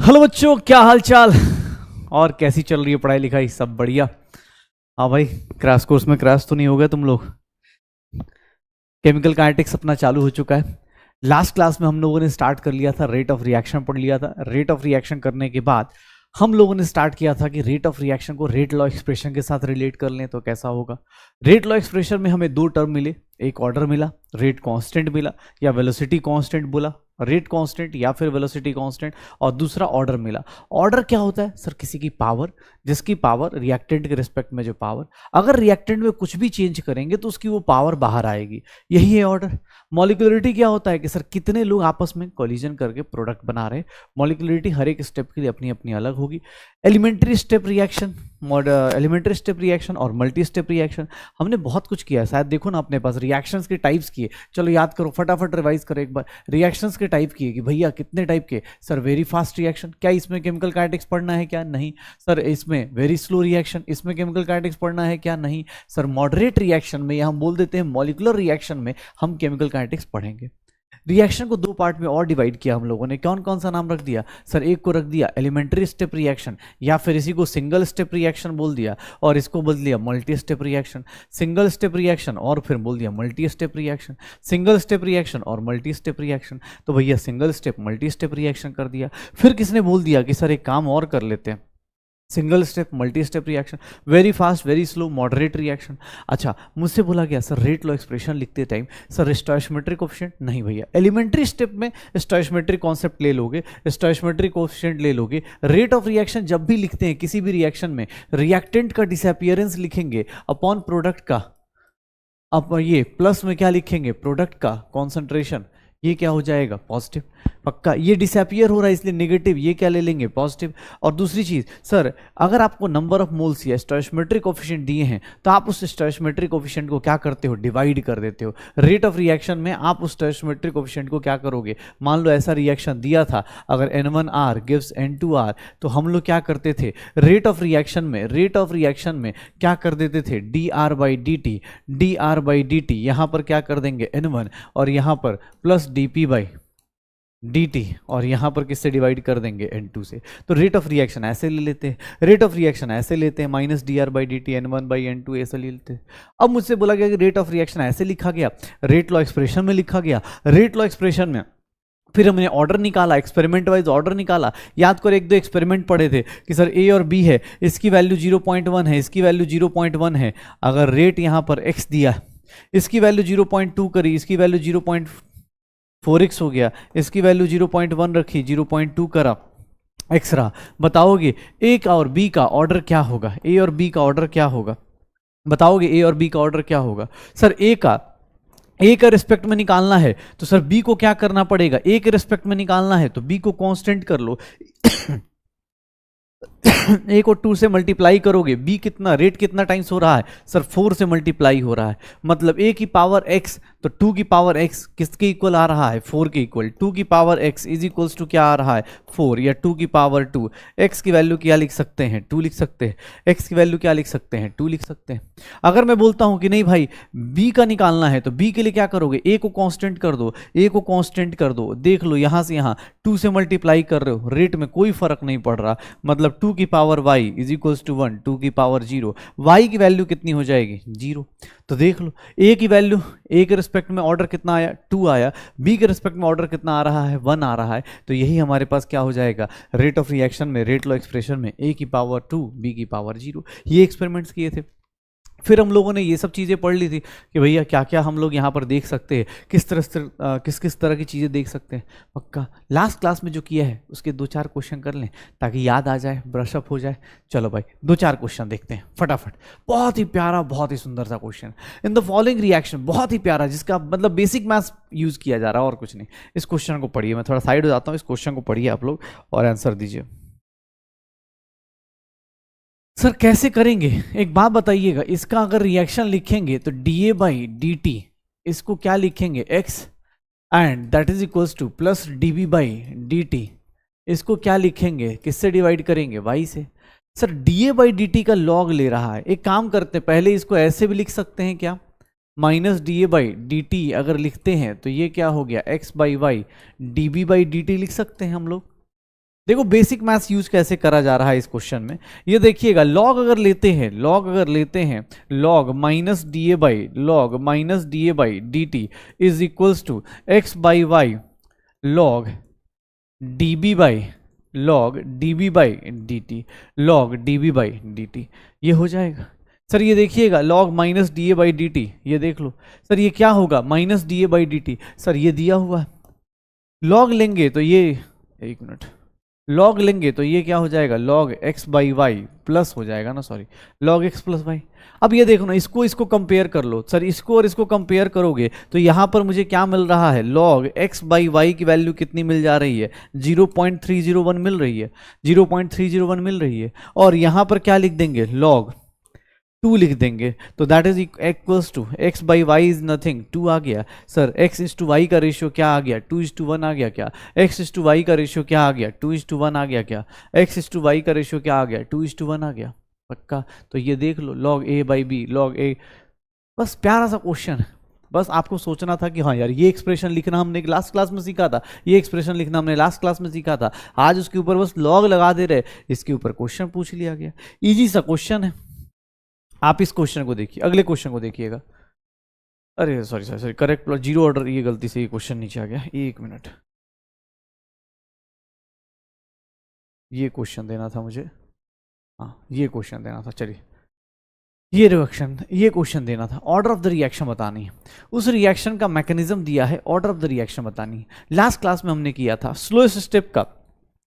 Hello बच्चों, क्या हाल चाल और कैसी चल रही है पढ़ाई लिखाई? सब बढ़िया? हाँ भाई, क्रैश कोर्स में क्रैश तो नहीं हो गए तुम लोग? केमिकल काइनेटिक्स अपना चालू हो चुका है। लास्ट क्लास में हम लोगों ने स्टार्ट कर लिया था, रेट ऑफ रिएक्शन पढ़ लिया था। रेट ऑफ रिएक्शन करने के बाद हम लोगों ने स्टार्ट किया था कि रेट ऑफ रिएक्शन को रेट लॉ एक्सप्रेशन के साथ रिलेट कर लें तो कैसा होगा। रेट लॉ एक्सप्रेशन में हमें दो टर्म मिले, एक ऑर्डर मिला, रेट कांस्टेंट मिला या वेलोसिटी कांस्टेंट बोला, रेट कांस्टेंट या फिर वेलोसिटी कांस्टेंट, और दूसरा ऑर्डर मिला। ऑर्डर क्या होता है सर? किसी की पावर, जिसकी पावर रिएक्टेंट के रिस्पेक्ट में जो पावर, अगर रिएक्टेंट में कुछ भी चेंज करेंगे तो उसकी वो पावर बाहर आएगी, यही है ऑर्डर। मॉलिक्यूलरिटी क्या होता है कि सर कितने लोग आपस में कोलिजन करके प्रोडक्ट बना रहे हैं। मॉलिक्यूलरिटी हर एक स्टेप के लिए अपनी अपनी अलग होगी। Elementary step reaction, elementary step reaction और मल्टी स्टेप रिएक्शन, हमने बहुत कुछ किया है। शायद देखो ना अपने पास रिएक्शंस के टाइप्स किए, चलो याद करो, फटाफट रिवाइज करो एक बार। रिएक्शंस के टाइप किए कि भैया कितने टाइप के? सर वेरी फास्ट रिएक्शन, क्या इसमें केमिकल काइनेटिक्स पढ़ना है क्या? नहीं। सर इसमें वेरी स्लो रिएक्शन, इसमें केमिकल काइनेटिक्स पढ़ना है क्या? नहीं। सर मॉडरेट रिएक्शन में, या हम बोल देते हैं मॉलिक्यूलर रिएक्शन में, हम केमिकल काइनेटिक्स पढ़ेंगे। रिएक्शन को दो पार्ट में और डिवाइड किया हम लोगों ने। कौन कौन सा नाम रख दिया सर? एक को रख दिया एलिमेंट्री स्टेप रिएक्शन, या फिर इसी को सिंगल स्टेप रिएक्शन बोल दिया, और इसको बोल दिया multi step reaction. Single step reaction और फिर बोल दिया multi step reaction, single step reaction और मल्टी स्टेप रिएक्शन। तो भैया single step multi step reaction कर दिया। फिर किसने बोल दिया कि सर एक काम और कर लेते हैं, single step multi step reaction, very fast very slow moderate reaction. अच्छा, मुझसे बोला गया सर रेट लॉ एक्सप्रेशन लिखते टाइम सर स्टोइचियोमेट्रिक कोएफिशिएंट, नहीं भैया, एलिमेंट्री स्टेप में स्टोइचियोमेट्रिक कॉन्सेप्ट ले लोगे, स्टोइचियोमेट्रिक कोएफिशिएंट ले लोगे। रेट ऑफ रिएक्शन जब भी लिखते हैं किसी भी रिएक्शन में, रिएक्टेंट का डिसअपीयरेंस लिखेंगे अपॉन प्रोडक्ट का, अब ये प्लस में क्या लिखेंगे? प्रोडक्ट का कॉन्सेंट्रेशन, ये क्या हो जाएगा? पॉजिटिव। पक्का ये डिसअपियर हो रहा है इसलिए नेगेटिव, ये क्या ले लेंगे? पॉजिटिव। और दूसरी चीज सर, अगर आपको नंबर ऑफ मोल्स या स्टोइचियोमेट्रिक कोएफिशिएंट दिए हैं तो आप उस स्टोइचियोमेट्रिक कोएफिशिएंट को क्या करते हो? डिवाइड कर देते हो। रेट ऑफ रिएक्शन में आप उस स्टोइचियोमेट्रिक कोएफिशिएंट को क्या करोगे? मान लो ऐसा रिएक्शन दिया था, अगर N1R गिव्स N2R, तो हम लोग क्या करते थे रेट ऑफ रिएक्शन में? रेट ऑफ रिएक्शन में क्या कर देते थे? dR/dt, dR/dt, यहां पर क्या कर देंगे? N1, और यहां पर प्लस dP/dt, और यहां पर किससे डिवाइड कर देंगे? N2 से। तो रेट ऑफ रिएक्शन ऐसे ले लेते हैं, रेट ऑफ रिएक्शन ऐसे लेते हैं, माइनस dR/dt N1/N2 ऐसे ले लेते हैं। अब मुझसे बोला गया कि रेट ऑफ रिएक्शन ऐसे लिखा गया, रेट लॉ एक्सप्रेशन में लिखा गया। रेट लॉ एक्सप्रेशन में फिर हमने ऑर्डर निकाला, एक्सपेरिमेंट वाइज ऑर्डर निकाला। याद करो एक दो एक्सपेरिमेंट पढ़े थे कि सर ए और बी है, इसकी वैल्यू 0.1 है, इसकी वैल्यू 0.1 है। अगर रेट यहां पर x दिया, इसकी वैल्यू 0.2 करी, इसकी वैल्यू 0.4x हो गया, इसकी वैल्यू 0.1 रखी, 0.2 करा, x रहा। बताओगे ए का और बी का ऑर्डर क्या होगा? ए और बी का ऑर्डर क्या होगा? बताओगे ए और बी का ऑर्डर क्या होगा? सर ए का रिस्पेक्ट में निकालना है तो सर बी को क्या करना पड़ेगा? ए के रिस्पेक्ट में निकालना है तो बी को कांस्टेंट कर लो। ए को 2 से मल्टीप्लाई करोगे, बी कितना, रेट कितना टाइम्स हो रहा है? सर 4 से मल्टीप्लाई हो रहा है, मतलब ए की पावर x, तो 2 की पावर x किसके इक्वल आ रहा है? 4 के इक्वल। 2 की power x is equals to क्या आ रहा है? 4, या 2 की पावर 2। x की वैल्यू क्या लिख सकते हैं? 2 लिख सकते हैं। x की वैल्यू क्या लिख सकते हैं? 2 लिख सकते हैं। अगर मैं बोलता हूं कि नहीं भाई b का निकालना है तो b के लिए क्या करोगे? a को कांस्टेंट कर दो, a को कांस्टेंट कर दो। देख लो यहां से यहां 2 से मल्टीप्लाई कर रहे हो, रेट में कोई फर्क नहीं पड़ रहा, मतलब 2 की power y is equals to 1, 2 की पावर 0। y की वैल्यू कितनी हो जाएगी? 0। तो देख लो a की वैल्यू, a के रिस्पेक्ट में ऑर्डर कितना आया? 2 आया। b के रिस्पेक्ट में ऑर्डर कितना आ रहा है? 1 आ रहा है। तो यही हमारे पास क्या हो जाएगा रेट ऑफ रिएक्शन में, रेट लॉ एक्सप्रेशन में, a की पावर 2, b की पावर 0। ये एक्सपेरिमेंट्स किए थे। फिर हम लोगों ने ये सब चीज़ें पढ़ ली थी कि भैया क्या क्या हम लोग यहाँ पर देख सकते हैं, किस तरह से किस किस तरह की चीज़ें देख सकते हैं। पक्का लास्ट क्लास में जो किया है उसके 2-4 क्वेश्चन कर लें ताकि याद आ जाए, ब्रशअप हो जाए। चलो भाई 2-4 क्वेश्चन देखते हैं फटाफट। बहुत ही प्यारा, बहुत ही सुंदर सा question, in the following reaction, बहुत ही प्यारा, जिसका मतलब बेसिक मैथ्स यूज़ किया जा रहा है और कुछ नहीं। इस क्वेश्चन को पढ़िए, मैं थोड़ा साइड हो जाता हूँ, इस क्वेश्चन को पढ़िए आप लोग और आंसर दीजिए। सर कैसे करेंगे एक बात बताइएगा, इसका अगर रिएक्शन लिखेंगे तो dA/dt, इसको क्या लिखेंगे? x, and that is equals two plus dB/dt, इसको क्या लिखेंगे? किससे डिवाइड करेंगे? y से। सर dA/dt का लॉग ले रहा है, एक काम करते हैं, पहले इसको ऐसे भी लिख सकते हैं क्या? माइनस dA/dt अगर लिखते हैं तो ये क्या हो गया? x/y, dB/dt लिख सकते हैं हम लोग। देखो बेसिक मैथ्स यूज कैसे करा जा रहा है इस क्वेश्चन में, ये देखिएगा लॉग अगर लेते हैं, log minus d A by d t is equals to x by y log d B by d t, ये हो जाएगा। सर ये देखिएगा log minus d A by d t, ये देख लो सर ये क्या होगा minus d A by d t, sir ये दिया हुआ है। लॉग लेंगे तो ये, एक मिनट, लॉग लेंगे तो ये क्या हो जाएगा log x by y plus हो जाएगा ना, sorry log x plus y. अब ये देखो ना, इसको कंपेयर कर लो सर, इसको और इसको कंपेयर करोगे तो यहाँ पर मुझे क्या मिल रहा है, लॉग एक्स बाई वाई की वैल्यू कितनी मिल जा रही है, 0.301 मिल रही है, 0.301 मिल रही है। और यहाँ पर क्या लिख देंगे, लॉग 2 लिख देंगे, तो that is equals to x by y is nothing, 2 आ गया। Sir x is to y का रेशियो क्या आ गया, 2:1 आ गया क्या, एक्स इज टू वाई का रेशियो क्या आ गया, 2:1 आ गया क्या, एक्स इज टू वाई का रेशियो क्या आ गया, 2:1 आ गया, पक्का। तो ये देख लो log a by b, log a, बस प्यारा सा क्वेश्चन है। बस आपको सोचना था कि हाँ यार ये एक्सप्रेशन लिखना हमने लास्ट क्लास में सीखा था, ये एक्सप्रेशन लिखना हमने लास्ट क्लास में सीखा था, आज उसके ऊपर बस लॉग लगा दे रहे, इसके ऊपर क्वेश्चन पूछ लिया गया। इजी सा क्वेश्चन है। आप इस क्वेश्चन को देखिए, अगले क्वेश्चन को देखिएगा। अरे सॉरी करेक्ट, जीरो ऑर्डर, ये गलती से ये क्वेश्चन नीचे आ गया, एक मिनट, ये क्वेश्चन देना था मुझे, हाँ ये क्वेश्चन देना था, चलिए ये क्वेश्चन देना था। ऑर्डर ऑफ द रिएक्शन बतानी है, उस रिएक्शन का मैकेनिज्म दिया है, ऑर्डर ऑफ द रिएक्शन बतानी है। लास्ट क्लास में हमने किया था स्लोएस्ट स्टेप का।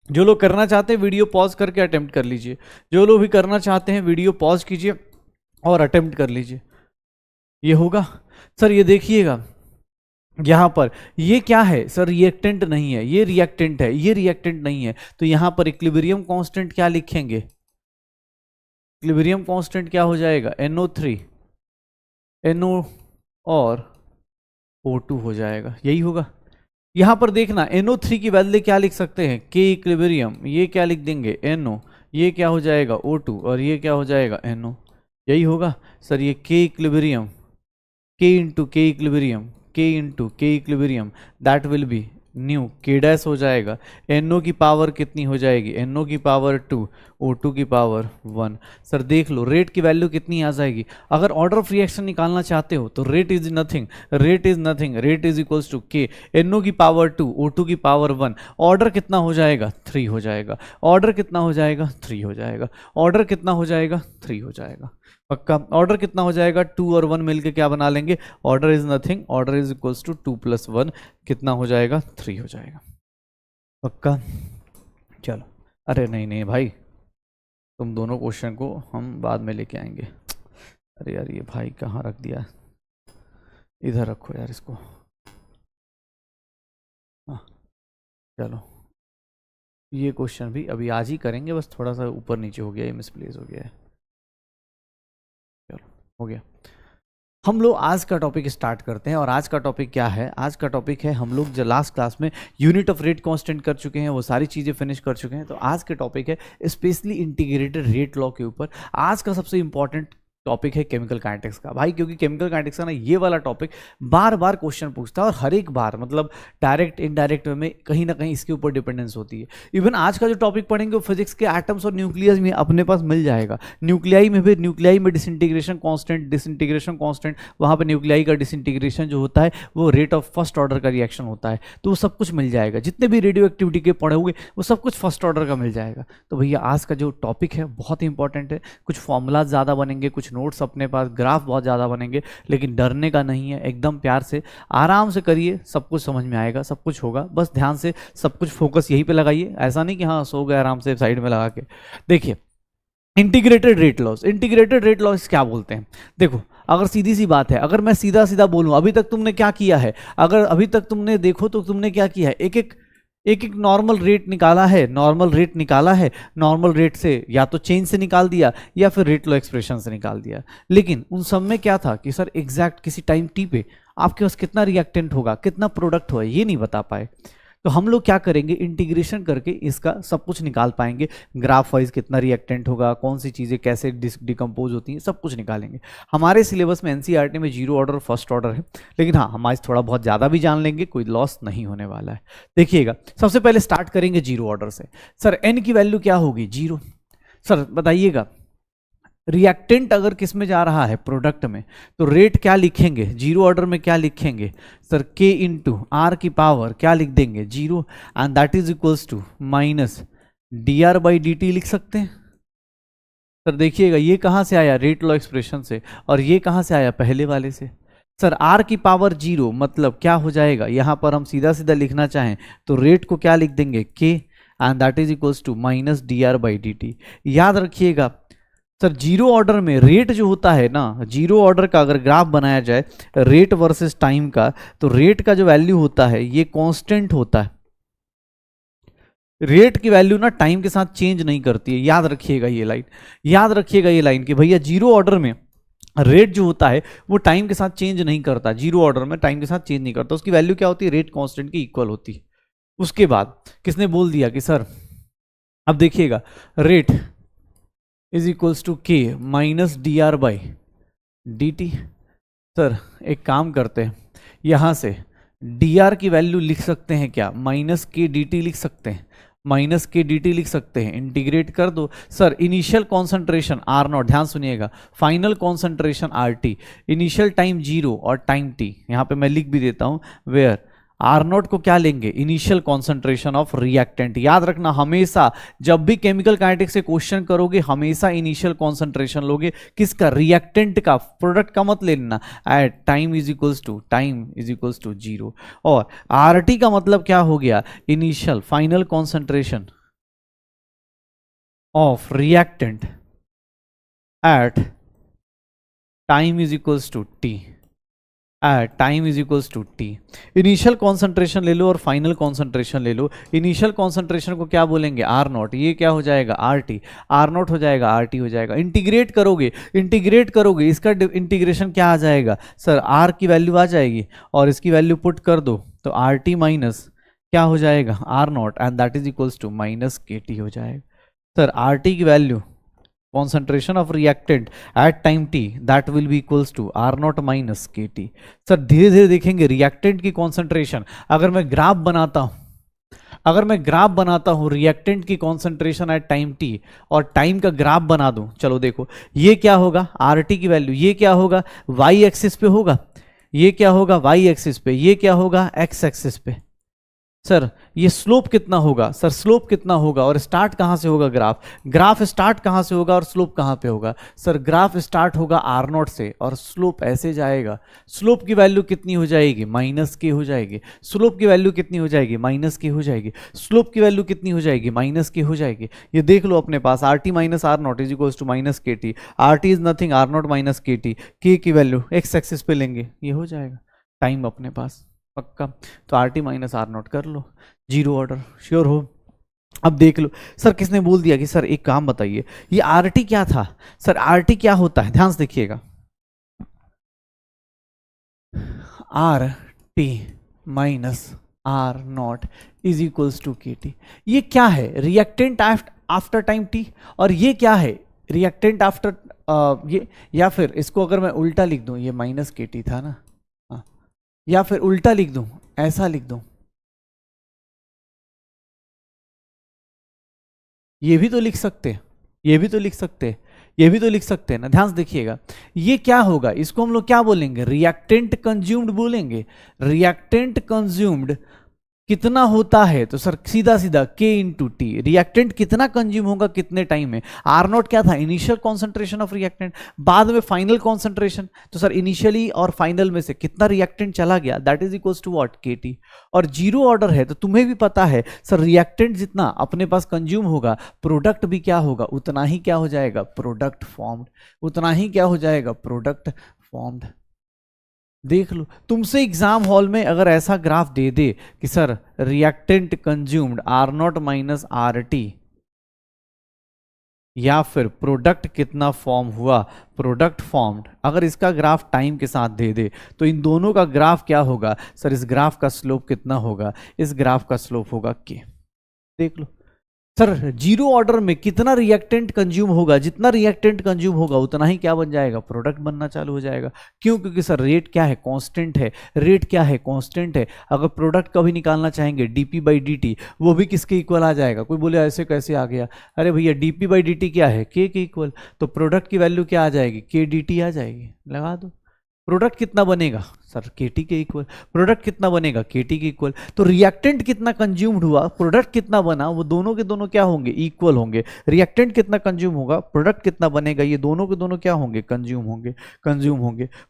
जो लोग करना चाहते हैं वीडियो पॉज करके अटेम्प्ट कर लीजिए, जो लोग भी करना चाहते हैं वीडियो पॉज कीजिए और अटेम्प्ट कर लीजिए, ये होगा। सर ये देखिएगा यहां पर ये क्या है, सर रिएक्टेंट नहीं है, ये रिएक्टेंट है, ये रिएक्टेंट नहीं है, तो यहां पर इक्विलिब्रियम कांस्टेंट क्या लिखेंगे, इक्विलिब्रियम कांस्टेंट क्या हो जाएगा, NO3 NO और O2 हो जाएगा, यही होगा। यहां पर देखना NO3 की वैल्यू क्या लिख सकते हैं, K इक्विलिब्रियम, ये क्या लिख देंगे NO, ये क्या हो जाएगा O2 और ये क्या हो जाएगा NO, यही होगा। सर ये K equilibrium, K into K equilibrium that will be new K dash हो जाएगा, NO की पावर कितनी हो जाएगी, NO की पावर 2, O2 की पावर 1। सर देख लो रेट की वैल्यू कितनी आ जाएगी, अगर ऑर्डर ऑफ रिएक्शन निकालना चाहते हो तो rate is nothing, rate is equals to K, NO की पावर 2, O2 की पावर 1, ऑर्डर कितना हो जाएगा 3 हो जाएगा, ऑर्डर कितना हो जाएगा 3 हो जाएगा, ऑर्डर कितना हो जाएगा 3 हो जाएगा, पक्का। ऑर्डर कितना हो जाएगा, 2 और 1 मिलके क्या बना लेंगे, order is nothing, order is equals to 2 + 1 कितना हो जाएगा 3 हो जाएगा, पक्का। चलो, अरे नहीं भाई, तुम दोनों क्वेश्चन को हम बाद में लेके आएंगे। अरे यार ये भाई कहाँ रख दिया, इधर रखो यार इसको, हाँ चलो ये क्वेश्चन भी अभी आज ही करेंगे, बस थोड़ा सा ऊपर नीचे हो गया, ये मिसप्लेस हो गया है। चलो हो गया, हम लोग आज का टॉपिक स्टार्ट करते हैं। और आज का टॉपिक क्या है, आज का टॉपिक है, हम लोग जो लास्ट क्लास में यूनिट ऑफ रेट कांस्टेंट कर चुके हैं, वो सारी चीज़ें फिनिश कर चुके हैं। तो आज के टॉपिक है स्पेशली इंटीग्रेटेड रेट लॉ के ऊपर। आज का सबसे इंपॉर्टेंट टॉपिक है केमिकल काइनेटिक्स का भाई, क्योंकि केमिकल काइनेटिक्स का ना ये वाला टॉपिक बार बार क्वेश्चन पूछता है और हर एक बार मतलब डायरेक्ट इनडायरेक्ट वे में कहीं ना कहीं इसके ऊपर डिपेंडेंस होती है। इवन आज का जो टॉपिक पढ़ेंगे वो फिजिक्स के एटम्स और न्यूक्लियस में अपने पास मिल जाएगा। न्यूक्लियाई में भी, न्यूक्लियाई में डिसइंटीग्रेशन कांस्टेंट, वहाँ पर न्यूक्लियाई का डिसइंटीग्रेशन जो होता है वो रेट ऑफ फर्स्ट ऑर्डर का रिएक्शन होता है, तो वो सब कुछ मिल जाएगा। जितने भी रेडियो एक्टिविटी के पढ़े हुए वो सब कुछ फर्स्ट ऑर्डर का मिल जाएगा। तो भैया आज का जो टॉपिक है बहुत ही इंपॉर्टेंट है। कुछ फॉर्मूलाज ज़्यादा बनेंगे, कुछ नोट्स अपने पास, ग्राफ बहुत ज़्यादा बनेंगे, लेकिन डरने का नहीं है, एकदम प्यार से आराम से करिए, सब कुछ समझ में आएगा, सब कुछ होगा। बस ध्यान से सब कुछ फोकस यहीं पे लगाइए, ऐसा नहीं कि हाँ सो गए आराम से साइड में लगा के। देखिए इंटीग्रेटेड रेट लॉस क्या बोलते हैं। देखो अगर सीधी सी बात है, अगर मैं सीधा सीधा बोलूँ, अभी तक तुमने क्या किया है, अगर अभी तक तुमने देखो तो तुमने क्या किया है, एक नॉर्मल रेट निकाला है, नॉर्मल रेट से या तो चेंज से निकाल दिया या फिर रेट लॉ एक्सप्रेशन से निकाल दिया। लेकिन उन सब में क्या था कि सर एग्जैक्ट किसी टाइम टी पे आपके पास कितना रिएक्टेंट होगा, कितना प्रोडक्ट होगा, ये नहीं बता पाए। तो हम लोग क्या करेंगे, इंटीग्रेशन करके इसका सब कुछ निकाल पाएंगे, ग्राफ वाइज कितना रिएक्टेंट होगा, कौन सी चीज़ें कैसे डिकम्पोज होती हैं, सब कुछ निकालेंगे। हमारे सिलेबस में एनसीईआरटी में जीरो ऑर्डर फर्स्ट ऑर्डर है, लेकिन हाँ हम आज थोड़ा बहुत ज़्यादा भी जान लेंगे, कोई लॉस नहीं होने वाला है। देखिएगा सबसे पहले स्टार्ट करेंगे जीरो ऑर्डर से। सर एन की वैल्यू क्या होगी, जीरो। सर बताइएगा रिएक्टेंट अगर किस में जा रहा है, प्रोडक्ट में, तो रेट क्या लिखेंगे, जीरो ऑर्डर में क्या लिखेंगे सर, k इंटू आर की पावर क्या लिख देंगे, zero, and that is equals to minus d R by d T लिख सकते हैं। सर देखिएगा ये कहाँ से आया, रेट लॉ एक्सप्रेशन से, और ये कहाँ से आया, पहले वाले से। सर आर की पावर जीरो मतलब क्या हो जाएगा, यहाँ पर हम सीधा सीधा लिखना चाहें तो रेट को क्या लिख देंगे, k, and that is equals to minus d R by d t. याद रखिएगा सर जीरो ऑर्डर में रेट जो होता है ना, जीरो ऑर्डर का अगर ग्राफ बनाया जाए रेट वर्सेस टाइम का, तो रेट का जो वैल्यू होता है ये कांस्टेंट होता है। रेट की वैल्यू ना टाइम के साथ चेंज नहीं करती है, याद रखिएगा ये लाइन, याद रखिएगा ये लाइन कि भैया जीरो ऑर्डर में रेट जो होता है वो टाइम के साथ चेंज नहीं करता, जीरो ऑर्डर में टाइम के साथ चेंज नहीं करता, उसकी वैल्यू क्या होती है, रेट कांस्टेंट की इक्वल होती है। उसके बाद किसने बोल दिया कि सर अब देखिएगा रेट इज इक्वल्स टू के minus d R by d t. Sir एक काम करते हैं, यहाँ से डी आर की वैल्यू लिख सकते हैं क्या, माइनस के डी टी लिख सकते हैं, माइनस के डी टी लिख सकते हैं, इंटीग्रेट कर दो। Sir initial concentration R naught, ध्यान सुनिएगा, final concentration R t, initial time zero और टाइम टी, यहाँ पे मैं लिख भी देता हूँ, वेयर आर नॉट को क्या लेंगे, इनिशियल कॉन्सेंट्रेशन ऑफ रिएक्टेंट। याद रखना हमेशा जब भी केमिकल काइनेटिक्स से क्वेश्चन करोगे हमेशा इनिशियल कॉन्सेंट्रेशन लोगे, किसका, रिएक्टेंट का, प्रोडक्ट का मत लेना। At time is equals to zero, और आर टी का मतलब क्या हो गया, initial final concentration of reactant at time is equals to t, time is equals to t. Initial concentration ले लो और फाइनल कॉन्सेंट्रेशन ले लो। इनिशियल कॉन्सेंट्रेशन को क्या बोलेंगे, आर नॉट, ये क्या हो जाएगा, आर टी, आर नॉट हो जाएगा आर टी हो जाएगा। इंटीग्रेट करोगे इसका इंटीग्रेशन क्या आ जाएगा, सर आर की वैल्यू आ जाएगी और इसकी वैल्यू पुट कर दो तो आर टी माइनस क्या हो जाएगा, R naught, and that is equals to minus के टी हो जाएगा। सर आर टी की value concentration of reactant at time t that will be equals to r naught minus kt। Sir धीरे धीरे देखेंगे रिएक्टेंट की कॉन्सेंट्रेशन, अगर मैं ग्राफ बनाता हूं रिएक्टेंट की कॉन्सेंट्रेशन एट टाइम टी और टाइम का ग्राफ बना दूं, चलो देखो ये क्या होगा, आर टी की वैल्यू, ये क्या होगा, वाई एक्सिस पे होगा, ये क्या होगा, वाई एक्सिस पे, ये क्या होगा, एक्स एक्सिस पे। सर ये स्लोप कितना होगा, सर स्लोप कितना होगा, और स्टार्ट कहाँ से होगा, ग्राफ स्टार्ट कहाँ से होगा और स्लोप कहाँ पे होगा, सर ग्राफ स्टार्ट होगा आर नॉट से और स्लोप ऐसे जाएगा। स्लोप की वैल्यू कितनी हो जाएगी, माइनस के हो जाएगी, स्लोप की वैल्यू कितनी हो जाएगी, माइनस के हो जाएगी, स्लोप की वैल्यू कितनी हो जाएगी, माइनस के हो जाएगी। ये देख लो अपने पास R T minus R not is equals to minus के T, R T is nothing, R not minus के टी, के की वैल्यू एक्स एक्सिस पे लेंगे, ये हो जाएगा टाइम अपने पास पक्का। तो R T minus R naught कर लो, जीरो ऑर्डर, श्योर हो। अब देख लो सर किसने बोल दिया कि सर एक काम बताइए ये आर टी क्या था, सर आर टी क्या होता है, ध्यान से देखिएगा, R T minus R not is equals to के टी। ये क्या है, रिएक्टेंट आफ्टर टाइम टी, और ये क्या है, रिएक्टेंट आफ्टर ये, या फिर इसको अगर मैं उल्टा लिख दूं, ये माइनस के टी था ना, या फिर उल्टा लिख दूं, ऐसा लिख दूं, ये भी तो लिख सकते हैं, ये भी तो लिख सकते हैं, ये भी तो लिख सकते हैं ना। ध्यान से देखिएगा ये क्या होगा, इसको हम लोग क्या बोलेंगे, रिएक्टेंट कंज्यूम्ड बोलेंगे। रिएक्टेंट कंज्यूम्ड कितना होता है, तो सर सीधा सीधा K इंटू टी, रिएक्टेंट कितना कंज्यूम होगा कितने टाइम में, आर नॉट क्या था, इनिशियल कॉन्सेंट्रेशन ऑफ रिएक्टेंट, बाद में फाइनल कॉन्सेंट्रेशन, तो सर इनिशियली और फाइनल में से कितना रिएक्टेंट चला गया, that is equals to what, K t. और जीरो ऑर्डर है तो तुम्हें भी पता है सर रिएक्टेंट जितना अपने पास कंज्यूम होगा प्रोडक्ट भी क्या होगा, उतना ही क्या हो जाएगा, प्रोडक्ट फॉर्म्ड, उतना ही क्या हो जाएगा, प्रोडक्ट फॉर्म्ड। देख लो तुमसे एग्जाम हॉल में अगर ऐसा ग्राफ दे दे कि sir reactant consumed R not minus R T, या फिर प्रोडक्ट कितना फॉर्म हुआ, प्रोडक्ट फॉर्म्ड। अगर इसका ग्राफ टाइम के साथ दे दे तो इन दोनों का ग्राफ क्या होगा सर, इस ग्राफ का स्लोप कितना होगा, इस ग्राफ का स्लोप होगा के। देख लो सर, जीरो ऑर्डर में कितना रिएक्टेंट कंज्यूम होगा, जितना रिएक्टेंट कंज्यूम होगा उतना ही क्या बन जाएगा, प्रोडक्ट बनना चालू हो जाएगा। क्यों? क्योंकि सर रेट क्या है, कांस्टेंट है। रेट क्या है, कांस्टेंट है। अगर प्रोडक्ट का भी निकालना चाहेंगे डीपी बाई डी, वो भी किसके इक्वल आ जाएगा। कोई बोले ऐसे कैसे आ गया, अरे भैया डीपी बाई डी क्या है, के इक्वल, तो प्रोडक्ट की वैल्यू क्या आ जाएगी, के डी आ जाएगी। लगा दो। प्रोडक्ट कितना बनेगा सर, केटी के इक्वल। प्रोडक्ट कितना बनेगा, केटी के इक्वल। तो रिएक्टेंट कितना कंज्यूम्ड हुआ, प्रोडक्ट कितना बना, वो दोनों के दोनों क्या होंगे, इक्वल होंगे। रिएक्टेंट कितना कंज्यूम होगा, प्रोडक्ट कितना बनेगा, ये दोनों के दोनों क्या होंगे, कंज्यूम होंगे।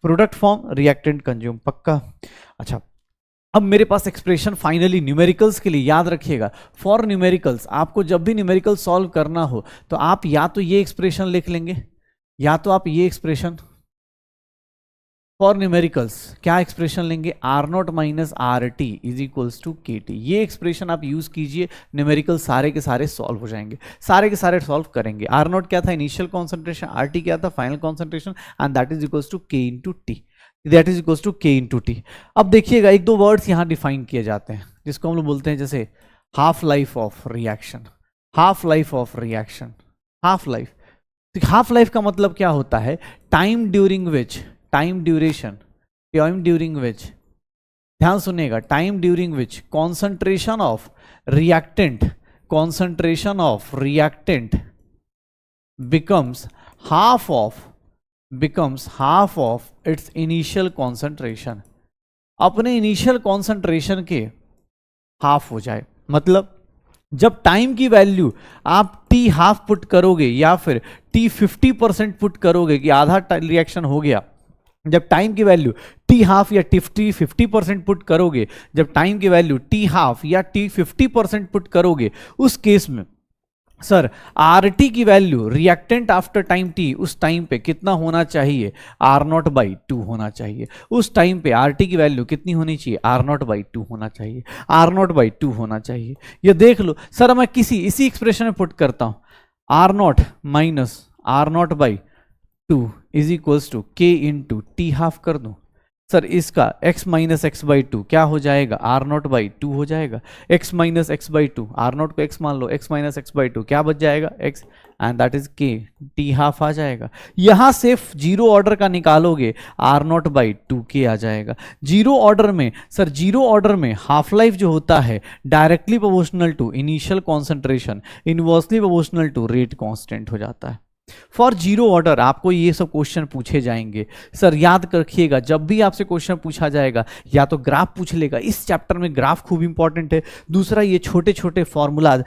प्रोडक्ट फॉर्म, रिएक्टेंट कंज्यूम, पक्का। अच्छा, अब मेरे पास एक्सप्रेशन फाइनली न्यूमेरिकल्स के लिए याद रखिएगा। फॉर न्यूमेरिकल्स आपको जब भी न्यूमेरिकल सॉल्व करना हो तो आप या तो ये एक्सप्रेशन लिख लेंगे, या तो आप ये एक्सप्रेशन फॉर न्यूमेरिकल्स क्या एक्सप्रेशन लेंगे, R not minus R T is equals to के टी। ये एक्सप्रेशन आप यूज कीजिए, न्यूमेरिकल सारे के सारे सॉल्व हो जाएंगे, सारे के सारे सॉल्व करेंगे। आर नॉट क्या था, इनिशियल कॉन्सेंट्रेशन, आर टी क्या था, final concentration, and that is equals to K into T, that is equals to K into T. अब देखिएगा एक दो वर्ड्स यहाँ डिफाइन किए जाते हैं जिसको हम लोग बोलते हैं, जैसे half life of reaction. Half life of reaction, half life. Half life का मतलब क्या होता है, time during which, time during which, ध्यान सुनिएगा, time during which concentration of reactant becomes half of its initial concentration, अपने इनिशियल कॉन्सेंट्रेशन के half हो जाए। मतलब जब टाइम की वैल्यू आप टी हाफ पुट करोगे या फिर टी 50% पुट करोगे कि आधा रिएक्शन हो गया, जब टाइम की वैल्यू टी हाफ या टी 50% पुट करोगे, जब टाइम की वैल्यू टी हाफ या टी 50% पुट करोगे, उस केस में सर आर टी की value reactant after time T उस टाइम पे कितना होना चाहिए, आर नॉट बाई 2 होना चाहिए। उस टाइम पे आर टी की वैल्यू कितनी होनी चाहिए, आर नॉट बाई 2 होना चाहिए, आर नॉट बाई 2 होना चाहिए। ये देख लो सर, मैं इसी एक्सप्रेशन में पुट करता हूं, R not minus R naught by 2 is equals to K into t half कर दूं। सर इसका x माइनस एक्स बाई 2 क्या हो जाएगा, आर नॉट बाई 2 हो जाएगा। x minus x by 2, R not को x मान लो, x माइनस एक्स बाई 2 क्या बच जाएगा, x, and that is k, T half आ जाएगा। यहां सिर्फ जीरो ऑर्डर का निकालोगे, आर नॉट बाई 2 के आ जाएगा। जीरो ऑर्डर में सर, जीरो ऑर्डर में हाफ लाइफ जो होता है directly proportional to initial concentration, inversely proportional to rate constant हो जाता है। फॉर जीरो ऑर्डर आपको ये सब क्वेश्चन पूछे जाएंगे। सर याद रखिएगा, जब भी आपसे क्वेश्चन पूछा जाएगा या तो ग्राफ पूछ लेगा, इस चैप्टर में ग्राफ खूब इंपॉर्टेंट है। दूसरा ये छोटे छोटे फॉर्मूलाज,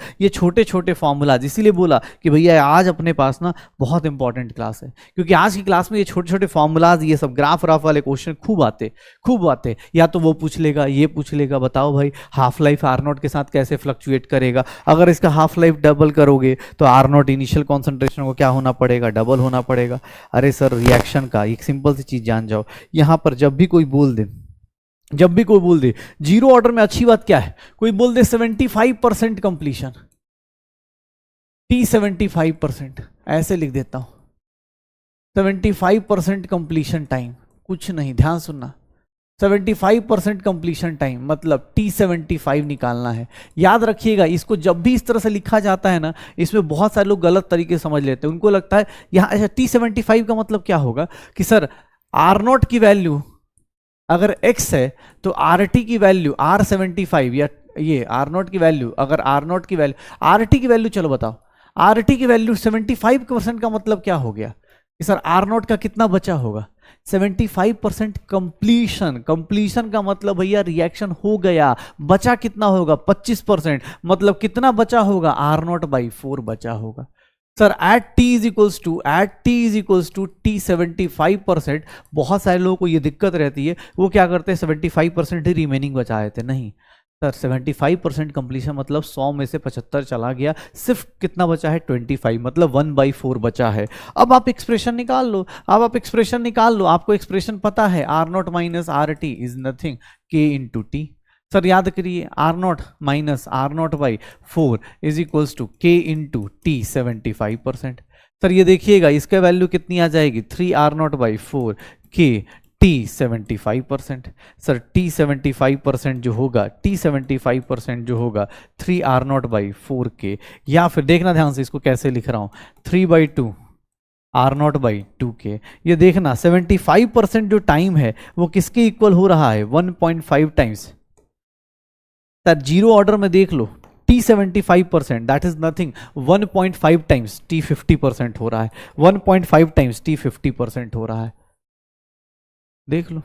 इसीलिए बोला कि भैया आज अपने पास ना बहुत इंपॉर्टेंट क्लास है, क्योंकि आज की क्लास में ये छोटे छोटे फॉर्मूलाज, ये सब ग्राफ वाले क्वेश्चन खूब आते। या तो वो पूछ लेगा, ये पूछ लेगा, बताओ भाई हाफ लाइफ आर नॉट के साथ कैसे फ्लक्चुएट करेगा, अगर इसका हाफ लाइफ डबल करोगे तो आर नॉट इनिशियल कॉन्सेंट्रेशन को क्या होना पड़ेगा, डबल होना पड़ेगा। अरे सर रिएक्शन का एक सिंपल सी चीज जान जाओ, यहां पर जब भी कोई बोल दे जीरो ऑर्डर में, अच्छी बात क्या है, कोई बोल दे 75% कंप्लीशन, टी 75%, ऐसे लिख देता हूं 75% कंप्लीशन टाइम, कुछ नहीं, ध्यान सुनना, 75% कंप्लीशन टाइम मतलब T75 निकालना है। याद रखिएगा, इसको जब भी इस तरह से लिखा जाता है ना, इसमें बहुत सारे लोग गलत तरीके से समझ लेते हैं। उनको लगता है यहाँ अच्छा T75 का मतलब क्या होगा कि सर आर नॉट की वैल्यू अगर x है तो आर टी की वैल्यू R75, या ये आर नॉट की वैल्यू, अगर आर नॉट की वैल्यू आर टी की वैल्यू, चलो बताओ आर टी की वैल्यू 75% का मतलब क्या हो गया कि सर आर नॉट का कितना बचा होगा, 75% कंप्लीशन का मतलब भैया रिएक्शन हो गया, बचा कितना होगा 25%, मतलब कितना बचा होगा, आर नॉट बाई 4 बचा होगा। Sir at t is equals to T 75%, बहुत सारे लोगों को ये दिक्कत रहती है, वो क्या करते हैं 75% ही रिमेनिंग बचा देते, नहीं सर 75% कंप्लीशन मतलब 100 में से 75 चला गया, सिर्फ कितना बचा है 25, मतलब 1/4 बचा है। अब आप एक्सप्रेशन निकाल लो, आपको एक्सप्रेशन पता है, R not minus R T is nothing K into t. Sir याद करिए, R not minus R naught by 4 is equals to K into t 75%। Sir ये देखिएगा इसका वैल्यू कितनी आ जाएगी 3R0/4 के टी 75%। सर टी 75% जो होगा, टी 75% जो होगा 3R0/4 के, या फिर देखना ध्यान से इसको कैसे लिख रहा हूं 3/2 R0/2 के। ये देखना 75% जो टाइम है वो किसके इक्वल हो रहा है 1.5 टाइम्स। सर जीरो ऑर्डर में देख लो T 75% that is nothing 1.5 times T 50% हो रहा है, 1.5 टाइम्स T 50% हो रहा है। देख लो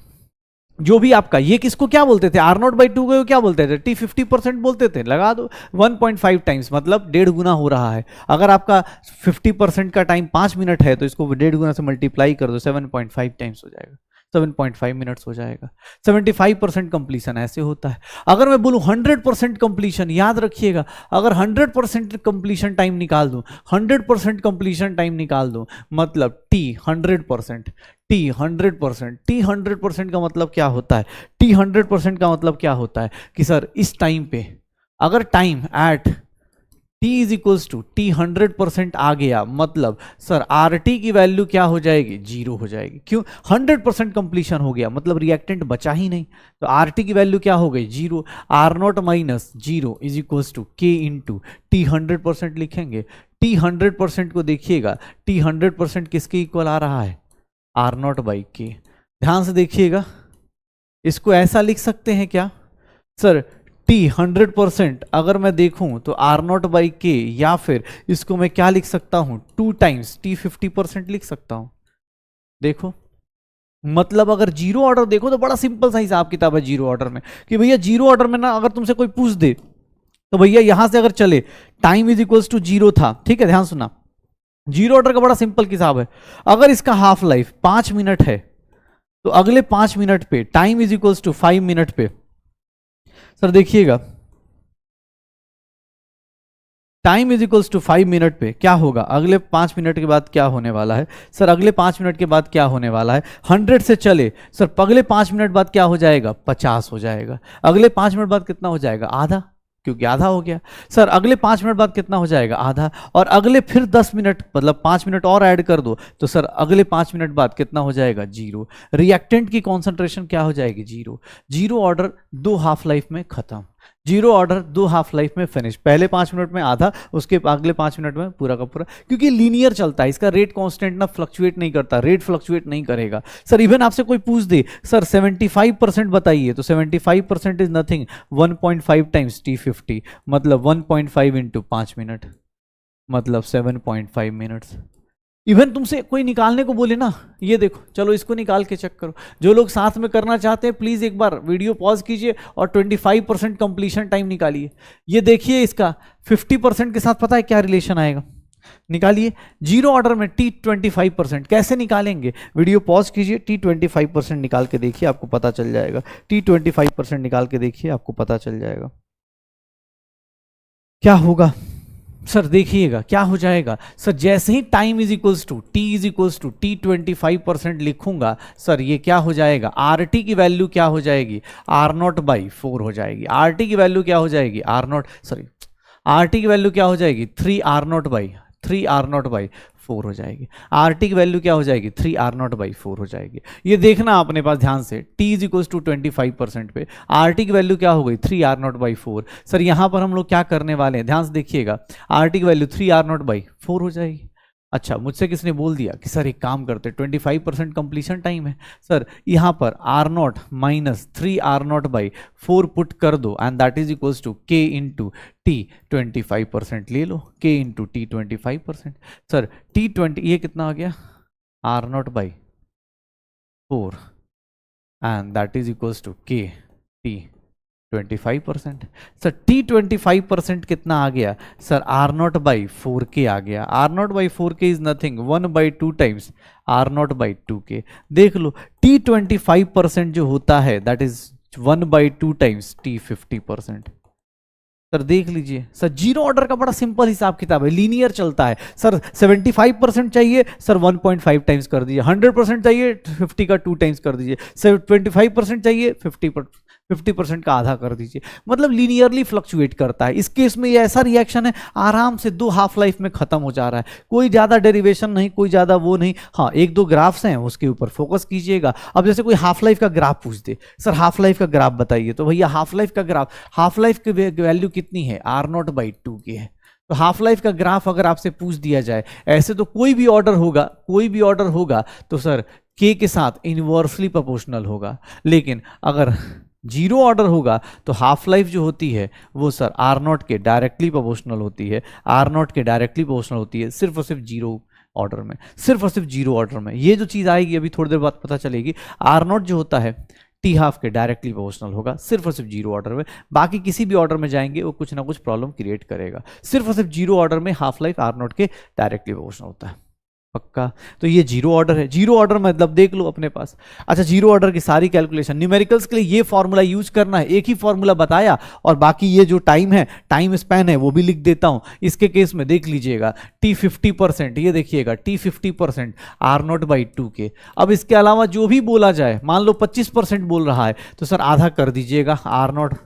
जो भी आपका, ये किसको क्या बोलते थे R0/2 को क्या बोलते थे T 50% बोलते थे, लगा दो 1.5 टाइम्स मतलब 1.5 गुना हो रहा है। अगर आपका 50% का टाइम 5 मिनट है तो इसको 1.5 गुना से मल्टीप्लाई कर दो 7.5 टाइम्स हो जाएगा, 7.5 मिनट्स हो जाएगा। 75% कंप्लीशन ऐसे होता है। अगर मैं बोलूं 100% कंप्लीशन, याद रखिएगा अगर 100% कंप्लीशन टाइम निकाल दूं, 100% कंप्लीशन टाइम निकाल दूं मतलब T 100%, T 100%, T 100% का मतलब क्या होता है, T 100% का मतलब क्या होता है कि सर इस टाइम पे अगर time at T is equals to T 100% आ गया मतलब सर RT की वैल्यू क्या हो जाएगी, जीरो हो जाएगी। क्यों, 100% कंप्लीशन हो गया मतलब रिएक्टेंट बचा ही नहीं, तो RT की वैल्यू क्या हो गई, zero. R0 minus zero is equals to K into T 100% लिखेंगे। T 100% को देखिएगा, T 100% किसके इक्वल आ रहा है, R0/K। ध्यान से देखिएगा इसको ऐसा लिख सकते हैं क्या सर, T 100% अगर मैं देखूं तो R0/K, या फिर इसको मैं क्या लिख सकता हूं 2 टाइम्स T 50% लिख सकता हूं। देखो मतलब अगर जीरो ऑर्डर देखो तो बड़ा सिंपल सा हिसाब किताब है जीरो ऑर्डर में, कि भैया जीरो ऑर्डर में ना अगर तुमसे कोई पूछ दे तो भैया यहां से अगर चले time is equals to zero था, ठीक है ध्यान सुना, जीरो ऑर्डर का बड़ा सिंपल हिसाब है। अगर इसका हाफ लाइफ 5 मिनट है तो अगले 5 मिनट पे time is equals to 5 minute पे, सर देखिएगा time is equals to 5 minute पे क्या होगा, अगले 5 मिनट के बाद क्या होने वाला है सर, अगले 5 मिनट के बाद क्या होने वाला है, 100 से चले सर अगले 5 मिनट बाद क्या हो जाएगा 50 हो जाएगा। अगले 5 मिनट बाद कितना हो जाएगा, आधा, क्योंकि आधा हो गया। सर अगले 5 मिनट बाद कितना हो जाएगा, आधा, और अगले फिर 10 मिनट मतलब 5 मिनट और ऐड कर दो तो सर अगले 5 मिनट बाद कितना हो जाएगा, जीरो। रिएक्टेंट की कॉन्सेंट्रेशन क्या हो जाएगी, zero. Zero order 2 half life में खत्म, जीरो ऑर्डर 2 हाफ लाइफ में फिनिश। पहले 5 मिनट में आधा, उसके अगले 5 मिनट में पूरा का पूरा, क्योंकि लीनियर चलता है, इसका रेट कांस्टेंट ना फ्लक्चुएट नहीं करता, रेट फ्लक्चुएट नहीं करेगा। सर इवन आपसे कोई पूछ दे सर 75% बताइए, तो 75% इज नथिंग 1.5 टाइम्स T50 मतलब 1.5 इंटू 5 मिनट मतलब 7.5 मिनट्स। इवन तुमसे कोई निकालने को बोले ना, ये देखो चलो इसको निकाल के चेक करो, जो लोग साथ में करना चाहते हैं प्लीज एक बार वीडियो पॉज कीजिए और 25% कंप्लीशन टाइम निकालिए। ये देखिए इसका 50% के साथ पता है क्या रिलेशन आएगा, निकालिए। जीरो ऑर्डर में T 25% कैसे निकालेंगे, वीडियो पॉज कीजिए, T 25% निकाल के देखिए आपको पता चल जाएगा, T 25% निकाल के देखिए आपको पता चल जाएगा क्या होगा। सर देखिएगा क्या हो जाएगा, सर जैसे ही time is equals to T is equals to T 25% लिखूंगा सर ये क्या हो जाएगा, RT की वैल्यू क्या हो जाएगी, R0/4 हो जाएगी। RT की वैल्यू क्या हो जाएगी, RT की वैल्यू क्या हो जाएगी 3R0/4 हो जाएगी। RT की वैल्यू क्या हो जाएगी 3R0/4 हो जाएगी। ये देखना अपने पास ध्यान से, T इज इक्वल्स टू 25% पे RT की वैल्यू क्या हो गई 3R0/4। सर यहां पर हम लोग क्या करने वाले हैं, ध्यान से देखिएगा, RT की वैल्यू 3R0/4 हो जाएगी। अच्छा मुझसे किसने बोल दिया कि सर एक काम करते 25% कंप्लीशन टाइम है, सर यहाँ पर R0 माइनस 3R0/4 पुट कर दो and that is equals to K into T 25% ले लो, K into T 25%। Sir T20 ये कितना आ गया R0/4 and that is equals to K T 25%। Sir T 25% कितना आ गया सर R0/4K आ गया। R0/4K is nothing 1/2 times R0/2K। देख लो T 25% जो होता है that is 1/2 times T 50%। Sir देख लीजिए, सर जीरो ऑर्डर का बड़ा सिंपल हिसाब किताब है, लीनियर चलता है। सर 75% चाहिए सर 1.5 टाइम्स कर दीजिए, 100% चाहिए 50 का 2 टाइम्स कर दीजिए, सर 25% चाहिए 50% का आधा कर दीजिए, मतलब लीनियरली फ्लक्चुएट करता है। इस केस में ये ऐसा रिएक्शन है आराम से 2 हाफ लाइफ में खत्म हो जा रहा है, कोई ज्यादा डेरिवेशन नहीं, कोई ज्यादा वो नहीं। हाँ, 1-2 ग्राफ्स हैं उसके ऊपर फोकस कीजिएगा। अब जैसे कोई हाफ लाइफ का ग्राफ पूछ दे, सर हाफ लाइफ का ग्राफ बताइए, तो भैया हाफ लाइफ का ग्राफ, हाफ लाइफ की वैल्यू कितनी है, R0/2 की है। तो हाफ लाइफ का ग्राफ अगर आपसे पूछ दिया जाए, ऐसे तो कोई भी ऑर्डर होगा, कोई भी ऑर्डर होगा तो सर के के साथ इनवर्सली प्रोपोर्शनल होगा। लेकिन अगर जीरो ऑर्डर होगा तो हाफ लाइफ जो होती है वो सर R0 के डायरेक्टली प्रोपोर्शनल होती है, R0 के डायरेक्टली प्रोपोर्शनल होती है, सिर्फ और सिर्फ जीरो ऑर्डर में, सिर्फ और सिर्फ जीरो ऑर्डर में। ये जो चीज आएगी अभी थोड़ी देर बाद पता चलेगी। R0 जो होता है टी हाफ के डायरेक्टली प्रोपोर्शनल होगा, सिर्फ और सिर्फ जीरो ऑर्डर में। बाकी किसी भी ऑर्डर में जाएंगे वो कुछ ना कुछ प्रॉब्लम क्रिएट करेगा। सिर्फ और सिर्फ जीरो ऑर्डर में हाफ लाइफ R0 के डायरेक्टली प्रोपोर्शनल होता है। पक्का? तो ये जीरो ऑर्डर है। जीरो ऑर्डर मतलब देख लो अपने पास। अच्छा, जीरो ऑर्डर की सारी कैलकुलेशन न्यूमेरिकल्स के लिए ये फॉर्मूला यूज करना है, एक ही फॉर्मूला बताया, और बाकी ये जो टाइम है, टाइम स्पैन है, वो भी लिख देता हूं। इसके केस में देख लीजिएगा टी 50%, ये देखिएगा टी 50% R0/2 के। अब इसके अलावा जो भी बोला जाए, मान लो 25% बोल रहा है तो सर आधा कर दीजिएगा, R0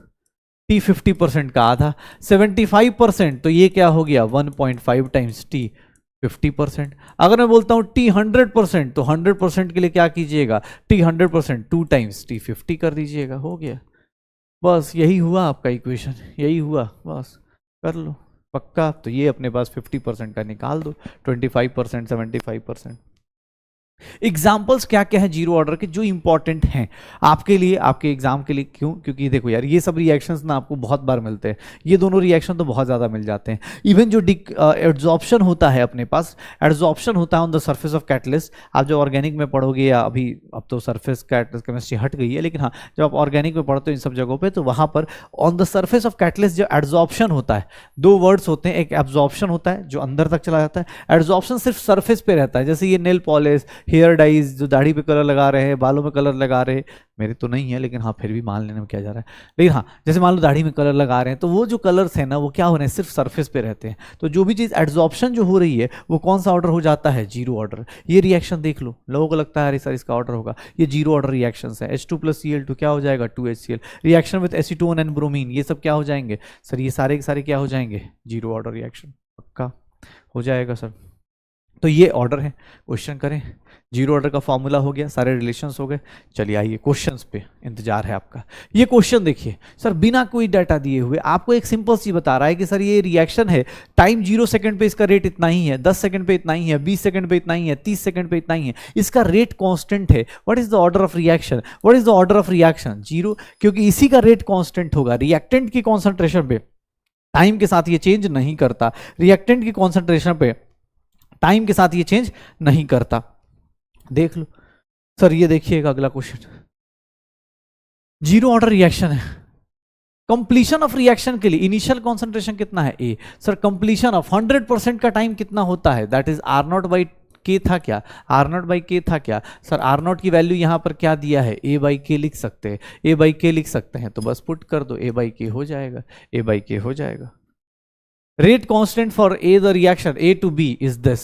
टी 50% का आधा, 75% तो ये क्या हो गया 1.5 टाइम्स टी 50%। अगर मैं बोलता हूं टी 100% तो 100% के लिए क्या कीजिएगा, टी 100% 2 टाइम्स टी 50 कर दीजिएगा, हो गया। बस यही हुआ आपका इक्वेशन, यही हुआ, बस कर लो। पक्का? तो ये अपने पास 50% का निकाल दो, 25%, 75%। एग्जाम्पल्स क्या क्या है जीरो ऑर्डर के जो इंपॉर्टेंट हैं आपके लिए, आपके एग्जाम के लिए। क्यों? क्योंकि देखो यार, ये सब रिएक्शंस ना आपको बहुत बार मिलते हैं, ये दोनों रिएक्शन तो बहुत ज़्यादा मिल जाते हैं। इवन जो एड्जॉर्प्शन होता है अपने पास, एड्जॉर्प्शन होता है on the surface of catalyst. आप जो ऑर्गेनिक में पढ़ोगे, या अभी अब तो सरफेस केमिस्ट्री हट गई है, लेकिन हाँ जब आप ऑर्गेनिक में पढ़ते हो इन सब जगहों पर, तो वहाँ पर on the surface of catalyst जो एड्जॉर्प्शन होता है, दो वर्ड्स होते हैं, एक एब्जॉर्प्शन होता है जो अंदर तक चला जाता है, एड्जॉर्प्शन सिर्फ सरफेस पे रहता है। जैसे ये नेल पॉलिश, हेयर डाइज, जो दाढ़ी पे कलर लगा रहे हैं, बालों में कलर लगा रहे हैं, मेरे तो नहीं है लेकिन हाँ फिर भी मान लेने में क्या जा रहा है, लेकिन हाँ जैसे मान लो दाढ़ी में कलर लगा रहे हैं, तो वो जो कलर्स है ना वो क्या हो रहे हैं, सिर्फ सरफेस पे रहते हैं। तो जो भी चीज एड्जॉर्प्शन जो हो रही है वो कौन सा ऑर्डर हो जाता है, जीरो ऑर्डर। ये रिएक्शन देख लो, लोगों को लगता है सर इसका ऑर्डर होगा, ये जीरो ऑर्डर रिएक्शन है। H2+Cl2 क्या हो जाएगा, 2HCl। Reaction with acetone and bromine, ये सब क्या हो जाएंगे सर, ये सारे के सारे क्या हो जाएंगे, जीरो ऑर्डर रिएक्शन। पक्का हो जाएगा सर। तो ये ऑर्डर है, क्वेश्चन करें। जीरो ऑर्डर का फॉर्मूला हो गया, सारे रिलेशंस हो गए। चलिए आइए क्वेश्चंस पे इंतजार है आपका। ये क्वेश्चन देखिए सर, बिना कोई डाटा दिए हुए आपको एक सिंपल सी बता रहा है कि सर ये रिएक्शन है, टाइम 0 सेकंड पे इसका रेट इतना ही है, 10 सेकंड पे इतना ही है, 20 सेकंड पे इतना ही है, 30 सेकंड पे इतना ही है, इसका रेट कांस्टेंट है। What is the order of reaction, what is the order of reaction, zero, क्योंकि इसी का रेट कांस्टेंट होगा। रिएक्टेंट की कॉन्सेंट्रेशन पे टाइम के साथ ये चेंज नहीं करता, रिएक्टेंट की कॉन्सेंट्रेशन पे टाइम के साथ ये चेंज नहीं करता। देख लो सर, ये देखिएगा अगला क्वेश्चन, जीरो ऑर्डर रिएक्शन है। कंप्लीशन ऑफ रिएक्शन के लिए इनिशियल कॉन्सेंट्रेशन कितना है, ए। सर कंप्लीशन ऑफ 100% का टाइम कितना होता है, दैट इज R0/K था क्या, R0/K था क्या सर, R0 की वैल्यू यहां पर क्या दिया है, A/K लिख सकते हैं, A/K लिख सकते हैं, तो बस पुट कर दो, A/K हो जाएगा, A/K हो जाएगा। Rate constant for a the reaction A to B is this,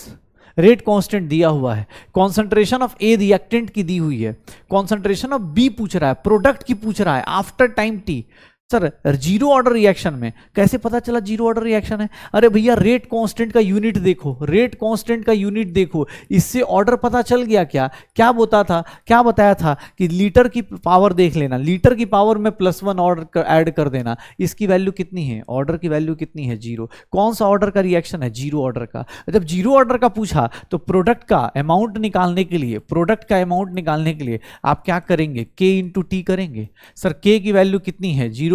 rate constant दिया हुआ है, कॉन्सेंट्रेशन ऑफ ए रिएक्टेंट की दी हुई है, कॉन्सेंट्रेशन ऑफ बी पूछ रहा है, प्रोडक्ट की पूछ रहा है after time T. Sir zero order reaction में कैसे पता चला जीरो ऑर्डर रिएक्शन है, अरे भैया रेट कांस्टेंट का यूनिट देखो, रेट कांस्टेंट का यूनिट देखो, इससे ऑर्डर पता चल गया। क्या क्या क्या बताया था कि लीटर की पावर देख लेना, लीटर की पावर में +1 ऑर्डर ऐड कर देना, इसकी वैल्यू कितनी है, ऑर्डर की वैल्यू कितनी है, जीरो। कौन सा ऑर्डर का रिएक्शन है, जीरो ऑर्डर का। जब जीरो ऑर्डर का पूछा तो प्रोडक्ट का अमाउंट निकालने के लिए, प्रोडक्ट का अमाउंट निकालने के लिए आप क्या करेंगे, K × T करेंगे। सर K की वैल्यू कितनी है, 0.6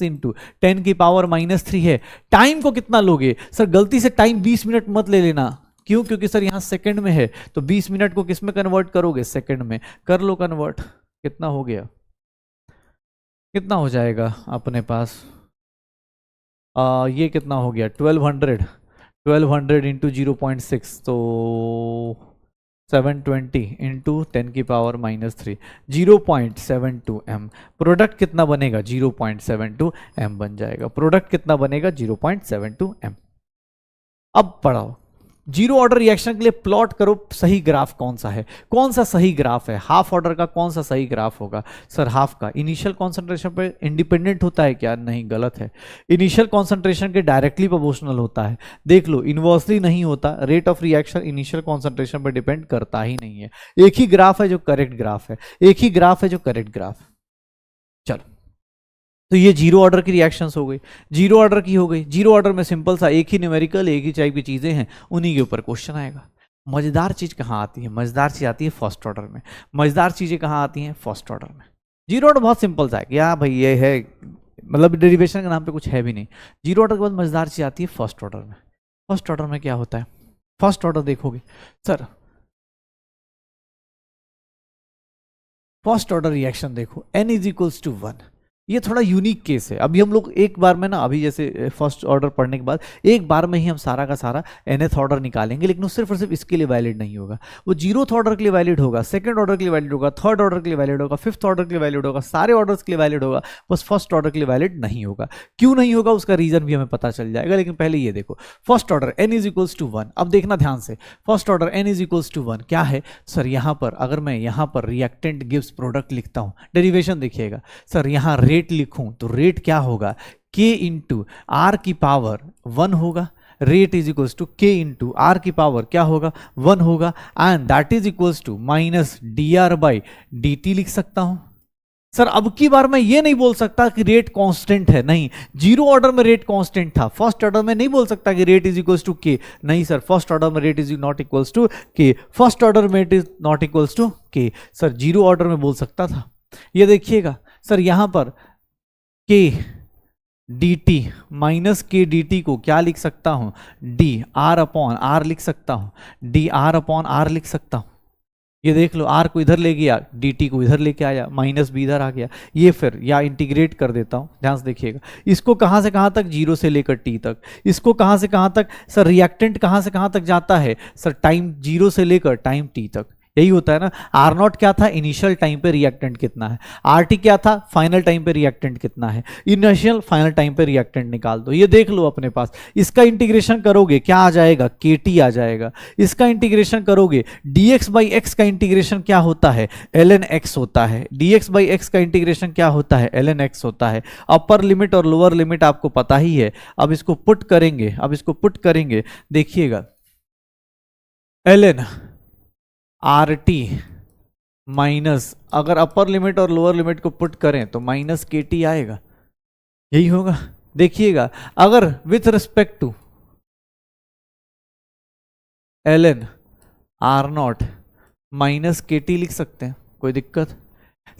× 10⁻³ है। टाइम को कितना लोगे सर, गलती से टाइम 20 मिनट मत ले लेना, क्यों, क्योंकि सर यहां सेकंड में है, तो 20 मिनट को किस में कन्वर्ट करोगे, सेकंड में। कर लो कन्वर्ट, कितना हो गया, कितना हो जाएगा अपने पास, ये कितना हो गया 1200 × 0.6, तो 720 × 10⁻³ 0.72 m। प्रोडक्ट कितना बनेगा, 0.72 m बन जाएगा। प्रोडक्ट कितना बनेगा, 0.72 m। अब पढ़ाओ, जीरो ऑर्डर रिएक्शन के लिए प्लॉट करो सही ग्राफ कौन सा है, कौन सा सही ग्राफ है, हाफ ऑर्डर का कौन सा सही ग्राफ होगा। सर हाफ का इनिशियल कॉन्सेंट्रेशन पे इंडिपेंडेंट होता है क्या, नहीं गलत है, इनिशियल कॉन्सेंट्रेशन के डायरेक्टली प्रोपोर्शनल होता है। देख लो इनवर्सली नहीं होता, rate of reaction initial concentration पर डिपेंड करता ही नहीं है। एक ही ग्राफ है जो करेक्ट ग्राफ है, एक ही ग्राफ है जो करेक्ट ग्राफ। चलो तो ये जीरो ऑर्डर की रिएक्शंस हो गई, जीरो ऑर्डर की हो गई। जीरो ऑर्डर में सिंपल सा एक ही न्यूमेरिकल, एक ही टाइप की चीजें हैं, उन्हीं के ऊपर क्वेश्चन आएगा। मजेदार चीज कहाँ आती है, मजेदार चीज आती है फर्स्ट ऑर्डर में। मजेदार चीजें कहाँ आती हैं, फर्स्ट ऑर्डर में। जीरो ऑर्डर बहुत सिंपल सा है कि हाँ भाई ये है, मतलब डेरिवेशन के नाम पे कुछ है भी नहीं। जीरो ऑर्डर के बाद मजेदार चीज आती है फर्स्ट ऑर्डर में। फर्स्ट ऑर्डर में क्या होता है, फर्स्ट ऑर्डर देखोगे सर, फर्स्ट ऑर्डर रिएक्शन देखो, n इज इक्वल्स टू 1। ये थोड़ा यूनिक केस है। अभी हम लोग एक बार में ना, अभी जैसे फर्स्ट ऑर्डर पढ़ने के बाद एक बार में ही हम सारा का सारा nth ऑर्डर निकालेंगे, लेकिन वो सिर्फ और सिर्फ इसके लिए वैलिड नहीं होगा। वो जीरोथ ऑर्डर के लिए वैलिड होगा, सेकंड ऑर्डर के लिए वैलिड होगा, थर्ड ऑर्डर के लिए वैलिड होगा, फिफ्थ ऑर्डर के लिए वैलिड होगा, सारे ऑर्डर्स के लिए वैलिड होगा, बस फर्स्ट ऑर्डर के लिए वैलिड नहीं होगा। क्यों नहीं होगा उसका रीजन भी हमें पता चल जाएगा, लेकिन पहले ये देखो first order n is equals to 1। अब देखना ध्यान से, first order n is equals to 1 क्या है सर, यहाँ पर अगर मैं यहाँ पर रिएक्टेंट गिव्स प्रोडक्ट लिखता हूँ, डेरिवेशन देखिएगा सर, यहाँ रेट लिखूं तो रेट क्या होगा, k इंटू आर की पावर 1 होगा। Rate is equals to k into R की पावर क्या होगा, 1 होगा, and that is equals to minus dr by dt लिख सकता हूं। सर अब की बार मैं ये नहीं बोल सकता कि रेट कांस्टेंट है, नहीं, जीरो ऑर्डर में रेट कांस्टेंट था, फर्स्ट ऑर्डर में नहीं बोल सकता कि rate is equals to K, नहीं सर, फर्स्ट ऑर्डर में rate is not equals to K, first order में rate is not equals to K. Sir zero order में बोल सकता था। ये देखिएगा सर, यहां पर के D T minus K D T को क्या लिख सकता हूं, डी आर अपॉन आर लिख सकता हूं, डी आर अपॉन आर लिख सकता हूं। ये देख लो, आर को इधर ले गया, डी टी को इधर लेके आया, माइनस भी इधर आ गया। ये फिर या इंटीग्रेट कर देता हूं, ध्यान से देखिएगा, इसको कहां से कहां तक, जीरो से लेकर टी तक, इसको कहां से कहां तक सर, रिएक्टेंट कहां से कहां तक जाता है सर, टाइम जीरो से लेकर टाइम टी तक। यही होता है ना। आर नॉट क्या था, इनिशियल टाइम पे रिएक्टेंट कितना है, आर टी क्या था, फाइनल टाइम पे रिएक्टेंट कितना है, इनिशियल फाइनल टाइम पे रिएक्टेंट निकाल दो। ये देख लो अपने पास, इसका इंटीग्रेशन करोगे क्या आ जाएगा, के टी आ जाएगा। इसका इंटीग्रेशन करोगे, dx बाई एक्स का इंटीग्रेशन क्या होता है, ln x होता है। dx बाई एक्स का इंटीग्रेशन क्या होता है, ln x होता है। अपर लिमिट और लोअर लिमिट आपको पता ही है। अब इसको पुट करेंगे, अब इसको पुट करेंगे, देखिएगा ln आर टी माइनस, अगर अपर लिमिट और लोअर लिमिट को पुट करें तो माइनस के टी आएगा, यही होगा। देखिएगा अगर with respect to ln R not minus के टी लिख सकते हैं, कोई दिक्कत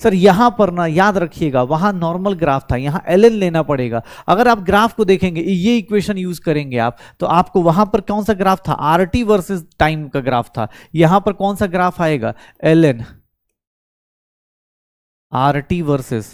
सर। यहां पर ना याद रखिएगा, वहां नॉर्मल ग्राफ था, यहां ln लेना पड़ेगा। अगर आप ग्राफ को देखेंगे, ये इक्वेशन यूज करेंगे आप, तो आपको वहां पर कौन सा ग्राफ था, आर टी वर्सेस टाइम का ग्राफ था। यहां पर कौन सा ग्राफ आएगा, ln R T versus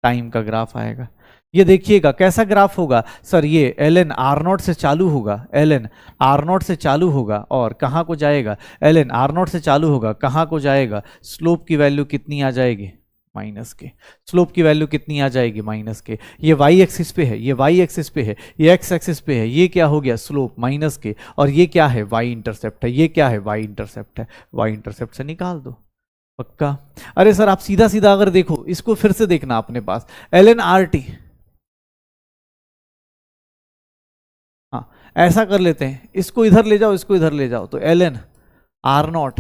time का ग्राफ आएगा। ये देखिएगा कैसा ग्राफ होगा सर, ये ln आर नॉट से चालू होगा, ln आर नॉट से चालू होगा और कहाँ को जाएगा, ln आर नॉट से चालू होगा, कहाँ को जाएगा, स्लोप की वैल्यू कितनी आ जाएगी, माइनस के। स्लोप की वैल्यू कितनी आ जाएगी, माइनस के। ये वाई एक्सिस पे है, ये वाई एक्सिस पे है, ये एक्स एक्सिस पे है, ये क्या हो गया, स्लोप माइनस के, और ये क्या है, वाई इंटरसेप्ट है, ये क्या है, वाई इंटरसेप्ट है। वाई इंटरसेप्ट से निकाल दो, पक्का। अरे सर आप सीधा सीधा अगर देखो, इसको फिर से देखना अपने पास, ln आर टी, हाँ ऐसा कर लेते हैं, इसको इधर ले जाओ, इसको इधर ले जाओ, तो ln R not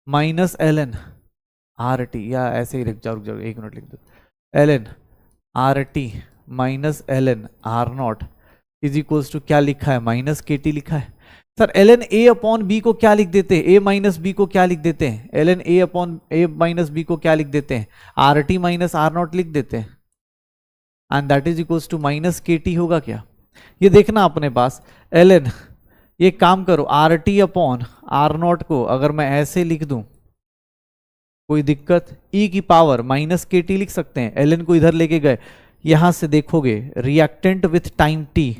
minus ln R T, या ऐसे ही लिख जाओ, रुक जाओ एक मिनट लिख दो, ln R T minus ln R not is equals to क्या लिखा है, माइनस के टी लिखा है। Sir ln a upon B को क्या लिख देते हैं, a माइनस बी को क्या लिख देते हैं, ln a upon a minus B को क्या लिख देते हैं, R T minus R naught लिख देते हैं, and that is equals to minus के टी होगा क्या। ये देखना अपने पास ln, ये काम करो, R T upon R not को अगर मैं ऐसे लिख दूं, कोई दिक्कत, e की पावर माइनस के टी लिख सकते हैं। ln को इधर लेके गए, यहां से देखोगे reactant with time t,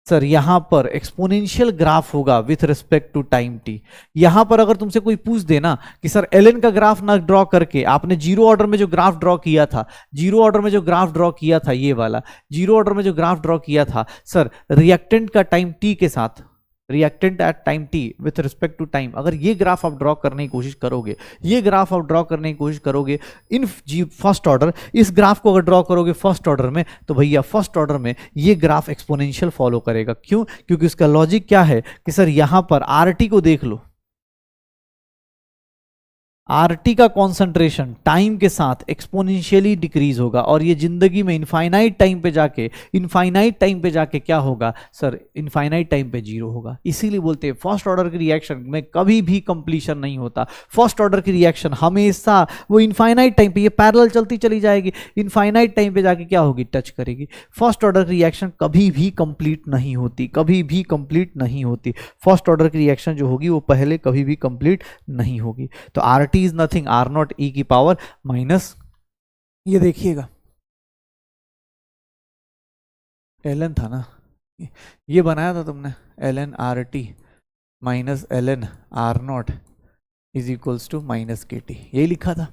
sir यहां पर एक्सपोनेंशियल ग्राफ होगा with respect to time t। यहां पर अगर तुमसे कोई पूछ देना कि सर ln का ग्राफ ना ड्रॉ करके, आपने जीरो ऑर्डर में जो ग्राफ ड्रॉ किया था, जीरो ऑर्डर में जो ग्राफ ड्रॉ किया था, ये वाला जीरो ऑर्डर में जो ग्राफ ड्रॉ किया था सर, रिएक्टेंट का टाइम t के साथ, reactant at time T with respect to time, अगर ये ग्राफ आप ड्रॉ करने की कोशिश करोगे, ये ग्राफ आप ड्रॉ करने की कोशिश करोगे इन जी फर्स्ट ऑर्डर, इस ग्राफ को अगर ड्रॉ करोगे फर्स्ट ऑर्डर में, तो भैया फर्स्ट ऑर्डर में ये ग्राफ एक्सपोनेंशियल फॉलो करेगा। क्यों? क्योंकि इसका लॉजिक क्या है कि सर यहां पर आरटी को देख लो, आरटी का कॉन्सेंट्रेशन टाइम के साथ एक्सपोनेंशियली डिक्रीज होगा, और ये जिंदगी में इनफाइनाइट टाइम पे जाके क्या होगा सर, इनफाइनाइट टाइम पे जीरो होगा। इसीलिए बोलते हैं फर्स्ट ऑर्डर की रिएक्शन में कभी भी कंप्लीशन नहीं होता। फर्स्ट ऑर्डर की रिएक्शन हमेशा वो इनफाइनाइट टाइम पे, ये पैरेलल चलती चली जाएगी, इनफाइनाइट टाइम पे जाके क्या होगी, टच करेगी। फर्स्ट ऑर्डर की रिएक्शन कभी भी कंप्लीट नहीं होती, कभी भी कंप्लीट नहीं होती। फर्स्ट ऑर्डर की रिएक्शन जो होगी वो पहले कभी भी कंप्लीट नहीं होगी। तो R is nothing R not E की पावर माइनस, ये देखिएगा ln था ना, ये बनाया था तुमने ln R T minus ln R not is equals to minus के टी, यही लिखा था।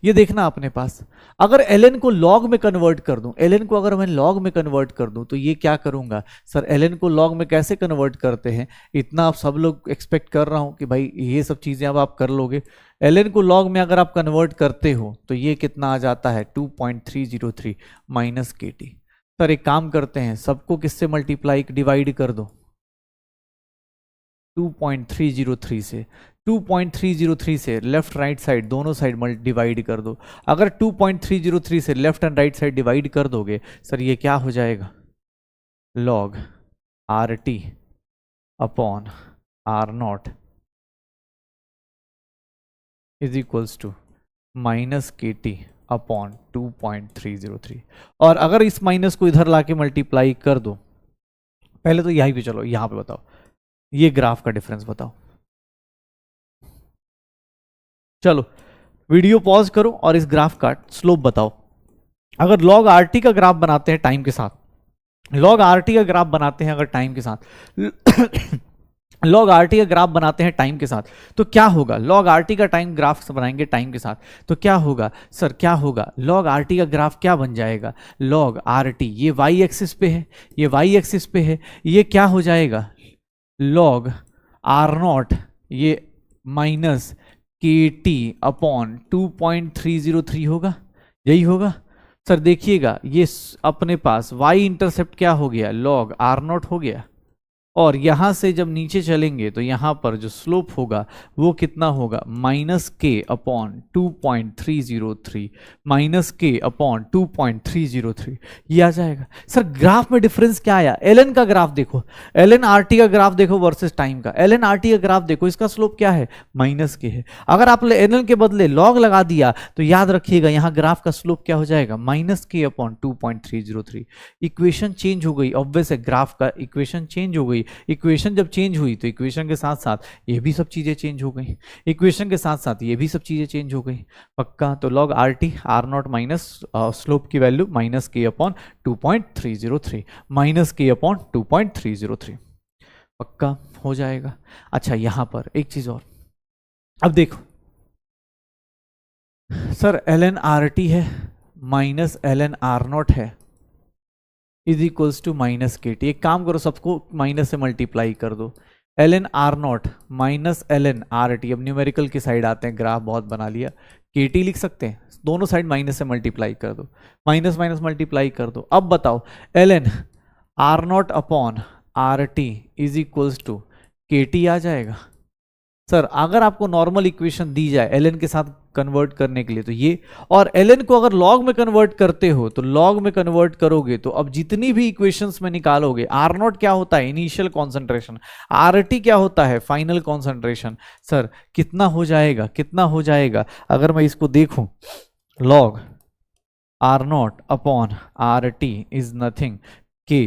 ये देखना अपने पास, अगर ln को log में कन्वर्ट कर दूं, ln को अगर मैं log में कन्वर्ट कर दूं तो ये क्या करूंगा सर, ln को log में कैसे कन्वर्ट करते हैं, इतना आप सब लोग एक्सपेक्ट कर रहा हूं कि भाई ये सब चीजें अब आप कर लोगे। ln को log में अगर आप कन्वर्ट करते हो तो ये कितना आ जाता है 2.303 माइनस के टी। सर एक काम करते हैं, सबको किससे मल्टीप्लाई डिवाइड कर दो, 2.303 से, 2.303 से लेफ्ट राइट साइड दोनों साइड डिवाइड कर दो। अगर 2.303 से left and right side divide कर दोगे सर ये क्या हो जाएगा, log R T upon R not is equals to minus के टी अपॉन 2.303। और अगर इस माइनस को इधर लाके मल्टीप्लाई कर दो, पहले तो यहीं पे चलो, यहां पे बताओ ये ग्राफ का डिफरेंस बताओ। चलो वीडियो पॉज करो और इस ग्राफ का स्लोप बताओ। अगर log आरटी का ग्राफ बनाते हैं टाइम के साथ, log आरटी का ग्राफ बनाते हैं अगर टाइम के साथ log आरटी का ग्राफ बनाते हैं टाइम के साथ तो क्या होगा, log आरटी का टाइम ग्राफ बनाएंगे टाइम के साथ तो क्या होगा सर, क्या होगा, log आरटी का ग्राफ क्या बन जाएगा, log आरटी, ये वाई एक्सिस पे है, ये वाई एक्सिस पे है, ये क्या हो जाएगा log आर नॉट, ये माइनस के टी अपॉन 2.303 होगा, यही होगा। सर देखिएगा ये अपने पास y इंटरसेप्ट क्या हो गया, log आर नॉट हो गया, और यहां से जब नीचे चलेंगे तो यहां पर जो स्लोप होगा वो कितना होगा, माइनस के अपॉन 2.303, माइनस के अपॉन 2.303, ये आ जाएगा। सर ग्राफ में डिफरेंस क्या आया, ln का ग्राफ देखो, ln आरटी का ग्राफ देखो वर्सेस टाइम का, ln आरटी का ग्राफ देखो, इसका स्लोप क्या है, माइनस के है। अगर आप ln के बदले log लगा दिया तो याद रखिएगा यहां ग्राफ का स्लोप क्या हो जाएगा, माइनस के अपॉन 2.303। इक्वेशन चेंज हो गई, ऑब्वियस है ग्राफ का इक्वेशन चेंज हो गई। इक्वेशन जब चेंज हुई तो इक्वेशन के साथ साथ ये भी सब चीजें चेंज हो गई, इक्वेशन के साथ साथ ये भी सब चीजें चेंज हो गई, पक्का। तो log R T R not minus slope की वैल्यू माइनस के अपॉन 2.303, माइनस के अपॉन 2.303, पक्का हो जाएगा। अच्छा यहां पर एक चीज और, अब देखो सर ln आर टी है माइनस ln आर नॉट है इज इक्वल्स टू माइनस के टी। एक काम करो सबको माइनस से मल्टीप्लाई कर दो, ln R not minus ln R T, अब न्यूमेरिकल की साइड आते हैं, ग्राफ बहुत बना लिया, के टी लिख सकते हैं, दोनों साइड माइनस से मल्टीप्लाई कर दो, माइनस माइनस मल्टीप्लाई कर दो। अब बताओ ln R not upon R T is equals to के टी आ जाएगा। सर अगर आपको नॉर्मल इक्वेशन दी जाए ln के साथ कन्वर्ट करने के लिए तो ये, और ln को अगर log में कन्वर्ट करते हो तो log में कन्वर्ट करोगे तो अब जितनी भी इक्वेशंस में निकालोगे, आर नॉट क्या होता है इनिशियल कॉन्सेंट्रेशन, आर टी क्या होता है फाइनल कॉन्सेंट्रेशन, सर कितना हो जाएगा, कितना हो जाएगा, अगर मैं इसको देखूं log R not upon R T is nothing K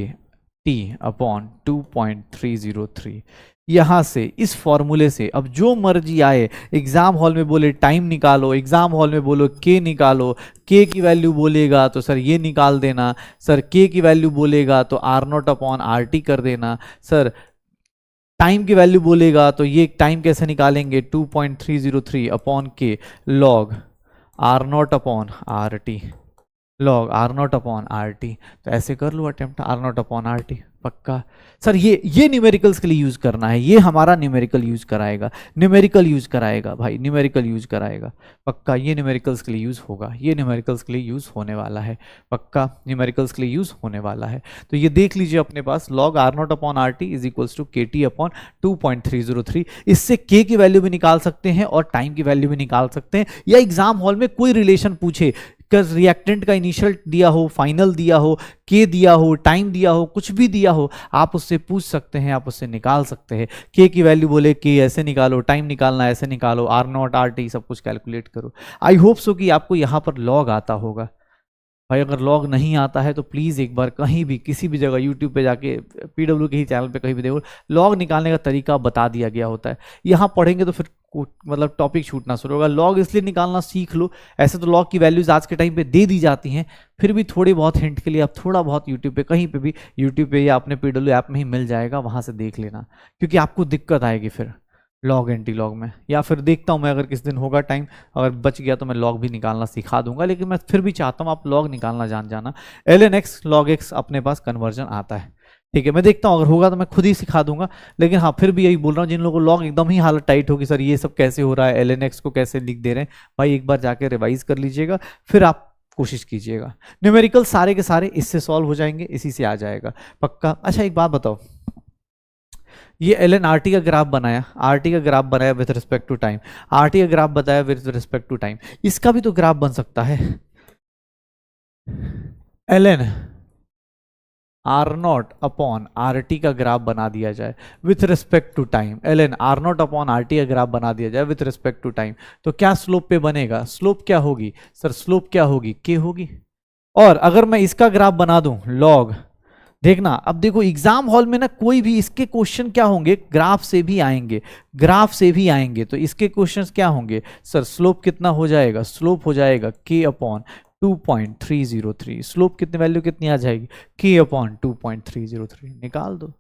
T upon 2.303। यहां से इस फॉर्मूले से अब जो मर्जी आए, एग्जाम हॉल में बोले टाइम निकालो, एग्जाम हॉल में बोलो के निकालो, के की वैल्यू बोलेगा तो सर ये निकाल देना, सर के की वैल्यू बोलेगा तो R not upon R T कर देना, सर टाइम की वैल्यू बोलेगा तो ये टाइम कैसे निकालेंगे 2.303 upon K log R not upon R T log R not upon R T. तो ऐसे कर लो attempt, R not upon R T पक्का। सर ये न्यूमेरिकल्स के लिए यूज करना है, ये हमारा न्यूमेरिकल यूज कराएगा, न्यूमेरिकल यूज कराएगा भाई, न्यूमेरिकल यूज कराएगा पक्का। ये न्यूमेरिकल्स के लिए यूज होगा, ये न्यूमेरिकल्स के लिए यूज होने वाला है पक्का, न्यूमेरिकल्स के लिए यूज होने वाला है। तो ये देख लीजिए अपने पास log R not upon R T is equals to के टी अपॉन 2.303। इससे के की वैल्यू भी निकाल सकते हैं और टाइम की वैल्यू भी निकाल सकते हैं, या एग्जाम हॉल में कोई रिलेशन पूछे, रिएक्टेंट का इनिशियल दिया हो, फाइनल दिया हो, के दिया हो, टाइम दिया हो, कुछ भी दिया हो, आप उससे पूछ सकते हैं, आप उससे निकाल सकते हैं। के की वैल्यू बोले के ऐसे निकालो, टाइम निकालना ऐसे निकालो, आर नॉट आर टी सब कुछ कैलकुलेट करो। आई होप सो कि आपको यहाँ पर लॉग आता होगा भाई। अगर लॉग नहीं आता है तो प्लीज़ एक बार कहीं भी किसी भी जगह यूट्यूब पे जाके पीडब्ल्यू के ही चैनल पे कहीं भी देखो, लॉग निकालने का तरीका बता दिया गया होता है। यहाँ पढ़ेंगे तो फिर मतलब टॉपिक छूटना शुरू होगा। लॉग इसलिए निकालना सीख लो, ऐसे तो लॉग की वैल्यूज आज के टाइम पे दे दी जाती हैं, फिर भी थोड़ी बहुत हिंट के लिए आप थोड़ा बहुत यूट्यूब पे कहीं पे भी, यूट्यूब पे या अपने पीडब्ल्यू ऐप में ही मिल जाएगा, वहाँ से देख लेना, क्योंकि आपको दिक्कत आएगी फिर लॉग एंटी लॉग में। या फिर देखता हूँ मैं, अगर किस दिन होगा टाइम, अगर बच गया तो मैं लॉग भी निकालना सिखा दूंगा, लेकिन मैं फिर भी चाहता हूँ आप लॉग निकालना जान जाना। ln(x) log x अपने पास कन्वर्जन आता है, ठीक है। मैं देखता हूँ अगर होगा तो मैं खुद ही सिखा दूंगा, लेकिन हाँ फिर भी यही बोल रहा हूँ, जिन लोगों को लॉग एकदम ही हालत टाइट होगी, सर ये सब कैसे हो रहा है, ln(x) को कैसे लिख दे रहे हैं, भाई एक बार जाके रिवाइज कर लीजिएगा, फिर आप कोशिश कीजिएगा। न्यूमेरिकल सारे के सारे इससे सॉल्व हो जाएंगे, इसी से आ जाएगा पक्का। अच्छा एक बात बताओ, ये ln RT का ग्राफ बनाया, RT का ग्राफ बनाया with respect to time, RT का ग्राफ बताया विथ रिस्पेक्ट टू टाइम, इसका भी तो ग्राफ बन सकता है। ln R0 अपॉन RT का ग्राफ बना दिया जाए with respect to time, ln R0 upon RT का ग्राफ बना दिया जाए विथ रिस्पेक्ट टू टाइम, तो क्या स्लोप पे बनेगा? स्लोप क्या होगी सर? स्लोप क्या होगी? के होगी। और अगर मैं इसका ग्राफ बना दूं लॉग, देखना अब देखो एग्जाम हॉल में ना कोई भी इसके क्वेश्चन क्या होंगे, ग्राफ से भी आएंगे, ग्राफ से भी आएंगे। तो इसके क्वेश्चंस क्या होंगे सर? स्लोप कितना हो जाएगा? स्लोप हो जाएगा के अपॉन 2.303। स्लोप कितनी वैल्यू कितनी आ जाएगी? के अपॉन 2.303। निकाल दो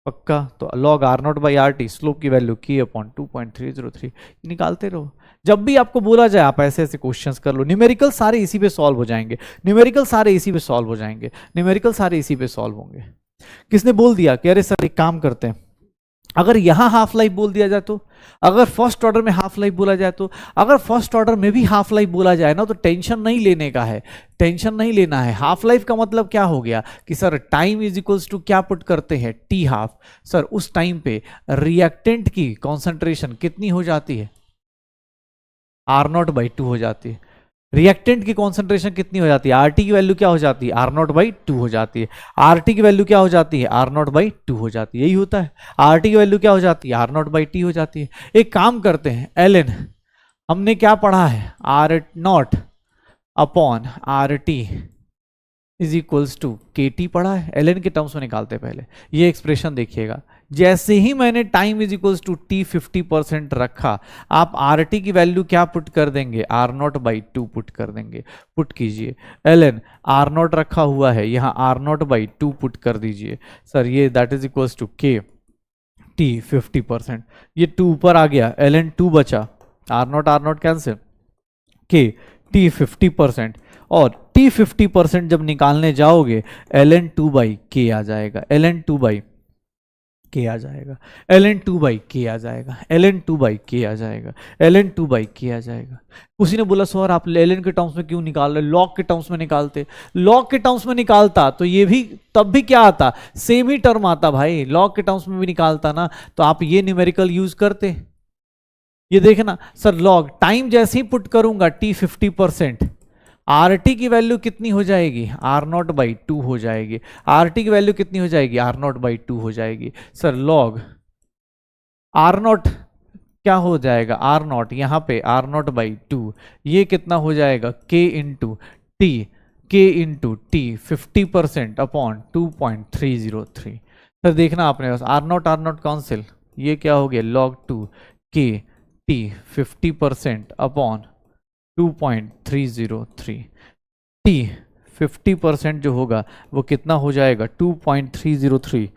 पक्का। तो log R0 by RT slope की वैल्यू के अपॉन 2.303 निकालते रहो। जब भी आपको बोला जाए आप ऐसे ऐसे क्वेश्चंस कर लो, न्यूमेरिकल सारे इसी पे सॉल्व हो जाएंगे, न्यूमेरिकल सारे इसी पे सॉल्व हो जाएंगे, न्यूमेरिकल सारे इसी पे सॉल्व होंगे। किसने बोल दिया कि अरे सर एक काम करते हैं, अगर यहां हाफ लाइफ बोल दिया जाए तो, अगर फर्स्ट ऑर्डर में हाफ लाइफ बोला जाए तो, अगर फर्स्ट ऑर्डर में भी हाफ लाइफ बोला जाए ना तो टेंशन नहीं लेने का है, टेंशन नहीं लेना है। हाफ लाइफ का मतलब क्या हो गया कि sir time is equals to क्या पुट करते हैं? T half. सर उस टाइम पे रिएक्टेंट की कॉन्सेंट्रेशन कितनी हो जाती है? R0/2 हो जाती है। रिएक्टेंट की कॉन्सेंट्रेशन कितनी हो जाती है? RT की वैल्यू क्या हो जाती है? R0/2 हो जाती है। RT की वैल्यू क्या हो जाती है? R0/2 हो जाती है। यही होता है। RT की वैल्यू क्या हो जाती है? R0/T हो जाती है। एक काम करते हैं, ln हमने क्या पढ़ा है? R0 upon RT is equals to KT पढ़ा है, ln के टर्म्स में निकालते हैं पहले। ये एक्सप्रेशन देखिएगा, जैसे ही मैंने time is equals to T 50% रखा, आप RT की वैल्यू क्या पुट कर देंगे? R0/2 पुट कर देंगे। पुट कीजिए, ln R0 रखा हुआ है, यहाँ R0/2 पुट कर दीजिए। सर ये that is equals to K T 50%, ये 2 ऊपर आ गया, ln 2 बचा, R0 कैंसिल, K T 50%, और T 50% जब निकालने जाओगे ln 2/K आ जाएगा, ln 2/K आ जाएगा, ln 2/K आ जाएगा, ln 2/K आ जाएगा, ln 2/K आ जाएगा। उसी ने बोला सर आप ln के टर्म्स में क्यों निकाल रहे? लॉग के टर्म्स में निकालते। लॉग के टर्म्स में निकालता तो ये भी तब भी क्या आता? सेम ही टर्म आता भाई। लॉग के टर्म्स में भी निकालता ना तो आप ये न्यूमेरिकल यूज करते। ये देखना सर, लॉग टाइम जैसे ही पुट करूंगा T 50%, RT की वैल्यू कितनी हो जाएगी? R0/2 हो जाएगी। RT की वैल्यू कितनी हो जाएगी? R0/2 हो जाएगी। सर लॉग R0 क्या हो जाएगा? R0 यहाँ पे R0/2, ये कितना हो जाएगा? K into T, K into T 50% upon 2.303। Sir देखना आपने बस R0 काउंसिल, ये क्या हो गया? log 2 K T 50% upon 2.303। T 50% जो होगा वो कितना हो जाएगा? 2.303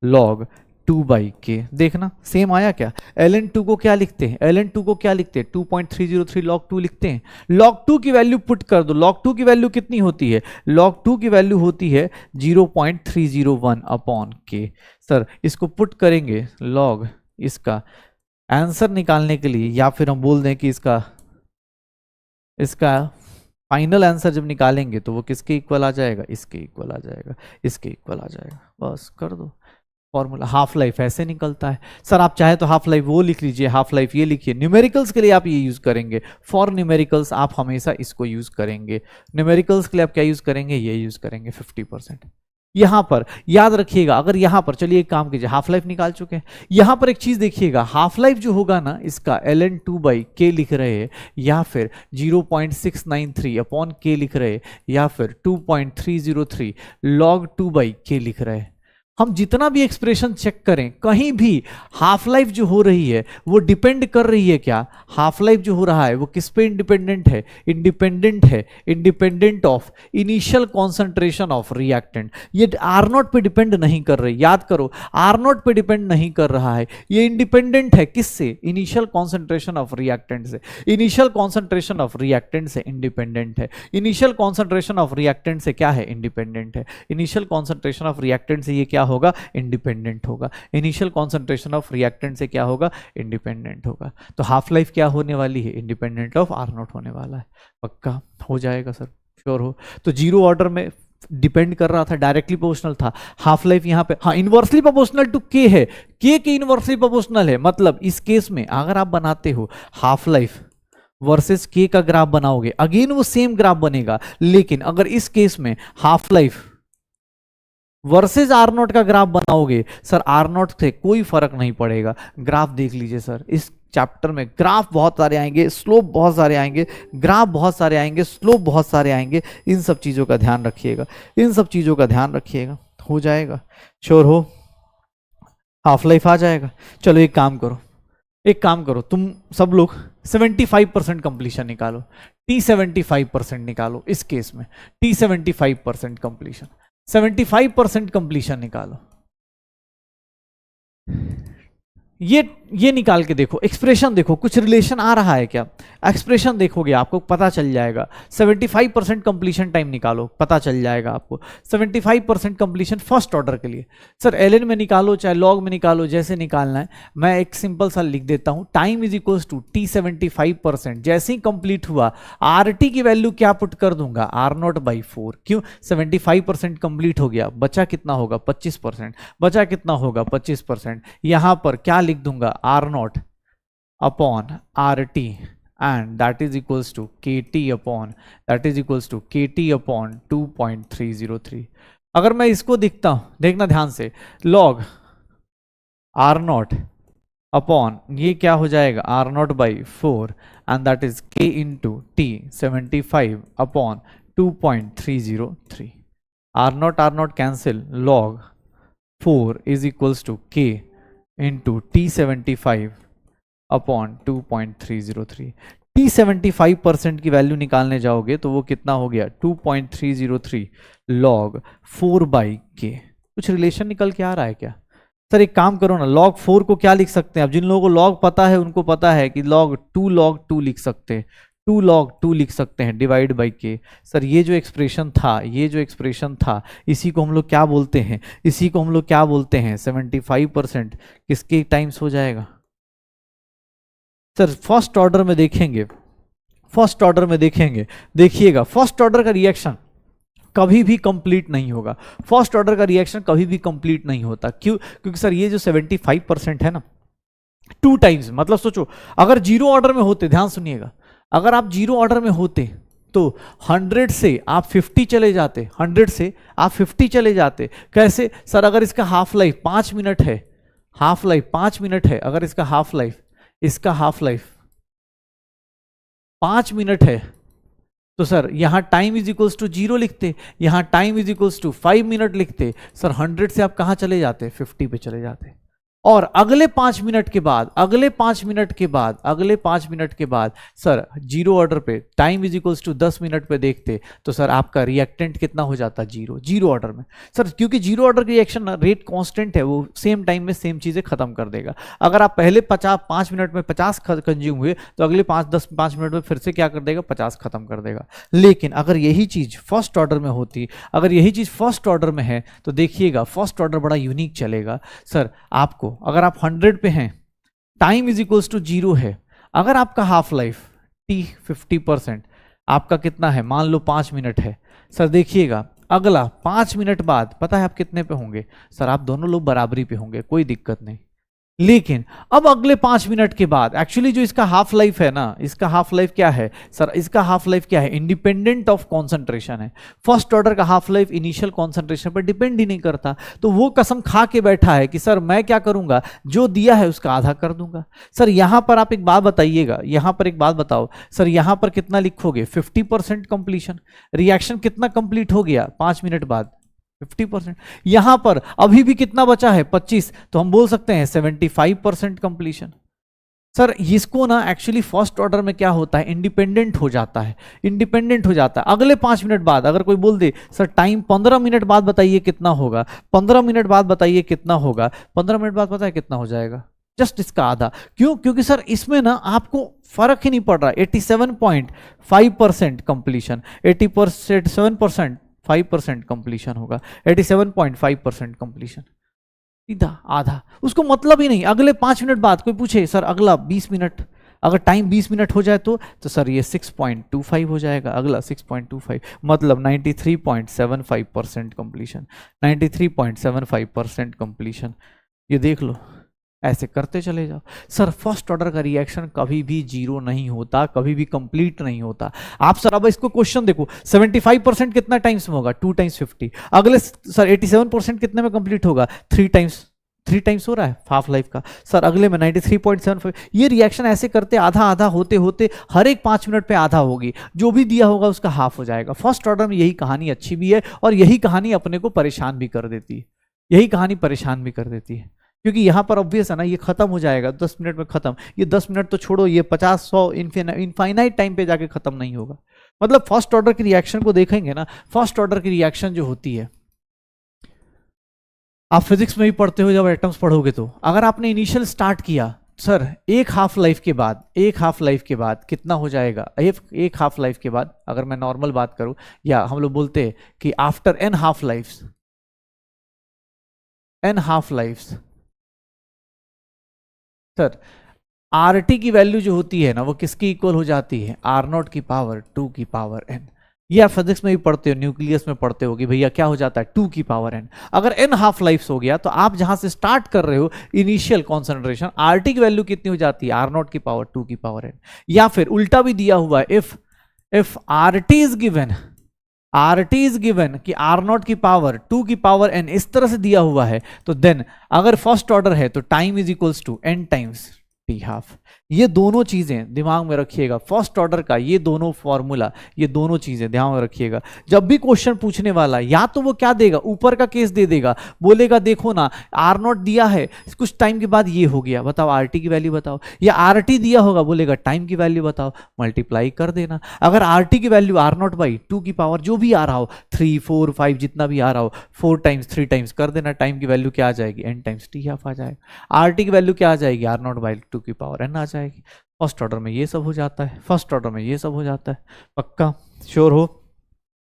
log 2/k। देखना सेम आया क्या? ln2 को क्या लिखते हैं? ln2 को क्या लिखते हैं? 2.303 log 2 लिखते हैं। log 2 की वैल्यू पुट कर दो। log 2 की वैल्यू कितनी होती है? log 2 की वैल्यू होती है 0.301 अपॉन k। सर इसको पुट करेंगे log इसका आंसर निकालने के लिए, या फिर हम बोल दें कि इसका फाइनल आंसर जब निकालेंगे तो वो किसके इक्वल आ जाएगा? इसके इक्वल आ जाएगा, इसके इक्वल आ जाएगा। बस कर दो फॉर्मूला। हाफ लाइफ ऐसे निकलता है। सर आप चाहे तो हाफ लाइफ वो लिख लीजिए, हाफ लाइफ ये लिखिए। न्यूमेरिकल्स के लिए आप ये यूज करेंगे। फॉर न्यूमेरिकल्स आप हमेशा इसको यूज करेंगे। न्यूमेरिकल्स के लिए आप क्या यूज करेंगे? ये यूज करेंगे 50%। यहां पर याद रखिएगा, अगर यहां पर चलिए एक काम कीजिए, हाफ लाइफ निकाल चुके हैं। यहां पर एक चीज देखिएगा, हाफ लाइफ जो होगा ना इसका ln2/k लिख रहे हैं, या फिर 0.693 अपॉन k लिख रहे हैं, या फिर 2.303 log 2/k लिख रहे हैं। हम जितना भी एक्सप्रेशन चेक करें, कहीं भी हाफ लाइफ जो हो रही है वो डिपेंड कर रही है क्या? हाफ लाइफ जो हो रहा है वो किस पे इंडिपेंडेंट है? इंडिपेंडेंट है, independent of initial concentration of reactant. ये R0 पे डिपेंड नहीं कर रही, याद करो R0 पे डिपेंड नहीं कर रहा है। ये इंडिपेंडेंट है किससे? इनिशियल कॉन्सेंट्रेशन ऑफ रिएक्टेंट से। इनिशियल कॉन्सेंट्रेशन ऑफ रिएक्टेंट से इंडिपेंडेंट है। इनिशियल कॉन्सेंट्रेशन ऑफ रिएक्टेंट से क्या है? इंडिपेंडेंट है। इनिशियल कॉन्सेंट्रेशन ऑफ रिएक्टेंट से ये क्या होगा? इंडिपेंडेंट होगा। इनिशियल कॉन्सेंट्रेशन ऑफ रिएक्टेंट से क्या होगा? इंडिपेंडेंट होगा। तो हाफ लाइफ क्या होने वाली है? इंडिपेंडेंट ऑफ R0 होने वाला है। पक्का हो जाएगा सर? श्योर हो? तो जीरो ऑर्डर में डिपेंड कर रहा था, डायरेक्टली प्रोपोर्शनल था। हाफ लाइफ यहां पे हाँ इनवर्सली प्रोपोर्शनल टू के है, के इनवर्सली प्रोपोर्शनल है। मतलब इस केस में अगर आप बनाते हो हाफ लाइफ वर्सेस के का ग्राफ बनाओगे, अगेन वो सेम ग्राफ बनेगा। लेकिन अगर इस केस में हाफ लाइफ वर्सेस R0 का ग्राफ बनाओगे, सर R0 से कोई फर्क नहीं पड़ेगा। ग्राफ देख लीजिए सर, इस चैप्टर में ग्राफ बहुत सारे आएंगे, स्लोप बहुत सारे आएंगे, ग्राफ बहुत सारे आएंगे, स्लोप बहुत सारे आएंगे। इन सब चीजों का ध्यान रखिएगा, इन सब चीजों का ध्यान रखिएगा। हो जाएगा? श्योर हो? हाफ लाइफ आ जाएगा। चलो एक काम करो तुम सब लोग 75% कंप्लीशन निकालो। T75% निकालो। इस केस में T75% कंप्लीशन, 75% कंप्लीशन निकालो। ये निकाल के देखो, एक्सप्रेशन देखो, कुछ रिलेशन आ रहा है क्या? एक्सप्रेशन देखोगे आपको पता चल जाएगा। 75% कंप्लीशन टाइम निकालो, पता चल जाएगा आपको। 75% कंप्लीशन फर्स्ट ऑर्डर के लिए सर ln में निकालो चाहे log में निकालो, जैसे निकालना है। मैं एक सिंपल सा लिख देता हूं, time is equals to T75%। जैसे ही कंप्लीट हुआ RT की वैल्यू क्या पुट कर दूंगा? R0/4। क्यों? 75% कंप्लीट हो गया, बचा कितना होगा? 25%। बचा कितना होगा? 25%। यहां पर क्या लिख दूंगा? R0 upon RT and that is equals to KT upon 2.303। अगर मैं इसको दिखता हूं, देखना ध्यान से, log R0 अपॉन ये क्या हो जाएगा? R0/4 and that is K into T75 upon 2.303। R0 cancel, log 4 is equals to K into T75 upon 2.303। T75% की वैल्यू निकालने जाओगे तो वो कितना हो गया? 2.303 log 4/K। कुछ रिलेशन निकल के आ रहा है क्या? सर एक काम करो ना, log 4 को क्या लिख सकते हैं? अब जिन लोगों को log पता है उनको पता है कि log 2 लिख सकते हैं, 2 log 2 लिख सकते हैं डिवाइड बाई के। सर ये जो एक्सप्रेशन था, इसी को हम लोग क्या बोलते हैं? 75% किसके टाइम्स हो जाएगा? सर फर्स्ट ऑर्डर में देखेंगे, देखिएगा फर्स्ट ऑर्डर का रिएक्शन कभी भी कंप्लीट नहीं होगा। फर्स्ट ऑर्डर का रिएक्शन कभी भी कंप्लीट नहीं होता। क्यों? क्योंकि सर ये जो 75% है ना, 2 टाइम्स, मतलब सोचो अगर जीरो ऑर्डर में होते, ध्यान सुनिएगा, अगर आप जीरो ऑर्डर में होते तो 100 से आप 50 चले जाते, 100 से आप 50 चले जाते। कैसे? सर अगर इसका हाफ लाइफ 5 मिनट है, अगर इसका हाफ लाइफ 5 मिनट है, तो सर यहां टाइम इज इक्वल्स टू 0 लिखते, यहां time is equals to 5 minute लिखते। सर 100 से आप कहां चले जाते? 50 पे चले जाते। और अगले 5 मिनट के बाद, अगले 5 मिनट के बाद, अगले 5 मिनट के बाद सर जीरो ऑर्डर पे time is equals to 10 minute पे देखते तो सर आपका रिएक्टेंट कितना हो जाता? जीरो, जीरो ऑर्डर में सर, क्योंकि जीरो ऑर्डर की रिएक्शन रेट कांस्टेंट है, वो सेम टाइम में सेम चीजें खत्म कर देगा। अगर आप पहले 5 मिनट में 50 कंज्यूम हुए तो अगले 5 मिनट में फिर से क्या कर देगा? 50 खत्म कर देगा। लेकिन अगर यही चीज फर्स्ट ऑर्डर में होती, अगर यही चीज फर्स्ट ऑर्डर में है तो देखिएगा फर्स्ट ऑर्डर बड़ा यूनिक चलेगा सर। आपको अगर आप 100 पे हैं, टाइम इज इक्वल्स टू 0 है, अगर आपका हाफ लाइफ टी 50%, आपका कितना है? मान लो 5 मिनट है सर। देखिएगा अगला 5 मिनट बाद पता है आप कितने पे होंगे? सर आप दोनों लोग बराबरी पे होंगे, कोई दिक्कत नहीं। लेकिन अब अगले 5 मिनट के बाद एक्चुअली जो इसका हाफ लाइफ है ना, इसका हाफ लाइफ क्या है सर? इसका हाफ लाइफ क्या है? इंडिपेंडेंट ऑफ कॉन्सेंट्रेशन है। फर्स्ट ऑर्डर का हाफ लाइफ इनिशियल कॉन्सेंट्रेशन पर डिपेंड ही नहीं करता। तो वो कसम खा के बैठा है कि सर मैं क्या करूंगा, जो दिया है उसका आधा कर दूंगा। सर यहां पर आप एक बात बताइएगा, यहां पर एक बात बताओ सर, यहां पर कितना लिखोगे? 50% कंप्लीशन। रिएक्शन कितना कंप्लीट हो गया 5 मिनट बाद? 50%। यहां पर अभी भी कितना बचा है? 25, तो हम बोल सकते हैं 75% कंप्लीशन। सर इसको ना एक्चुअली फर्स्ट ऑर्डर में क्या होता है? इंडिपेंडेंट हो जाता है, इंडिपेंडेंट हो जाता है। अगले 5 मिनट बाद अगर कोई बोल दे सर टाइम 15 मिनट बाद बताइए कितना होगा, 15 मिनट बाद बताइए कितना होगा, 15 मिनट बाद पता है कितना हो जाएगा? जस्ट इसका आधा। क्यों? क्योंकि सर इसमें ना आपको फर्क ही नहीं पड़ रहा। 87.5% कंप्लीशन, 87% 5% कंप्लीशन होगा, 87.5% कंप्लीशन, सीधा आधा। उसको मतलब ही नहीं। अगले 5 मिनट बाद कोई पूछे सर अगला 20 मिनट, अगर टाइम 20 मिनट हो जाए तो सर ये 6.25 हो जाएगा, अगला 6.25, मतलब 93.75% कंप्लीशन, 93.75% कंप्लीशन। ये देख लो, ऐसे करते चले जाओ। सर फर्स्ट ऑर्डर का रिएक्शन कभी भी जीरो नहीं होता, कभी भी कंप्लीट नहीं होता। आप सर अब इसको क्वेश्चन देखो, 75% कितना टाइम्स में होगा? 2 टाइम्स 50। अगले सर 87% कितने में कंप्लीट होगा? 3 टाइम्स हो रहा है हाफ लाइफ का। सर अगले में 93.75। ये रिएक्शन ऐसे करते आधा आधा होते होते हर एक 5 मिनट पे आधा होगी, जो भी दिया होगा उसका हाफ हो जाएगा। फर्स्ट ऑर्डर में यही कहानी अच्छी भी है और यही कहानी अपने को परेशान भी कर देती है, यही कहानी परेशान भी कर देती है। क्योंकि यहां पर ऑब्वियस है ना, ये खत्म हो जाएगा 10 मिनट में खत्म। ये 10 मिनट तो छोड़ो, ये 50-100 इनफाइनाइट टाइम पे जाके खत्म नहीं होगा। मतलब फर्स्ट ऑर्डर की रिएक्शन को देखेंगे ना, फर्स्ट ऑर्डर की रिएक्शन जो होती है, आप फिजिक्स में भी पढ़ते हो जब एटम्स पढ़ोगे तो, अगर आपने इनिशियल स्टार्ट किया सर एक हाफ लाइफ के बाद, एक हाफ लाइफ के बाद कितना हो जाएगा? एक हाफ लाइफ के बाद अगर मैं नॉर्मल बात करूं, या हम लोग बोलते हैं कि after n half lives sir RT की वैल्यू जो होती है ना, वो किसकी इक्वल हो जाती है? R0 की पावर 2 की पावर n। ये आप फिजिक्स में भी पढ़ते हो, न्यूक्लियस में पढ़ते हो कि भैया क्या हो जाता है? 2 की पावर n। अगर n हाफ लाइफ्स हो गया तो आप जहां से स्टार्ट कर रहे हो इनिशियल कॉन्सेंट्रेशन, RT की वैल्यू कितनी हो जाती है? R0 की पावर 2 की पावर n। या फिर उल्टा भी दिया हुआ है, इफ RT इज गिवन कि R0 की पावर 2 की पावर n इस तरह से दिया हुआ है, तो देन अगर फर्स्ट ऑर्डर है तो time is equals to n times T half. ये दोनों चीजें दिमाग में रखिएगा, फर्स्ट ऑर्डर का ये दोनों फॉर्मूला, ये दोनों चीजें ध्यान में रखिएगा। जब भी क्वेश्चन पूछने वाला, या तो वो क्या देगा, ऊपर का केस दे देगा, बोलेगा देखो ना R0 दिया है, कुछ टाइम के बाद ये हो गया, बताओ RT की वैल्यू बताओ। या RT दिया होगा, बोलेगा टाइम की वैल्यू बताओ, मल्टीप्लाई कर देना। अगर RT की वैल्यू R0 बाई 2 की पावर जो भी आ रहा हो, 3, 4, 5 जितना भी आ रहा हो, 4 टाइम्स 3 टाइम्स कर देना, टाइम की वैल्यू क्या आ जाएगी? n टाइम्स टी हाफ आ जाएगा। RT की वैल्यू क्या आ जाएगी? R0 बाई 2 की पावर n आ जाएगी। फर्स्ट ऑर्डर में ये सब हो जाता है, फर्स्ट ऑर्डर में ये सब हो जाता है। पक्का श्योर हो?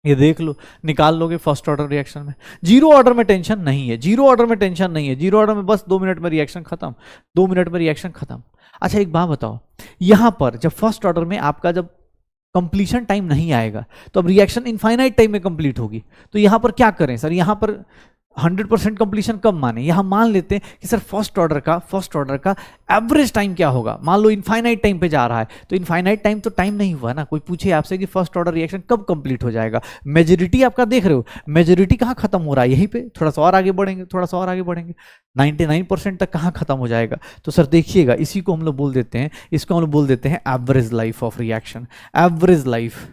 ये देख लो, निकाल लोगे फर्स्ट ऑर्डर रिएक्शन में। जीरो ऑर्डर में टेंशन नहीं है, जीरो ऑर्डर में टेंशन नहीं है, जीरो ऑर्डर में बस 2 मिनट में रिएक्शन खत्म, 2 मिनट में रिएक्शन खत्म। अच्छा एक बात बताओ, यहां पर जब फर्स्ट ऑर्डर में आपका जब कंप्लीशन टाइम नहीं आएगा तो अब रिएक्शन इनफाइनाइट टाइम में कंप्लीट होगी, तो यहां पर क्या करें सर? यहां पर 100% कंप्लीशन कब माने? यहां मान लेते हैं कि सर फर्स्ट ऑर्डर का एवरेज टाइम क्या होगा। मान लो इनफाइनाइट टाइम पे जा रहा है, तो इनफाइनाइट टाइम तो टाइम नहीं हुआ ना। कोई पूछे आपसे कि फर्स्ट ऑर्डर रिएक्शन कब कंप्लीट हो जाएगा, मेजोरिटी आपका देख रहे हो, मेजोरिटी कहां खत्म हो रहा है? यहीं पे, थोड़ा सा और आगे बढ़ेंगे, थोड़ा सा और आगे बढ़ेंगे, 99% तक कहां खत्म हो जाएगा? तो सर देखिएगा, इसी को हम लोग बोल देते हैं, इसको हम लोग बोल देते हैं average life of reaction. Average life,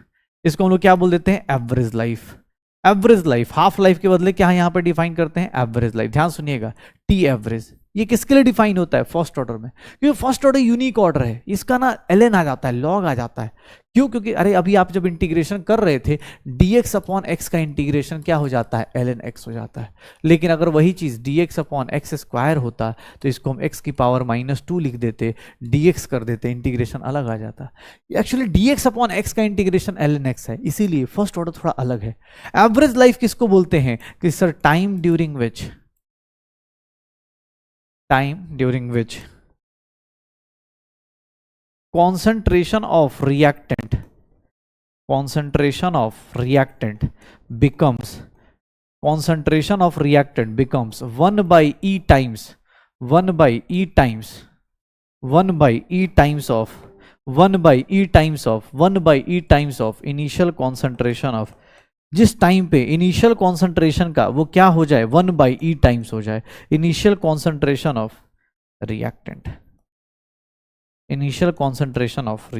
इसको हम लोग क्या बोल देते हैं? Average life. Average life, half life के बदले क्या यहां पर डिफाइन करते हैं? Average life. ध्यान सुनिएगा, टी एवरेज, ये किसके लिए डिफाइन होता है? फर्स्ट ऑर्डर में, क्योंकि फर्स्ट ऑर्डर यूनिक ऑर्डर है, इसका ना ln आ जाता है, लॉग आ जाता है। क्यों? क्योंकि अरे अभी आप जब इंटीग्रेशन कर रहे थे dx अपॉन x का इंटीग्रेशन क्या हो जाता है? ln x हो जाता है। लेकिन अगर वही चीज dx अपॉन x स्क्वायर होता तो इसको हम x की पावर -2 लिख देते, dx कर देते, इंटीग्रेशन अलग आ जाता। एक्चुअली dx अपॉन x का इंटीग्रेशन ln x है, इसीलिए फर्स्ट ऑर्डर थोड़ा अलग है। एवरेज लाइफ किसको बोलते हैं? कि sir time during which concentration of reactant becomes 1 by e times 1 by e times of initial concentration of, जिस टाइम पे इनिशियल कॉन्सेंट्रेशन का वो क्या हो जाए? 1 by e टाइम्स हो जाए initial concentration of reactant. Initial concentration of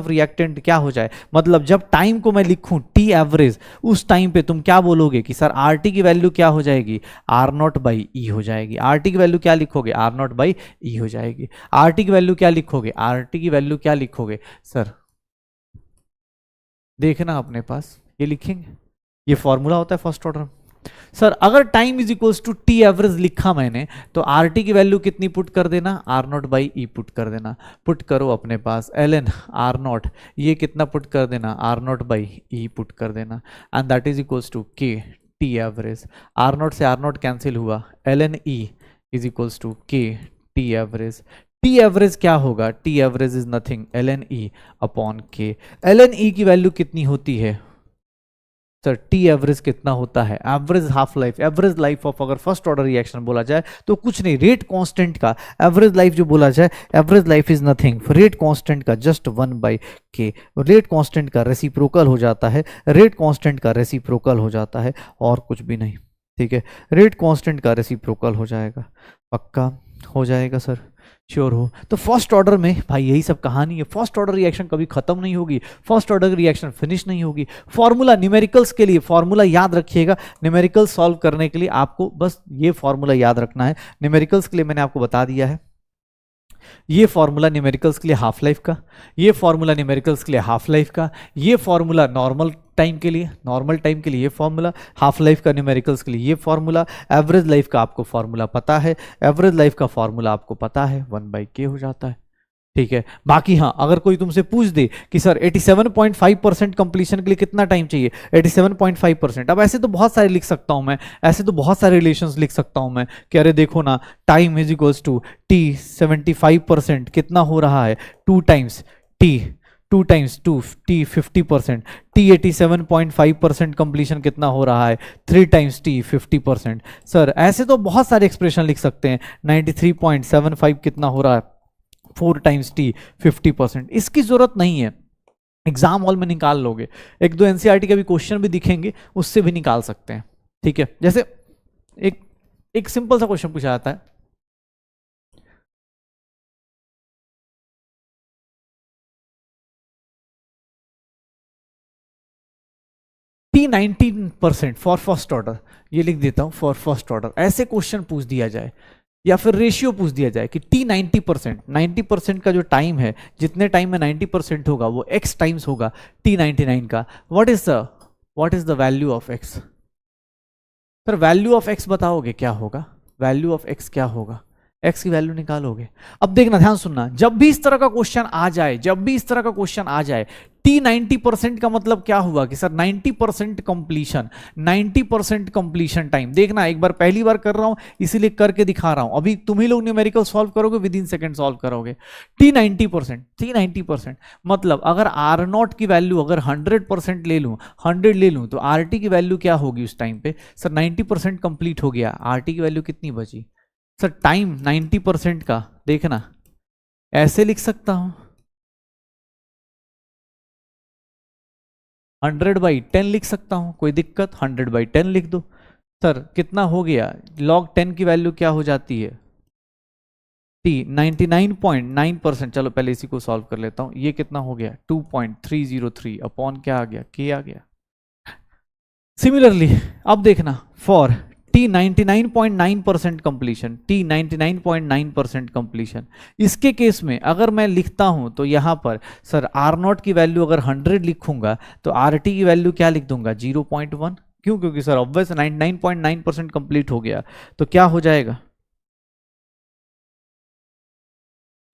reactant क्या हो जाए? मतलब जब टाइम को मैं लिखूं टी एवरेज, उस टाइम पे तुम क्या बोलोगे कि सर आर टी की वैल्यू क्या हो जाएगी? आर नॉट बाई ई हो जाएगी। आर टी की वैल्यू क्या लिखोगे? आर नॉट बाई ई हो जाएगी। आर टी की वैल्यू क्या लिखोगे? सर देखना अपने पास, ये लिखेंगे, ये फॉर्मूला होता है फर्स्ट ऑर्डर। सर अगर time is equals to T average लिखा मैंने, तो आर टी की वैल्यू कितनी पुट कर देना? R naught by E put कर देना। पुट करो अपने पास ln आर नॉट, ये कितना पुट कर देना? R naught by E put कर देना, and that is equals to के टी एवरेज। आर नॉट से आर नॉट कैंसिल हुआ, ln E is equals to के टी एवरेज। टी एवरेज क्या होगा? T average is nothing ln E upon K. ln E की value कितनी होती है? सर टी एवरेज कितना होता है? Average half life, average life of अगर फर्स्ट ऑर्डर रिएक्शन बोला जाए तो कुछ नहीं, रेट कांस्टेंट का एवरेज लाइफ जो बोला जाए, average life is nothing, rate constant का just 1 by k। Rate constant का रेसिप्रोकल हो जाता है, और कुछ भी नहीं, ठीक है। रेट कांस्टेंट का रेसिप्रोकल हो जाएगा, पक्का हो जाएगा सर, श्योर हो? तो फर्स्ट ऑर्डर में भाई यही सब कहानी है। फर्स्ट ऑर्डर रिएक्शन कभी खत्म नहीं होगी, फर्स्ट ऑर्डर रिएक्शन फिनिश नहीं होगी। फॉर्मूला न्यूमेरिकल्स के लिए फॉर्मूला याद रखिएगा, न्यूमेरिकल सॉल्व करने के लिए आपको बस ये फॉर्मूला याद रखना है। न्यूमेरिकल्स के लिए मैंने आपको बता दिया है, ये फॉर्मूला न्यूमेरिकल्स के लिए हाफ लाइफ का, ये फॉर्मूला न्यूमेरिकल्स के लिए हाफ लाइफ का, ये फॉर्मूला नॉर्मल टाइम के लिए ये फॉर्मूला, हाफ लाइफ का न्यूमेरिकल्स के लिए ये फॉर्मूला, एवरेज लाइफ का आपको फॉर्मूला पता है, 1 by k हो जाता है, ठीक है। बाकी हाँ, अगर कोई तुमसे पूछ दे कि सर 87.5% कंप्लीशन के लिए कितना टाइम चाहिए? 87.5%। अब ऐसे तो बहुत सारे लिख सकता हूं मैं, ऐसे तो बहुत सारे रिलेशंस लिख सकता हूं मैं कि अरे देखो ना, time is equals to T 75% कितना हो रहा है? 2 times to T 50%, T 87.5% completion कितना हो रहा है? 3 times टी 50%। सर ऐसे तो बहुत सारे एक्सप्रेशन लिख सकते हैं, 93.75 कितना हो रहा है? 4 times टी 50%। इसकी जरूरत नहीं है, एग्जाम हॉल में निकाल लोगे, 1-2 एनसीईआरटी के भी क्वेश्चन भी दिखेंगे, उससे भी निकाल सकते हैं, ठीक है। जैसे एक सिंपल सा क्वेश्चन पूछा जाता है, टी 19% फॉर फर्स्ट ऑर्डर, ये लिख देता हूं फॉर फर्स्ट ऑर्डर। ऐसे क्वेश्चन पूछ दिया जाए या फिर रेशियो पूछ दिया जाए कि टी 90% का जो टाइम है, जितने टाइम में 90% होगा वो x टाइम्स होगा टी 99 का। What is the value of x? Sir value of x बताओगे क्या होगा? वैल्यू ऑफ x क्या होगा? x की वैल्यू निकालोगे। अब देखना, ध्यान सुनना, जब भी इस तरह का क्वेश्चन आ जाए, टी 90% का मतलब क्या हुआ कि सर 90% कंप्लीशन टाइम। देखना, एक बार पहली बार कर रहा हूं इसीलिए करके दिखा रहा हूं, अभी तुम ही लोग न्यूमेरिकल सॉल्व करोगे, विद इन सेकंड सॉल्व करोगे। टी 90% मतलब अगर आर नॉट की वैल्यू अगर 100% ले लूं, 100 ले लूं, तो आर टी की वैल्यू क्या होगी उस टाइम पे? सर 90% कंप्लीट हो गया, आर टी की वैल्यू कितनी बची? सर टाइम 90% का, देखना ऐसे लिख सकता हूं, 100/10 लिख सकता हूं, कोई दिक्कत? 100/10 लिख दो। सर कितना हो गया? log 10 की वैल्यू क्या हो जाती है? टी 99.9%। चलो पहले इसी को सॉल्व कर लेता हूं, ये कितना हो गया? 2.303 अपॉन क्या आ गया? के आ गया। सिमिलरली अब देखना, for T 99.9% completion, T 99.9% completion. इसके केस में अगर मैं लिखता हूं तो यहां पर सर R0 की वैल्यू अगर 100 लिखूंगा तो RT की वैल्यू क्या लिख दूंगा 0.1। क्यों? क्योंकि सर ऑब्वियस 99.9% कंप्लीट हो गया। तो क्या हो जाएगा,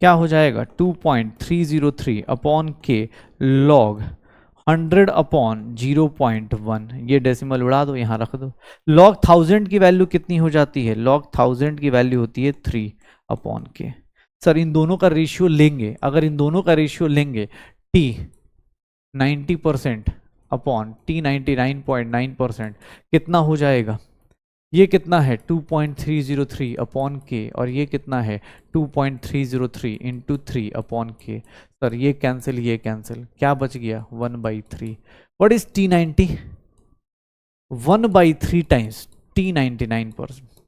क्या हो जाएगा 2.303 अपॉन के लॉग 100 अपॉन 0.1। ये डेसिमल उड़ा दो, यहां रख दो। लॉग 1000 की वैल्यू कितनी हो जाती है? लॉग 1000 की वैल्यू होती है 3 अपॉन के। सर इन दोनों का रेशियो लेंगे, अगर इन दोनों का रेशियो लेंगे T 90% अपॉन T 99.9% कितना हो जाएगा? ये कितना है 2.303 अपॉन के, और ये कितना है 2.303 इंटू 3 अपॉन के। सर ये कैंसिल, ये कैंसिल, क्या बच गया 1/3। What is T90? 1/3 times T99%,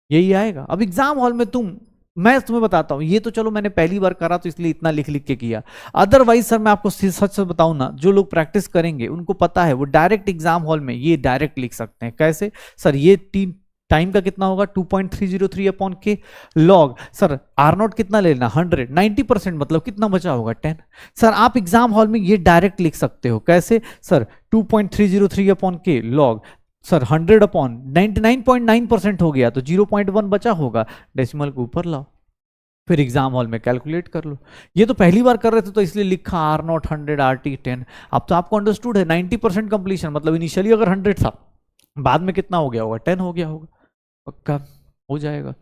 यही आएगा। अब एग्जाम हॉल में मैं तुम्हें बताता हूं, ये तो चलो मैंने पहली बार करा तो इसलिए इतना लिख लिख के किया। अदरवाइज सर मैं आपको सच सच बताऊं ना, जो लोग प्रैक्टिस करेंगे उनको पता है वो डायरेक्ट एग्जाम हॉल में ये डायरेक्ट लिख सकते हैं। कैसे? सर ये टाइम का कितना होगा 2.303 अपॉन के लॉग, सर R0 कितना लेना 100, 90% मतलब कितना बचा होगा 10। सर आप एग्जाम हॉल में ये डायरेक्ट लिख सकते हो। कैसे? सर 2.303 अपॉन के लॉग, सर 100 अपॉन 99.9% हो गया तो 0.1 बचा होगा, डेसिमल को ऊपर लाओ, फिर एग्जाम हॉल में कैलकुलेट कर लो। ये तो पहली बार कर रहे थे तो इसलिए लिखा R0 100 RT 10। अब तो आपको अंडरस्टूड है 90% कंप्लीशन मतलब इनिशियली अगर 100 था, बाद में कितना हो गया होगा 10 हो गया होगा, पक्का हो जाएगा।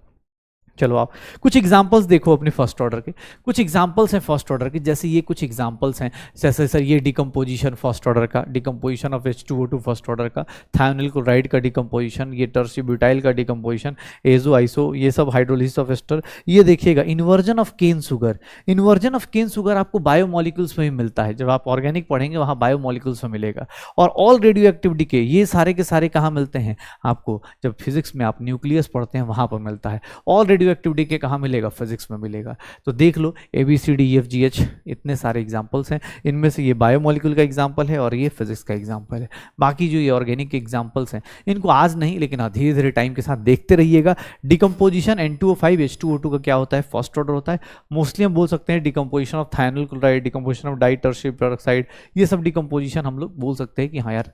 चलो आप कुछ एग्जांपल्स देखो अपने फर्स्ट ऑर्डर के, कुछ एग्जांपल्स हैं फर्स्ट ऑर्डर के, जैसे ये कुछ एग्जांपल्स हैं। जैसे सर ये डिकम्पोजिशन फर्स्ट ऑर्डर का, decomposition of H2O2 first order का, थायोनिल क्लोराइड का डिकम्पोजिशन, ये टर्सिब्यूटाइल का डिकम्पोजिशन, एजो आइसो, ये सब हाइड्रोलिसिस ऑफ एस्टर। ये देखिएगा inversion of cane sugar. Inversion of cane sugar आपको बायोमोलिक्यूल्स में ही मिलता है, जब आप ऑर्गेनिक पढ़ेंगे वहाँ बायोमोलिक्यूल्स में मिलेगा। और ऑल रेडियो एक्टिव डीके ये सारे के सारे कहाँ मिलते हैं आपको? जब फिजिक्स में आप न्यूक्लियस पढ़ते हैं वहाँ पर मिलता है। ऑल रेडियो एक्टिव डीके कहाँ मिलेगा? फिजिक्स में मिलेगा। तो देख लो ABCDEFGH इतने सारे एग्जांपल्स हैं, इनमें से ये बायोमोलिक्यूल का एग्जांपल है और ये फिजिक्स का एग्जांपल है। बाकी जो ये ऑर्गेनिक के एग्जांपल्स हैं इनको आज नहीं लेकिन धीरे धीरे टाइम के साथ देखते रहिएगा। डिकम्पोजिशन N2O5 H2O2 का क्या होता है? फर्स्ट ऑर्डर होता है। मोस्टली हम बोल सकते हैं decomposition of thionyl chloride, decomposition of ditertiary peroxide, ये सब डिकम्पोजिशन हम लोग बोल सकते हैं कि हाँ यार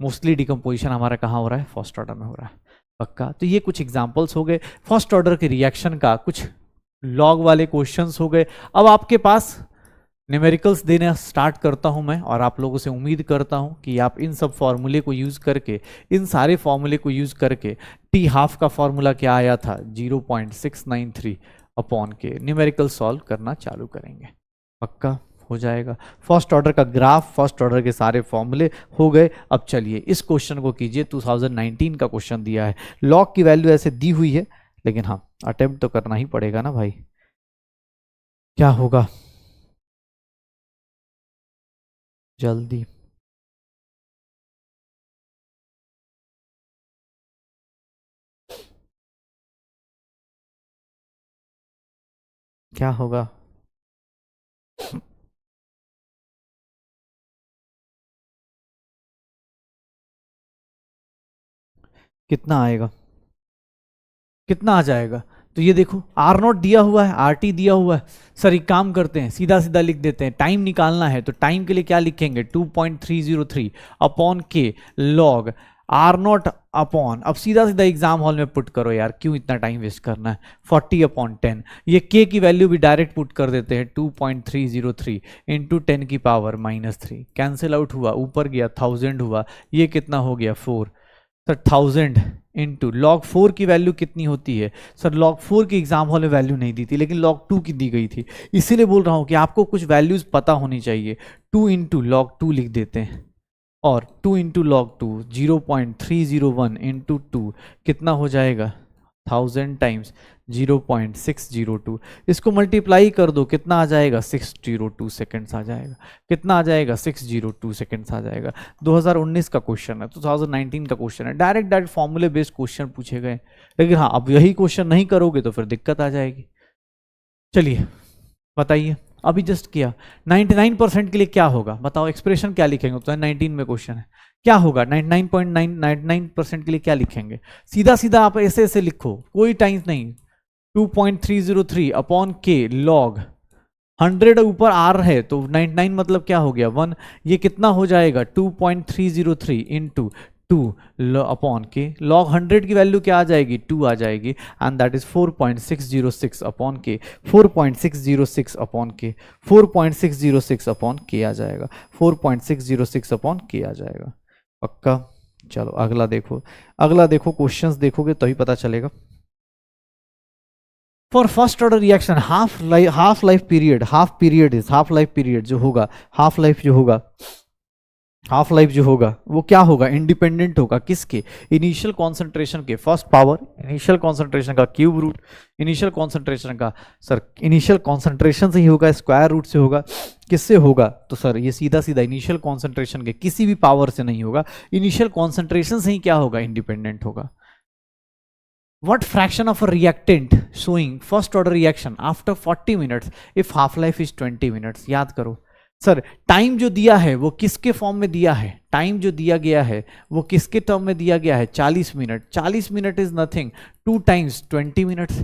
मोस्टली डिकम्पोजिशन हमारा कहाँ हो रहा है? फर्स्ट ऑर्डर में हो रहा है, पक्का। तो ये कुछ एग्जांपल्स हो गए फर्स्ट ऑर्डर के रिएक्शन का, कुछ लॉग वाले क्वेश्चंस हो गए। अब आपके पास न्यूमेरिकल्स देना स्टार्ट करता हूं मैं, और आप लोगों से उम्मीद करता हूं कि आप इन सब फॉर्मूले को यूज करके, इन सारे फॉर्मूले को यूज करके T हाफ का फॉर्मूला क्या आया था 0.693 अपॉन के न्यूमेरिकल सॉल्व करना चालू करेंगे, पक्का हो जाएगा। फर्स्ट ऑर्डर का ग्राफ, फर्स्ट ऑर्डर के सारे फॉर्मूले हो गए। अब चलिए इस क्वेश्चन को कीजिए, 2019 का क्वेश्चन दिया है, लॉग की वैल्यू ऐसे दी हुई है लेकिन हाँ अटेम्प्ट तो करना ही पड़ेगा ना भाई। क्या होगा जल्दी? क्या होगा? कितना आएगा? कितना आ जाएगा? तो ये देखो R0 दिया हुआ है, RT दिया हुआ है। सर एक काम करते हैं, सीधा सीधा लिख देते हैं। टाइम निकालना है तो टाइम के लिए क्या लिखेंगे 2.303 अपॉन के लॉग R0 अपॉन, अब सीधा सीधा एग्जाम हॉल में पुट करो यार, क्यों इतना टाइम वेस्ट करना है, 40 अपॉन 10। ये k की वैल्यू भी डायरेक्ट पुट कर देते हैं 2.303 इंटू 10 की पावर -3, कैंसिल आउट हुआ, ऊपर गया 1000 हुआ, ये कितना हो गया 4। सर 1000 इंटू लॉग 4 की वैल्यू कितनी होती है? सर लॉग 4 की एग्जाम हॉल में वैल्यू नहीं दी थी लेकिन लॉग 2 की दी गई थी, इसीलिए बोल रहा हूं कि आपको कुछ वैल्यूज पता होनी चाहिए। 2 इंटू लॉग 2 लिख देते हैं, और 2 इंटू लॉग 2 0.301 इंटू 2 कितना हो जाएगा 1000 टाइम्स 0.602, इसको मल्टीप्लाई कर दो, कितना आ जाएगा 602 सेकेंड्स आ जाएगा। कितना आ जाएगा 602 सेकेंड्स आ जाएगा। 2019 का क्वेश्चन है, 2019 का क्वेश्चन है, डायरेक्ट फॉर्मूले बेस्ड क्वेश्चन पूछे गए। लेकिन हाँ अब यही क्वेश्चन नहीं करोगे तो फिर दिक्कत आ जाएगी। चलिए बताइए, अभी जस्ट किया 99% के लिए क्या होगा बताओ, एक्सप्रेशन क्या लिखेंगे? तो 19 में क्वेश्चन है क्या होगा 99.999% के लिए क्या लिखेंगे? सीधा सीधा आप ऐसे ऐसे लिखो, कोई टाइम्स नहीं। 2.303 अपॉन के लॉग 100 ऊपर आर है तो 99 मतलब क्या हो गया 1। ये कितना हो जाएगा 2.303 इंटू 2 अपॉन के लॉग 100 की वैल्यू क्या आ जाएगी 2 आ जाएगी, एंड दैट इज 4.606 अपॉन के 4.606 अपॉन के 4.606 अपॉन के आ जाएगा 4.606 अपॉन के आ जाएगा। पक्का? चलो अगला देखो, अगला देखो, क्वेश्चंस देखोगे तभी पता चलेगा। For first order reaction half life period, half period is half life period जो होगा, हाफ लाइफ जो होगा, हाफ लाइफ जो होगा वो क्या होगा इंडिपेंडेंट होगा किसके? इनिशियल कॉन्सेंट्रेशन के, फर्स्ट पावर इनिशियल कॉन्सेंट्रेशन का क्यूब रूट, इनिशियल कॉन्सेंट्रेशन का सर इनिशियल कॉन्सेंट्रेशन से ही होगा, स्क्वायर रूट से होगा, किससे होगा? तो सर ये सीधा सीधा इनिशियल कॉन्सेंट्रेशन के किसी भी पावर से नहीं होगा, इनिशियल कॉन्सेंट्रेशन से ही क्या होगा इंडिपेंडेंट होगा। What fraction of a reactant showing first order reaction after 40 minutes if half life is 20 minutes? याद करो सर, टाइम जो दिया है वो किसके फॉर्म में दिया है? टाइम जो दिया गया है वो किसके टर्म में दिया गया है? 40 minute. 40 minute is nothing 2 times 20 minutes,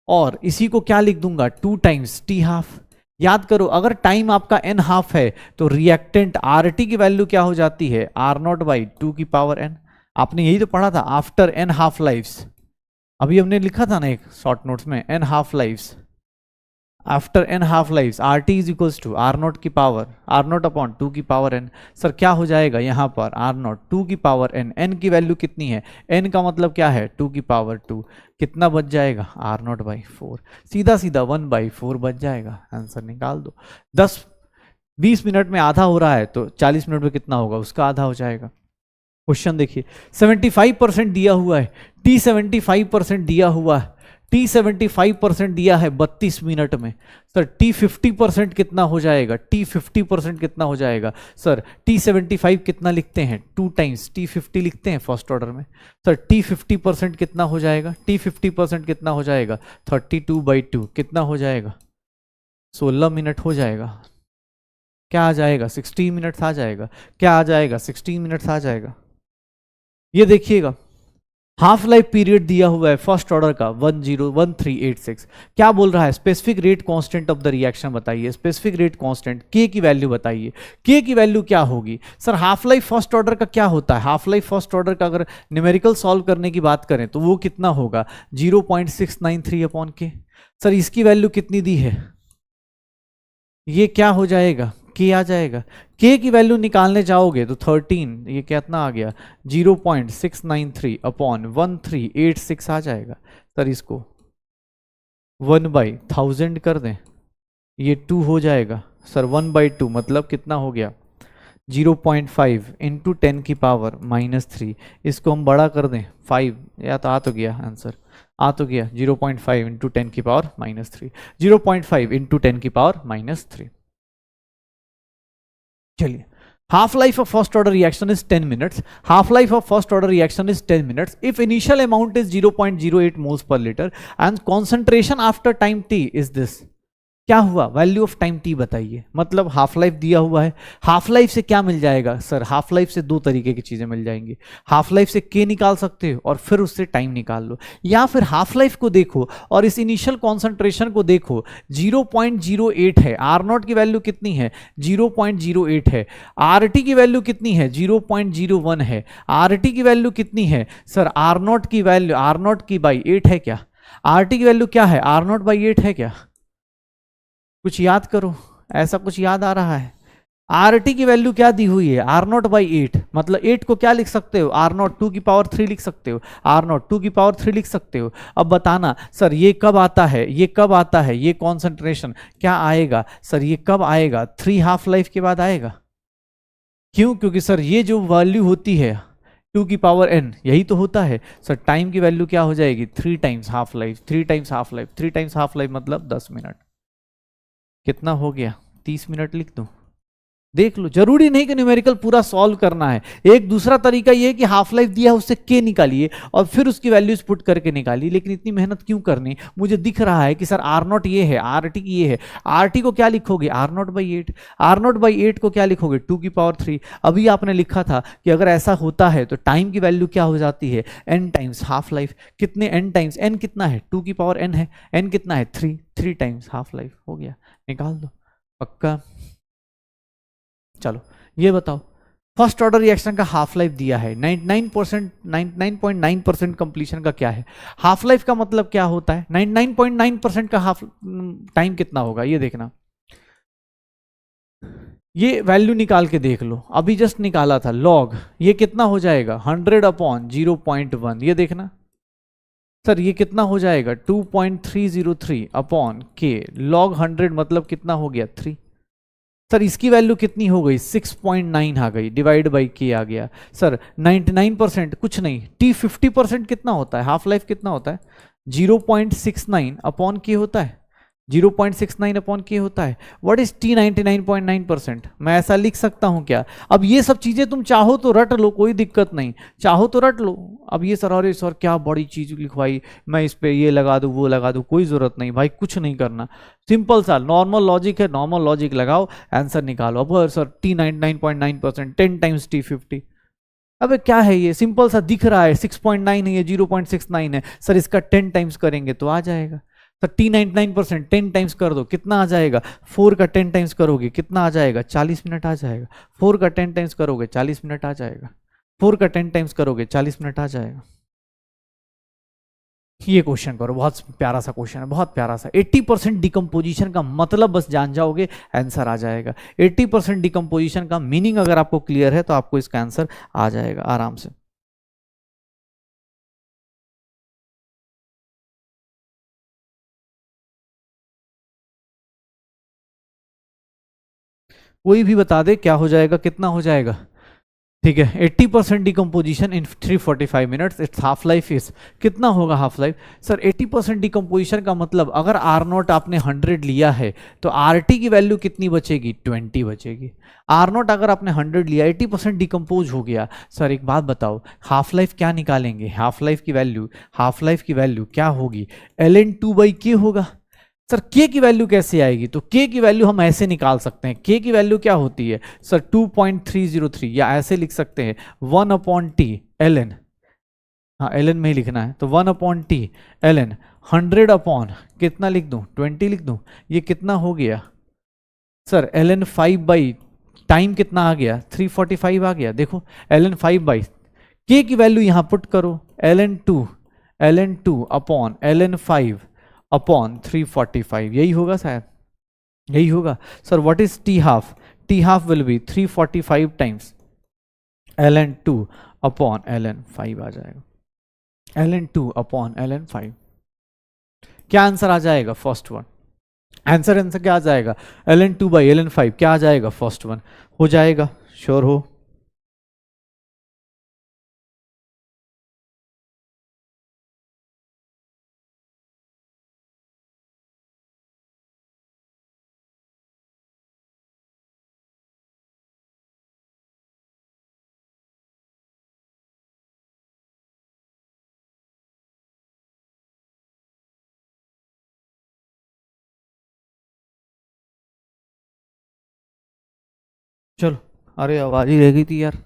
और इसी को क्या लिख दूंगा 2 टाइम्स टी हाफ। याद करो अगर टाइम आपका n हाफ है तो रिएक्टेंट आर टी की वैल्यू क्या हो जाती है आर नॉट बाई 2 की पावर n। आपने यही तो पढ़ा था आफ्टर n हाफ लाइफ्स, अभी हमने लिखा था ना एक शॉर्ट नोट्स में n half lives, after n half lives R T is equals to R naught की पावर आर नॉट अपॉन 2 की पावर n। सर क्या हो जाएगा यहाँ पर आर नॉट 2 की पावर n, n की वैल्यू कितनी है? n का मतलब क्या है 2 की पावर 2, कितना बच जाएगा आर नॉट बाई 4, सीधा सीधा 1/4 बच जाएगा। आंसर निकाल दो। 20 मिनट में आधा हो रहा है तो 40 मिनट में कितना होगा उसका आधा हो जाएगा। क्वेश्चन देखिए 75% दिया हुआ है, टी 75% दिया हुआ है, टी 75% दिया है 32 मिनट में। सर टी 50% कितना हो जाएगा? टी 50% कितना हो जाएगा? सर टी 75 कितना लिखते हैं 2 टाइम्स टी 50 लिखते हैं फर्स्ट ऑर्डर में। सर टी 50% कितना हो जाएगा? टी 50% कितना हो जाएगा 32/2 कितना हो जाएगा 16 मिनट हो जाएगा। क्या आ जाएगा 16 मिनट्स आ जाएगा। क्या आ जाएगा 16 मिनट्स आ जाएगा। ये देखिएगा हाफ लाइफ पीरियड दिया हुआ है फर्स्ट ऑर्डर का 1386। क्या बोल रहा है? Specific rate constant of the reaction बताइए, स्पेसिफिक रेट कांस्टेंट के की वैल्यू बताइए। के की वैल्यू क्या होगी? Sir half life first order का क्या होता है? हाफ लाइफ फर्स्ट ऑर्डर का अगर न्यूमेरिकल सॉल्व करने की बात करें तो वो कितना होगा 0.693 अपॉन के। सर इसकी वैल्यू कितनी दी है? ये क्या हो जाएगा के आ जाएगा। के की वैल्यू निकालने जाओगे तो 13, ये कितना आ गया 0.693 अपॉन 1386 आ जाएगा। सर इसको 1/1000 कर दें, ये 2 हो जाएगा। सर 1/2 मतलब कितना हो गया 0.5 इंटू 10 की पावर -3। इसको हम बड़ा कर दें 5, या तो आ तो गया आंसर, आ तो गया 0.5 इंटू 10 की पावर -3, 0.5 इंटू 10 की पावर -3। चलिए half life of first order reaction is 10 minutes. Half life of first order reaction is 10 minutes if initial amount is 0.08 moles per liter and concentration after time t is this। क्या हुआ? Value of time T बताइए। मतलब half life दिया हुआ है, half life से क्या मिल जाएगा? सर हाफ लाइफ से 2 तरीके की चीजें मिल जाएंगी। हाफ लाइफ से के निकाल सकते हो और फिर उससे टाइम निकाल लो, या फिर हाफ लाइफ को देखो और इस इनिशियल कॉन्सेंट्रेशन को देखो 0.08 है, आर नॉट की वैल्यू कितनी है 0.08 है, आर टी की वैल्यू कितनी है 0.01 है, आर टी की वैल्यू कितनी है? सर आर नॉट की वैल्यू आर नॉट की बाई 8 है क्या? आर टी की वैल्यू क्या है आर नॉट बाई 8 है क्या? कुछ याद करो, ऐसा कुछ याद आ रहा है? आर टी की वैल्यू क्या दी हुई है आर नॉट बाई 8, मतलब 8 को क्या लिख सकते हो आर नॉट 2 की पावर 3 लिख सकते हो, आर नॉट 2 की पावर 3 लिख सकते हो। अब बताना सर ये कब आता है, ये कब आता है, ये कॉन्सेंट्रेशन क्या आएगा? सर ये कब आएगा 3 हाफ लाइफ के बाद आएगा। क्यों? क्योंकि सर ये जो वैल्यू होती है 2 की पावर n यही तो होता है। सर टाइम की वैल्यू क्या हो जाएगी 3 times half life, 3 times half life, 3 times half life मतलब 10 मिनट। कितना हो गया 30 मिनट लिख दूं, देख लो, जरूरी नहीं कि न्यूमेरिकल पूरा सॉल्व करना है। एक दूसरा तरीका ये है कि हाफ लाइफ दिया है उससे के निकालिए और फिर उसकी वैल्यूज पुट करके निकालिए। लेकिन इतनी मेहनत क्यों करनी? मुझे दिख रहा है कि सर आर नॉट ये है, आर टी ये है। आर टी को क्या लिखोगे? R naught by 8। R naught by 8 को क्या लिखोगे? 2 की पावर 3। अभी आपने लिखा था कि अगर ऐसा होता है तो टाइम की वैल्यू क्या हो जाती है? n times half life. कितने n टाइम्स? n कितना है? 2 की पावर n है। n कितना है? 3 टाइम्स हाफ लाइफ। हो गया, निकाल दो। पक्का? चलो ये बताओ, फर्स्ट ऑर्डर रिएक्शन का हाफ लाइफ दिया है 99%, 99.9% कंप्लीशन का क्या है? हाफ लाइफ का मतलब क्या होता है? 99.9% का हाफ टाइम कितना होगा ये देखना। ये वैल्यू निकाल के देख लो, अभी जस्ट निकाला था लॉग, ये कितना हो जाएगा? 100 अपॉन 0.1। ये देखना सर ये कितना हो जाएगा? 2.303 अपॉन के। लॉग 100 मतलब कितना हो गया? 3। सर इसकी वैल्यू कितनी हो गई? 6.9 आ गई, डिवाइड बाई के आ गया। सर 99% कुछ नहीं, टी 50% कितना होता है? हाफ लाइफ कितना होता है? 0.69 अपॉन के होता है। 0.69 अपॉन के होता है। What is T 99.9%? मैं ऐसा लिख सकता हूं क्या? अब ये सब चीजें तुम चाहो तो रट लो, कोई दिक्कत नहीं, चाहो तो रट लो। अब ये सर, अरे सर क्या बड़ी चीज लिखवाई, मैं इस पे ये लगा दूं वो लगा दूं, कोई जरूरत नहीं भाई, कुछ नहीं करना। सिंपल सा नॉर्मल लॉजिक है, नॉर्मल लॉजिक लगाओ, आंसर निकालो। अब सर टी 99.9% 10 टाइम्स टी 50। अबे क्या है ये? सिंपल सा दिख रहा है, 6.9 है, ये 0.69 है। सर इसका 10 टाइम्स करेंगे तो आ जाएगा। तो टी 99% 10 टाइम्स कर दो, कितना आ जाएगा? 4 का 10 टाइम्स करोगे कितना आ जाएगा? 40 मिनट आ जाएगा। 4 का 10 टाइम्स करोगे 40 मिनट आ जाएगा। 4 का 10 टाइम्स करोगे 40 मिनट आ जाएगा। ये क्वेश्चन करो, बहुत प्यारा सा क्वेश्चन है, बहुत प्यारा सा। 80% डिकम्पोजिशन का मतलब बस जान जाओगे, आंसर आ जाएगा। 80% डिकम्पोजिशन का मीनिंग अगर आपको क्लियर है तो आपको इसका आंसर आ जाएगा आराम से। कोई भी बता दे क्या हो जाएगा, कितना हो जाएगा? ठीक है, 80% decomposition in 345 minutes, it's half life is कितना होगा? हाफ लाइफ सर 80% डिकम्पोजिशन का मतलब अगर आर नॉट आपने 100 लिया है तो आर टी की वैल्यू कितनी बचेगी? 20 बचेगी। आर नॉट अगर आपने 100 लिया, 80% डिकम्पोज हो गया। सर एक बात बताओ, हाफ लाइफ क्या निकालेंगे? हाफ लाइफ की वैल्यू, हाफ लाइफ की वैल्यू क्या होगी? ln2/k होगा। सर के की वैल्यू कैसे आएगी? तो के की वैल्यू हम ऐसे निकाल सकते हैं। के की वैल्यू क्या होती है सर? 2.303, या ऐसे लिख सकते हैं 1/t ln, हाँ ln में ही लिखना है, तो 1/t ln 100 अपॉन कितना लिख दूं? 20 लिख दूं। ये कितना हो गया सर? ln 5/, टाइम कितना आ गया? 345 आ गया। देखो ln 5/, के की वैल्यू यहां पुट करो, ln2 अपॉन ln 5 अपॉन 345, यही होगा शायद, यही होगा। Sir what is T half? T half will be 345 times ln2 upon ln 5 आ जाएगा। ln2 अपॉन ln 5, क्या आंसर आ जाएगा? First one. आंसर क्या आ जाएगा? ln2/ln 5 क्या आ जाएगा? फर्स्ट वन हो जाएगा। श्योर हो? चलो, अरे आवाज ही रह गई थी यार।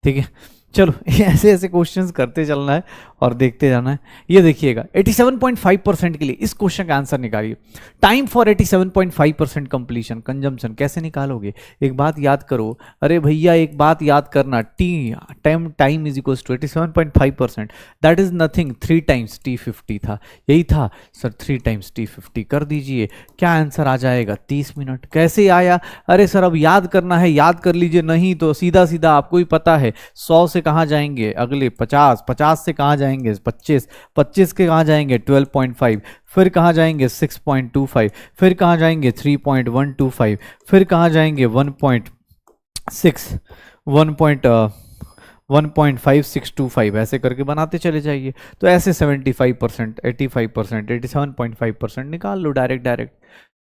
ठीक है, चलो ऐसे ऐसे क्वेश्चंस करते चलना है और देखते जाना है। ये देखिएगा 87.5% के लिए इस क्वेश्चन का आंसर निकालिए। टाइम फॉर 87.5% कंप्लीशन कंजम्पशन कैसे निकालोगे? एक बात याद करो, अरे भैया एक बात याद करना, T time is equal to 87.5%, that is nothing 3 times T50 था, यही था सर। 3 टाइम्स T50 कर दीजिए, क्या आंसर आ जाएगा? 30 मिनट। कैसे आया? अरे सर अब याद करना है, याद कर लीजिए, नहीं तो सीधा सीधा आपको ही पता है 100 से कहाँ जाएंगे अगले? 50, 50 से कहाँ जाएंगे? 25, 25 के कहाँ जाएंगे? 12.5, फिर कहाँ जाएंगे? 6.25, फिर कहाँ जाएंगे? 3.125, फिर कहाँ जाएंगे? 1.6, 1.5625, ऐसे करके बनाते चले जाइए। तो ऐसे 75%, 85%, 87.5% निकाल लो डायरेक्ट डायरेक्ट।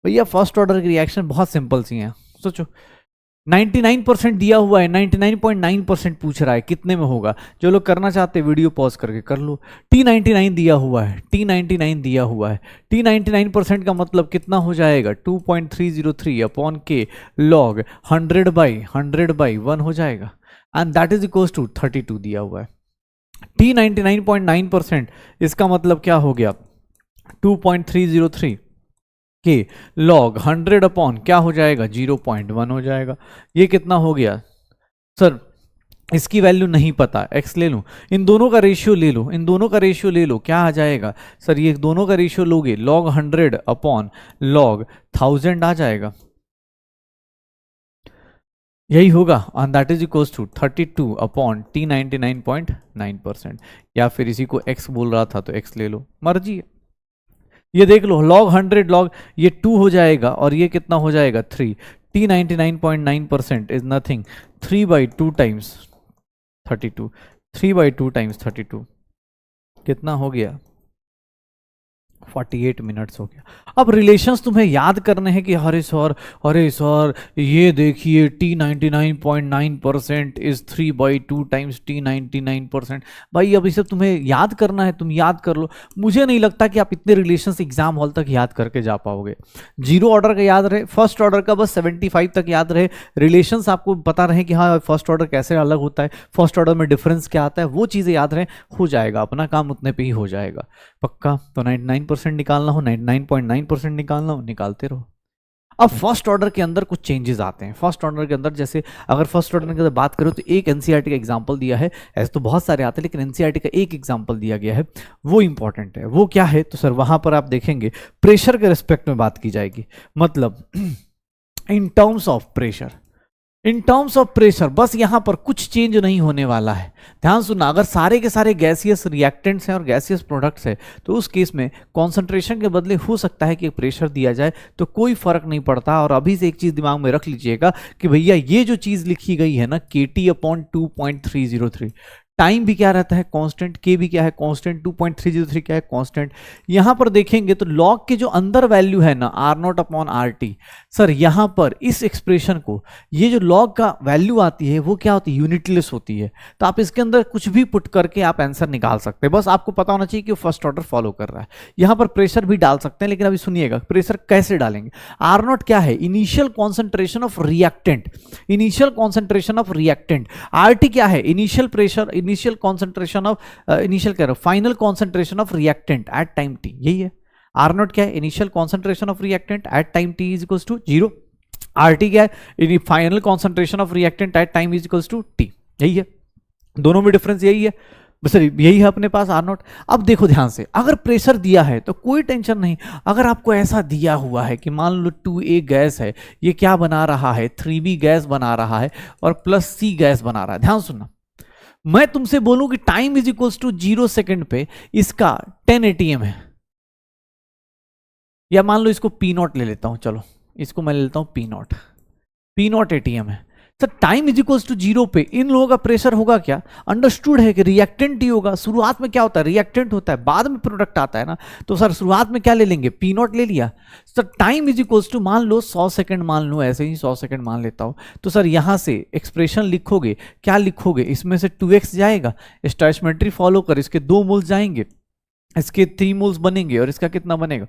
भैया फर्स्ट ऑर्डर की रिएक्शन बहुत सिंपल सी हैं, सोचो 99% दिया हुआ है, 99.9% पूछ रहा है कितने में होगा। जो लोग करना चाहते हैं वीडियो पॉज करके कर लो। T99 दिया हुआ है, T99 दिया हुआ है, T99% का मतलब कितना हो जाएगा 2.303 अपॉन के लॉग 100/100/1 हो जाएगा, and that is equals to 32 दिया हुआ है। T99.9% इसका मतलब क्या हो गया 2.303 के लॉग 100 अपॉन क्या हो जाएगा 0.1 हो जाएगा। ये कितना हो गया सर, इसकी वैल्यू नहीं पता, x ले लूं, इन दोनों का रेशियो ले लो, इन दोनों का रेशियो ले लो, क्या आ जाएगा सर, ये दोनों का रेशियो लोगे लॉग 100 अपॉन लॉग 1000 आ जाएगा, यही होगा, and that is equals to 32 upon T99.9%, या फिर इसी को x बोल रहा था तो x ले लो, मर्जी है। ये देख लो लॉग 100 लॉग ये 2 हो जाएगा और ये कितना हो जाएगा 3। T99.9% is nothing 3/2 times 32, 3/2 times 32 कितना हो गया 48 मिनट्स हो गया। अब रिलेशंस तुम्हें याद करने हैं कि अरे सर ये देखिए T99.9% इज 3/2 टाइम्स T99%। भाई अब इसे तुम्हें याद करना है, तुम याद कर लो। मुझे नहीं लगता कि आप इतने रिलेशंस एग्जाम हॉल तक याद करके जा पाओगे। जीरो ऑर्डर का याद रहे, फर्स्ट ऑर्डर का बस 75 तक याद रहे, रिलेशंस आपको पता रहे कि हाँ फर्स्ट ऑर्डर कैसे अलग होता है, फर्स्ट ऑर्डर में डिफरेंस क्या आता है, वो चीज़ें याद रहे, हो जाएगा, अपना काम उतने पे ही हो जाएगा पक्का। तो 99% निकालना हो, 99.9% निकालना हो, निकालते रहो। अब फर्स्ट ऑर्डर के अंदर कुछ चेंजेस आते हैं। फर्स्ट ऑर्डर के अंदर जैसे अगर फर्स्ट ऑर्डर की बात करो तो एक एनसीईआरटी का एग्जांपल दिया है, ऐसे तो बहुत सारे आते हैं लेकिन एनसीईआरटी का एक एग्जांपल दिया गया है, वो इंपॉर्टेंट है। वो क्या है तो सर वहां पर आप देखेंगे प्रेशर के रिस्पेक्ट में बात की जाएगी, मतलब in terms of pressure, in terms of pressure बस यहां पर कुछ चेंज नहीं होने वाला है। ध्यान सुनना, अगर सारे के सारे गैसियस रिएक्टेंट्स हैं और गैसियस प्रोडक्ट्स है तो उस केस में कॉन्सेंट्रेशन के बदले हो सकता है कि प्रेशर दिया जाए तो कोई फर्क नहीं पड़ता। और अभी से एक चीज दिमाग में रख लीजिएगा कि भैया ये जो चीज लिखी गई है ना KT/2.303, टाइम भी क्या रहता है कांस्टेंट, के भी क्या है कांस्टेंट, 2.303 क्या है कांस्टेंट। यहां पर देखेंगे तो लॉग के जो अंदर वैल्यू है ना R0/RT, सर यहां पर इस एक्सप्रेशन को ये जो लॉग का वैल्यू आती है वो क्या होती है यूनिटलेस होती है। तो आप इसके अंदर कुछ भी पुट करके आप आंसर निकाल सकते हैं, बस आपको पता होना चाहिए कि वो फर्स्ट ऑर्डर फॉलो कर रहा है। यहां पर प्रेशर भी डाल सकते हैं, लेकिन अभी सुनिएगा प्रेशर कैसे डालेंगे। R0 क्या है initial concentration of reactant, initial concentration of reactant. RT क्या है initial pressure, initial concentration of initial कह रहा हूं final concentration of reactant at time t, यही है। R0 क्या है initial concentration of reactant at time t is equals to 0। RT क्या है final concentration of reactant at time is equals to t, यही है। दोनों में डिफरेंस यही है, सर यही है अपने पास R0। अब देखो ध्यान से, अगर प्रेशर दिया है तो कोई टेंशन नहीं। अगर आपको ऐसा दिया हुआ है कि मान लो 2A गैस है, ये क्या बना रहा है 3B गैस बना रहा है और प्लस C गैस बना रहा है। ध्यान सुनना, मैं तुमसे बोलूं कि time is equals to 0 second पे इसका 10 ATM है, या मान लो इसको P0 ले लेता हूं, चलो इसको मैं ले लेता हूं P0 ATM है। Sir time is equals to 0 पे इन लोगों का प्रेशर होगा क्या, अंडरस्टूड है कि रिएक्टेंट ही होगा। शुरुआत में क्या होता है रिएक्टेंट होता है, बाद में प्रोडक्ट आता है ना। तो सर शुरुआत में क्या ले लेंगे P0 ले लिया। Sir time is equals to मान लो 100 सेकंड, मान लो ऐसे ही 100 सेकंड मान लेता हूं। तो सर यहां से एक्सप्रेशन लिखोगे, क्या लिखोगे, इसमें से 2x जाएगा, स्टोइचियोमेट्री फॉलो कर, इसके 2 मोल्स जाएंगे, इसके 3 मोल्स बनेंगे और इसका कितना बनेगा।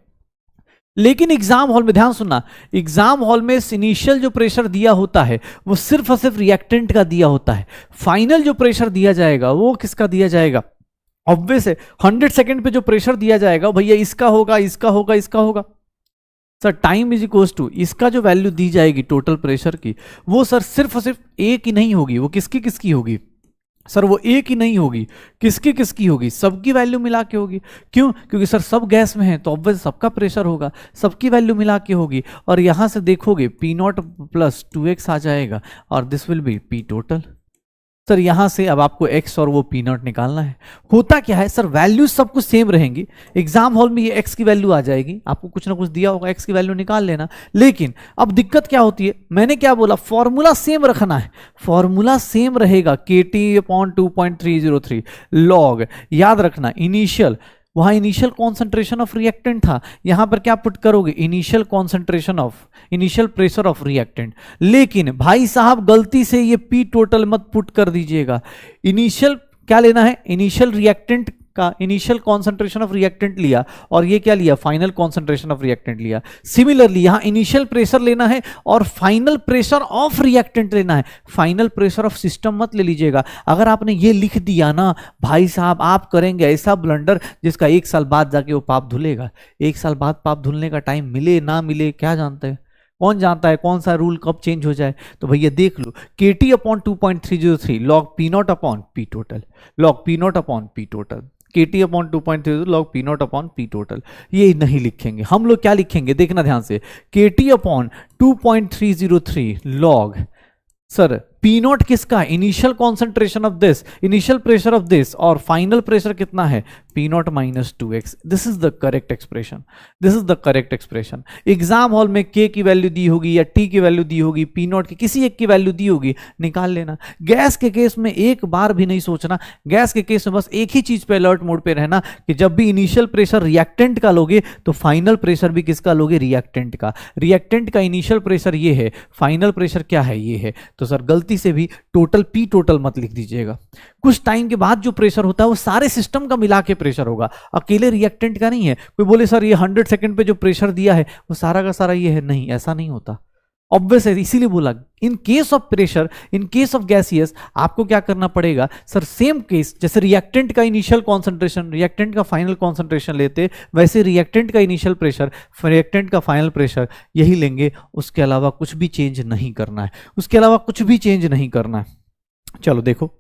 लेकिन एग्जाम हॉल में ध्यान सुनना, एग्जाम हॉल में इनिशियल जो प्रेशर दिया होता है वो सिर्फ और सिर्फ रिएक्टेंट का दिया होता है। फाइनल जो प्रेशर दिया जाएगा वो किसका दिया जाएगा, ऑब्वियस है 100 सेकंड पे जो प्रेशर दिया जाएगा भैया इसका होगा, इसका होगा, इसका होगा। Sir time is equals to इसका जो वैल्यू दी जाएगी टोटल प्रेशर की, वो सर सिर्फ और सिर्फ एक ही नहीं होगी, वो किसकी किसकी होगी सर, वो एक ही नहीं होगी, किसकी किसकी होगी, सबकी वैल्यू मिला के होगी। क्यों, क्योंकि सर सब गैस में है तो ऑब्वियस सबका प्रेशर होगा, सबकी वैल्यू मिला के होगी। और यहां से देखोगे P0 प्लस 2x आ जाएगा और this will be P total. Sir यहां से अब आपको x और वो P0 निकालना है। होता क्या है सर, वैल्यूज सब कुछ सेम रहेंगी, एग्जाम हॉल में ये x की वैल्यू आ जाएगी, आपको कुछ ना कुछ दिया होगा, x की वैल्यू निकाल लेना। लेकिन अब दिक्कत क्या होती है, मैंने क्या बोला, फॉर्मूला सेम रखना है, फॉर्मूला सेम रहेगा KT/2.303 लॉग, याद रखना इनिशियल वहां इनिशियल कॉन्सेंट्रेशन ऑफ रिएक्टेंट था, यहां पर क्या पुट करोगे, initial concentration of, initial pressure of reactant. लेकिन भाई साहब गलती से ये पी टोटल मत पुट कर दीजिएगा, इनिशियल क्या लेना है, इनिशियल रिएक्टेंट का इनिशियल कॉन्सेंट्रेशन ऑफ रिएक्टेंट लिया और ये क्या लिया, फाइनल कॉन्सेंट्रेशन ऑफ रिएक्टेंट लिया। सिमिलरली यहां इनिशियल प्रेशर लेना है और फाइनल प्रेशर ऑफ रिएक्टेंट लेना है, फाइनल प्रेशर ऑफ सिस्टम मत ले लीजिएगा। अगर आपने ये लिख दिया ना भाई साहब, आप करेंगे ऐसा ब्लंडर जिसका 1 साल बाद जाके वो पाप धुलेगा। 1 साल बाद पाप धुलने का टाइम मिले ना मिले क्या जानते हैं, कौन जानता है कौन सा रूल कब चेंज हो जाए। तो भैया देख लो, KT upon 2.303 log P not upon P total, log P not upon P total, KT upon 2.3 log P not upon P total. ये नहीं लिखेंगे हम लोग, क्या लिखेंगे देखना ध्यान से, KT upon 2.303 log, sir P not किसका, initial concentration of this, initial pressure of this, और फाइनल प्रेशर कितना है, P not minus 2x। This is the correct expression, this is the correct expression. Exam hall में K की value दी होगी या T की वैल्यू दी होगी, पी नॉट की किसी एक की वैल्यू दी होगी, निकाल लेना। गैस के केस में एक बार भी नहीं सोचना, गैस के केस में बस एक ही चीज पे अलर्ट मोड पे रहना कि जब भी इनिशियल प्रेशर रिएक्टेंट का लोगे तो फाइनल प्रेशर भी किसका लोगे, रिएक्टेंट का। रिएक्टेंट का इनिशियल प्रेशर ये है, फाइनल प्रेशर क्या है, ये है। तो सर गलती से भी टोटल पी टोटल मत लिख दीजिएगा। कुछ टाइम के बाद जो प्रेशर होता है वो सारे सिस्टम का मिला के प्रेशर होगा, अकेले रिएक्टेंट का नहीं है। कोई बोले सर ये 100 सेकंड पे जो प्रेशर दिया है वो सारा का सारा ये है, नहीं ऐसा नहीं होता, ऑब्वियस है। इसीलिए बोला in case of pressure, in case of gaseous आपको क्या करना पड़ेगा, सर सेम केस जैसे रिएक्टेंट का इनिशियल कॉन्सेंट्रेशन, रिएक्टेंट का फाइनल कॉन्सेंट्रेशन लेते, वैसे रिएक्टेंट का इनिशियल प्रेशर, रिएक्टेंट का फाइनल प्रेशर यही लेंगे। उसके अलावा कुछ भी चेंज नहीं करना है, उसके अलावा कुछ भी चेंज नहीं करना है। चलो देखो,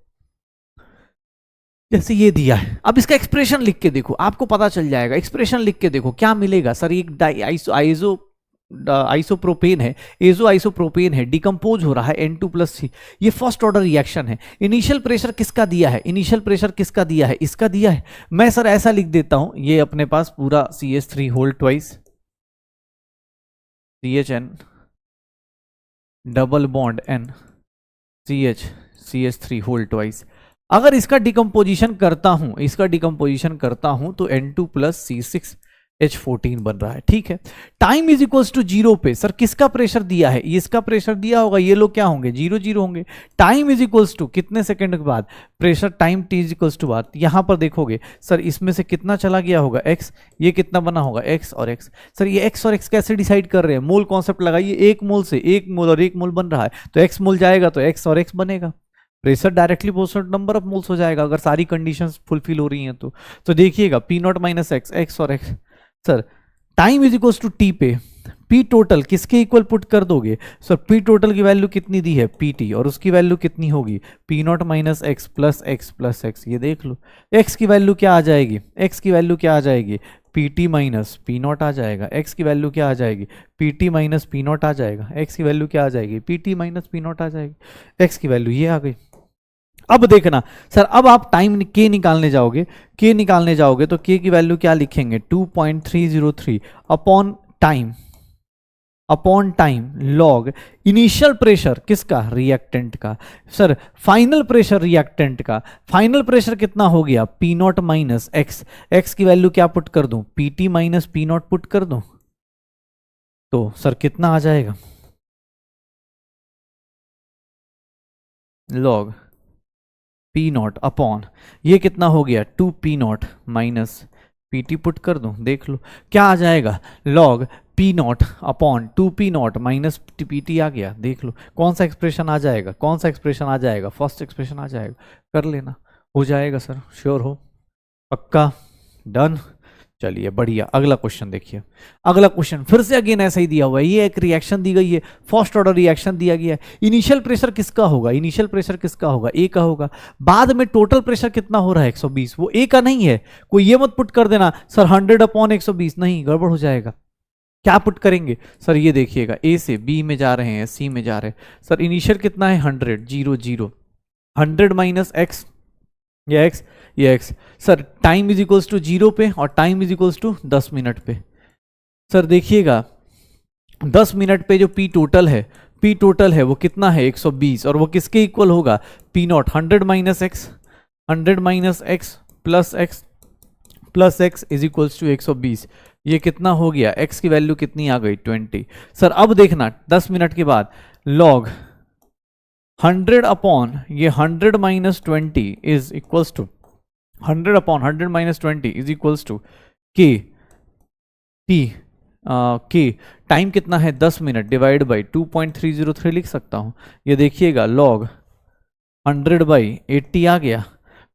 जैसे ये दिया है, अब इसका एक्सप्रेशन लिख के देखो, आपको पता चल जाएगा। एक्सप्रेशन लिख के देखो क्या मिलेगा, सर एक आइसोप्रोपेन है, एजो आइसोप्रोपेन है, डिकम्पोज हो रहा है N2+C। ये फर्स्ट ऑर्डर रिएक्शन है। इनिशियल प्रेशर किसका दिया है, इनिशियल प्रेशर किसका दिया है, इसका दिया है। मैं सर ऐसा लिख देता हूं, ये अपने पास पूरा CH3 whole twice, CHN double bond N CH3 whole twice. अगर इसका डिकम्पोजिशन करता हूं, इसका डिकम्पोजिशन करता हूं तो N2+C6H14 बन रहा है, ठीक है। टाइम इज इक्वल्स टू 0 पे सर किसका प्रेशर दिया है, इसका प्रेशर दिया होगा, ये लोग क्या होंगे 0 0 होंगे। टाइम इज इक्वल्स टू कितने सेकंड के बाद, pressure time T is equals to बाद, यहां पर देखोगे सर इसमें से कितना चला गया होगा x, ये कितना बना होगा x और x। सर ये x और x कैसे डिसाइड कर रहे हैं, मोल कॉन्सेप्ट लगाइए, एक मोल से एक मोल और एक मोल बन रहा है तो x मोल जाएगा तो x और x बनेगा, pressure directly proportional number of moles हो जाएगा अगर सारी कंडीशंस फुलफिल हो रही हैं तो देखिएगा P not minus x, x और x. Sir time is equals to T पे P टोटल किसके इक्वल पुट कर दोगे, सर P टोटल की वैल्यू कितनी दी है PT और उसकी वैल्यू कितनी होगी P not minus X plus X plus x. ये देख लो x की वैल्यू क्या आ जाएगी, x की वैल्यू क्या आ जाएगी PT माइनस P नॉट आ जाएगा, x की वैल्यू क्या आ जाएगी PT माइनस P नॉट आ जाएगा, x की वैल्यू क्या आ जाएगी PT माइनस P नॉट आ जाएगी, x की वैल्यू ये आ गई। अब देखना सर, अब आप टाइम K निकालने जाओगे, K निकालने जाओगे तो K की वैल्यू क्या लिखेंगे 2.303 upon time log initial pressure किसका, रिएक्टेंट का। सर फाइनल प्रेशर रिएक्टेंट का, फाइनल प्रेशर कितना हो गया P not minus x, x की वैल्यू क्या पुट कर दूं PT minus P not put कर दूं तो सर कितना आ जाएगा लॉग P नॉट अपॉन ये कितना हो गया 2P not minus PT put कर दूं, देख लो क्या आ जाएगा log P not upon 2P not minus PT आ गया। देख लो कौन सा एक्सप्रेशन आ जाएगा, कौन सा एक्सप्रेशन आ जाएगा, फर्स्ट एक्सप्रेशन आ जाएगा, कर लेना, हो जाएगा सर, श्योर हो, पक्का, डन। चलिए बढ़िया, अगला क्वेश्चन देखिए। अगला क्वेश्चन फिर से अगेन ऐसा ही दिया हुआ है, ये एक रिएक्शन दी गई है, फर्स्ट ऑर्डर रिएक्शन दिया गया है। इनिशियल प्रेशर किसका होगा, इनिशियल प्रेशर किसका होगा A का होगा, बाद में टोटल प्रेशर कितना हो रहा है 120, वो A का नहीं है। कोई ये मत पुट कर देना सर 100 अपॉन 120, नहीं गड़बड़ हो जाएगा। क्या पुट करेंगे सर, ये देखिएगा A से B में जा रहे हैं, C में जा रहे हैं, सर इनिशियल कितना है 100 0 0, 100 माइनस एक्स, ये एक्स ये X. Sir time is equals to 0 पे और time is equals to 10 minute पे। सर देखिएगा 10 मिनट पे जो P टोटल है वो कितना है 120 और वो किसके इक्वल होगा P naught 100 minus X, 100 minus X plus X plus X is equals to 120। ये कितना हो गया, x की वैल्यू कितनी आ गई 20। सर अब देखना 10 मिनट के बाद log 100 अपॉन ये 100 minus 20 is equals to 100 upon 100 minus 20 is equals to के टी के टाइम कितना है 10 मिनट डिवाइड बाई 2.303 लिख सकता हूं। ये देखिएगा log 100 बाई 80 आ गया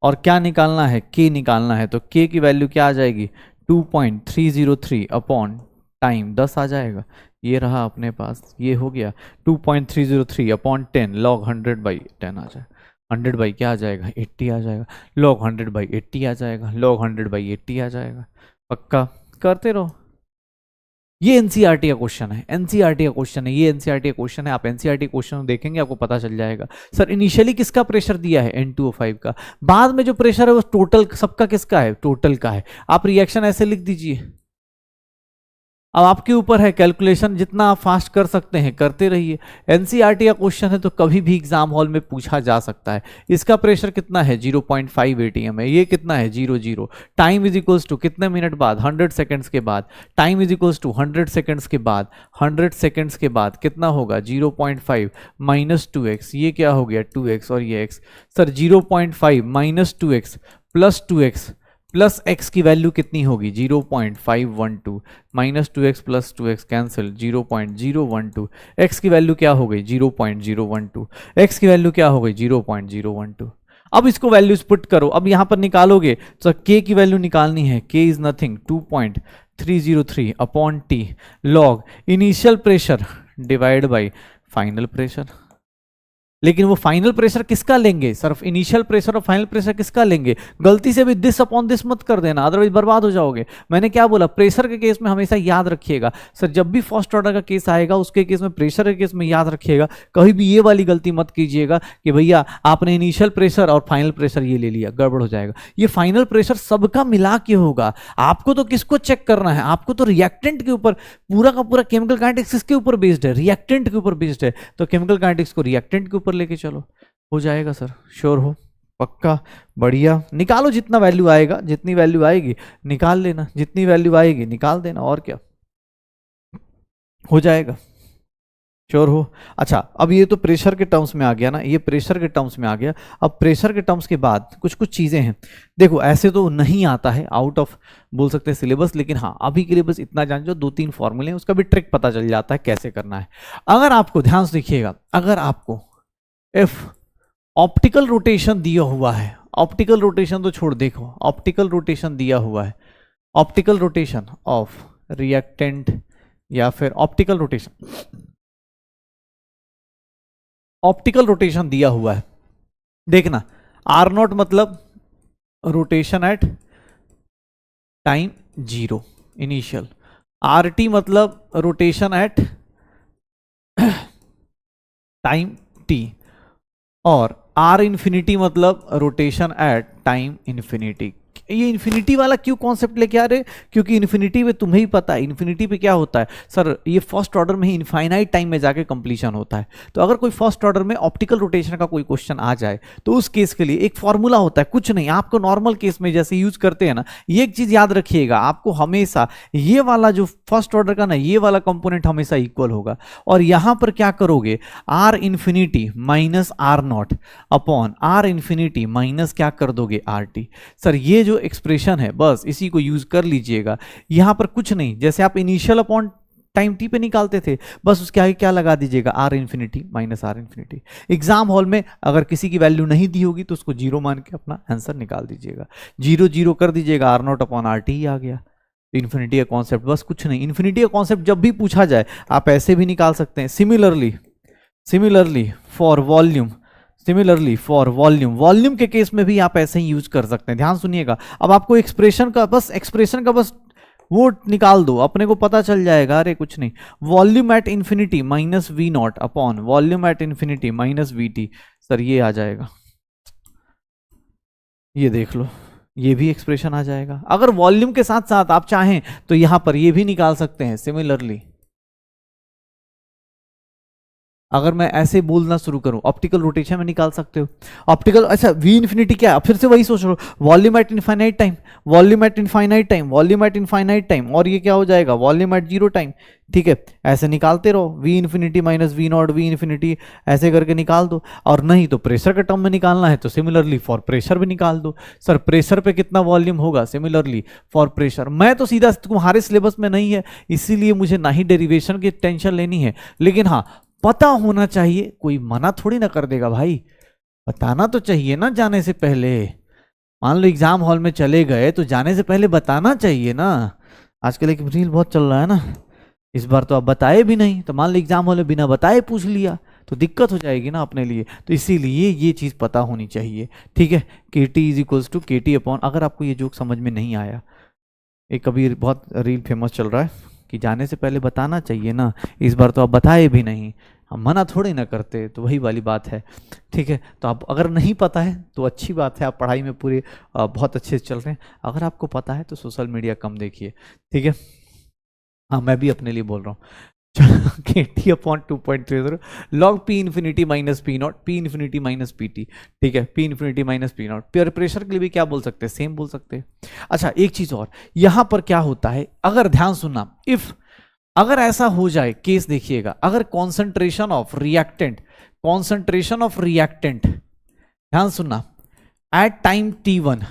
और क्या निकालना है, k निकालना है, तो k की वैल्यू क्या आ जाएगी 2.303 अपॉन टाइम 10 आ जाएगा। ये रहा अपने पास, ये हो गया 2.303 अपॉन 10 log 100 बाई 10 आ जाएगा। 100 बाई क्या आ जाएगा 80 आ जाएगा, log 100 बाई 80 आ जाएगा, log 100 बाई 80 आ जाएगा। पक्का करते रहो। ये एनसीईआरटी का क्वेश्चन है, एनसीईआरटी का क्वेश्चन है, ये एनसीईआरटी का क्वेश्चन है। आप एनसीईआरटी क्वेश्चन देखेंगे आपको पता चल जाएगा। सर इनिशियली किसका प्रेशर दिया है N2O5 का, बाद में जो प्रेशर है वो टोटल सबका किसका है, टोटल का है। आप रिएक्शन ऐसे लिख दीजिए। अब आपके ऊपर है, कैलकुलेशन जितना आप फास्ट कर सकते हैं करते रहिए। एनसीईआरटी का क्वेश्चन है तो कभी भी एग्जाम हॉल में पूछा जा सकता है। इसका प्रेशर कितना है 0.5 ATM है, ये कितना है 0 टाइम इज इक्वल्स टू कितने मिनट बाद 100 सेकेंड्स के बाद, time is equals to 100 seconds के बाद, 100 सेकेंड्स के बाद कितना होगा 0.5 माइनस 2x, ये क्या हो गया 2x और ये x। Sir 0.5 minus 2x plus 2x plus x की वैल्यू कितनी होगी 0.512 minus 2x plus 2x cancel 0.012, x की वैल्यू क्या हो गई 0.012, x की वैल्यू क्या हो गई 0.012। अब इसको वैल्यूज पुट करो, अब यहां पर निकालोगे तो k की वैल्यू निकालनी है, k is nothing 2.303 upon t log initial pressure divide by final pressure. लेकिन वो फाइनल प्रेशर किसका लेंगे, सिर्फ इनिशियल प्रेशर और फाइनल प्रेशर किसका लेंगे। गलती से भी दिस अपॉन दिस मत कर देना, अदरवाइज बर्बाद हो जाओगे। मैंने क्या बोला, प्रेशर के केस में हमेशा याद रखिएगा। सर जब भी फर्स्ट ऑर्डर का केस आएगा उसके केस में, प्रेशर के केस में याद रखिएगा, कभी भी ये वाली गलती मत कीजिएगा कि भैया आपने इनिशियल प्रेशर और फाइनल प्रेशर ये ले लिया, गड़बड़ हो जाएगा। ये फाइनल प्रेशर सबका मिला के होगा। आपको तो किसको चेक करना है, आपको तो रिएक्टेंट के ऊपर, पूरा का पूरा केमिकल काइनेटिक्स किसके ऊपर बेस्ड है, रिएक्टेंट के ऊपर बेस्ड है। तो केमिकल काइनेटिक्स को रिएक्टेंट के ऊपर लेके चलो, हो जाएगा सर, श्योर हो, पक्का, बढ़िया। निकालो जितना वैल्यू आएगा, जितनी वैल्यू आएगी निकाल लेना, जितनी वैल्यू आएगी निकाल देना, और क्या, हो जाएगा, श्योर हो। अच्छा अब ये तो प्रेशर के टर्म्स में आ गया ना, ये प्रेशर के टर्म्स में आ गया। अब प्रेशर के टर्म्स के बाद कुछ कुछ चीजें हैं। देखो ऐसे तो नहीं आता है, आउट ऑफ बोल सकते हैं सिलेबस, लेकिन हाँ अभी के लिए बस इतना जान जो 2-3 फॉर्मूले हैं, उसका भी ट्रिक पता चल जाता है कैसे करना है। अगर आपको ध्यान से देखिएगा, अगर आपको इफ ऑप्टिकल रोटेशन दिया हुआ है, ऑप्टिकल रोटेशन तो छोड़, देखो ऑप्टिकल रोटेशन दिया हुआ है, ऑप्टिकल रोटेशन ऑफ रिएक्टेंट या फिर ऑप्टिकल रोटेशन दिया हुआ है। देखना R0 मतलब rotation at time 0 initial, RT मतलब रोटेशन एट टाइम t, और R इंफिनिटी मतलब रोटेशन एट टाइम इंफिनिटी। ये इन्फिनिटी वाला क्यों कॉन्सेप्ट लेके आ रहे, क्योंकि इन्फिनिटी पे तुम्हें ही पता है, इन्फिनिटी पे क्या होता है सर, ये फर्स्ट ऑर्डर में ही इनफाइनाइट टाइम में जाके कंप्लीशन होता है। तो अगर कोई फर्स्ट ऑर्डर में ऑप्टिकल रोटेशन का कोई क्वेश्चन आ जाए तो उस केस के लिए एक फॉर्मूला होता है, कुछ नहीं, आपको नॉर्मल केस में जैसे यूज करते हैं ना, ये एक चीज याद रखिएगा, आपको हमेशा ये वाला जो फर्स्ट ऑर्डर का ना, ये वाला कंपोनेंट हमेशा इक्वल होगा। और यहां पर क्या करोगे, R infinity minus R0 upon R infinity minus क्या कर दोगे RT। सर ये जो एक्सप्रेशन है बस इसी को यूज कर लीजिएगा, यहां पर कुछ नहीं, जैसे आप इनिशियल अपॉन टाइम t पे निकालते थे, बस उसके आगे क्या लगा दीजिएगा R infinity minus R infinity. Exam hall में अगर किसी की वैल्यू नहीं दी होगी तो उसको 0 मान के अपना आंसर निकाल दीजिएगा, 0 0 कर दीजिएगा, R0 अपॉन RT ही आ गया। इन्फिनिटी का कॉन्सेप्ट, बस कुछ नहीं। इन्फिनिटी का कॉन्सेप्ट जब भी पूछा जाए आप ऐसे भी निकाल सकते हैं। सिमिलरली फॉर वॉल्यूम के केस में भी आप ऐसे ही यूज कर सकते हैं। ध्यान सुनिएगा, अब आपको एक्सप्रेशन का बस वो निकाल दो, अपने को पता चल जाएगा, अरे कुछ नहीं, volume at infinity minus V0 upon volume at infinity minus VT। Sir ये आ जाएगा, ये देख लो, ये भी एक्सप्रेशन आ जाएगा। अगर वॉल्यूम के साथ साथ आप चाहें तो यहां पर ये भी निकाल सकते हैं। सिमिलरली अगर मैं ऐसे बोलना शुरू करूं, ऑप्टिकल रोटेशन में निकाल सकते हो ऑप्टिकल। अच्छा वी इन्फिनिटी क्या है, फिर से वही सोच लो, volume at infinite time, volume at infinite time, volume at infinite time, और ये क्या हो जाएगा, वॉल्यूम एट 0 टाइम। ठीक है, ऐसे निकालते रहो, V infinity minus V naught, V infinity ऐसे करके निकाल दो। और नहीं तो प्रेशर के टर्म में निकालना है तो सिमिलरली फॉर प्रेशर भी निकाल दो। सर प्रेशर पे कितना वॉल्यूम होगा, सिमिलरली फॉर प्रेशर। मैं तो सीधा, तुम्हारे सिलेबस में नहीं है इसीलिए मुझे ना ही डेरिवेशन की टेंशन लेनी है, लेकिन हाँ पता होना चाहिए, कोई मना थोड़ी ना कर देगा भाई, बताना तो चाहिए ना जाने से पहले। मान लो एग्जाम हॉल में चले गए तो जाने से पहले बताना चाहिए ना। आजकल एक रील बहुत चल रहा है ना, इस बार तो आप बताए भी नहीं, तो मान लो एग्जाम हॉल में बिना बताए पूछ लिया तो दिक्कत हो जाएगी ना अपने लिए, तो इसीलिए ये चीज़ पता होनी चाहिए। ठीक है, के टी इज इक्वल्स टू के टी अपॉन, अगर आपको ये जोक समझ में नहीं आया, एक अभी बहुत रील फेमस चल रहा है कि जाने से पहले बताना चाहिए ना, इस बार तो आप बताए भी नहीं, हम मना थोड़ी ना करते, तो वही वाली बात है। ठीक है, तो आप अगर नहीं पता है तो अच्छी बात है, आप पढ़ाई में पूरे बहुत अच्छे से चल रहे हैं। अगर आपको पता है तो सोशल मीडिया कम देखिए। ठीक है, हाँ मैं भी अपने लिए बोल रहा हूँ। के T upon 2.30 log P infinity minus P not, P infinity minus P T. ठीक है, P infinity minus P not. Pure pressure के लिए भी क्या बोल सकते हैं, सेम बोल सकते हैं। अच्छा एक चीज और, यहां पर क्या होता है, अगर ध्यान सुनना, इफ अगर ऐसा हो जाए केस, देखिएगा अगर concentration of reactant, concentration of reactant, ध्यान सुनना, at time t1,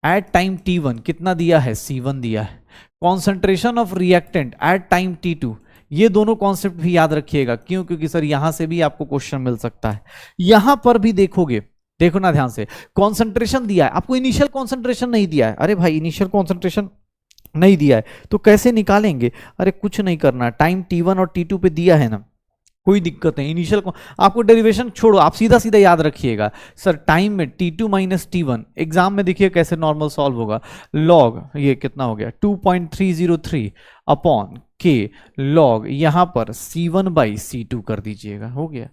at time t1 कितना दिया है, C1 दिया है। Concentration of reactant at time t2, ये दोनों कॉन्सेप्ट भी याद रखिएगा, क्यों, क्योंकि सर यहां से भी आपको क्वेश्चन मिल सकता है। यहां पर भी देखोगे, देखो ना ध्यान से, कॉन्सेंट्रेशन दिया है आपको, इनिशियल कॉन्सेंट्रेशन नहीं दिया है। अरे भाई इनिशियल कॉन्सेंट्रेशन नहीं दिया है तो कैसे निकालेंगे, अरे कुछ नहीं करना, टाइम t1 और t2 पे दिया है ना, कोई दिक्कत नहीं। इनिशियल को आपको डेरिवेशन छोड़ो, आप सीधा सीधा याद रखिएगा, सर टाइम में t2 माइनस t1, एग्जाम में देखिए कैसे नॉर्मल सॉल्व होगा, लॉग ये कितना हो गया 2.303 अपॉन के लॉग यहां पर c1 बाई c2 कर दीजिएगा, हो गया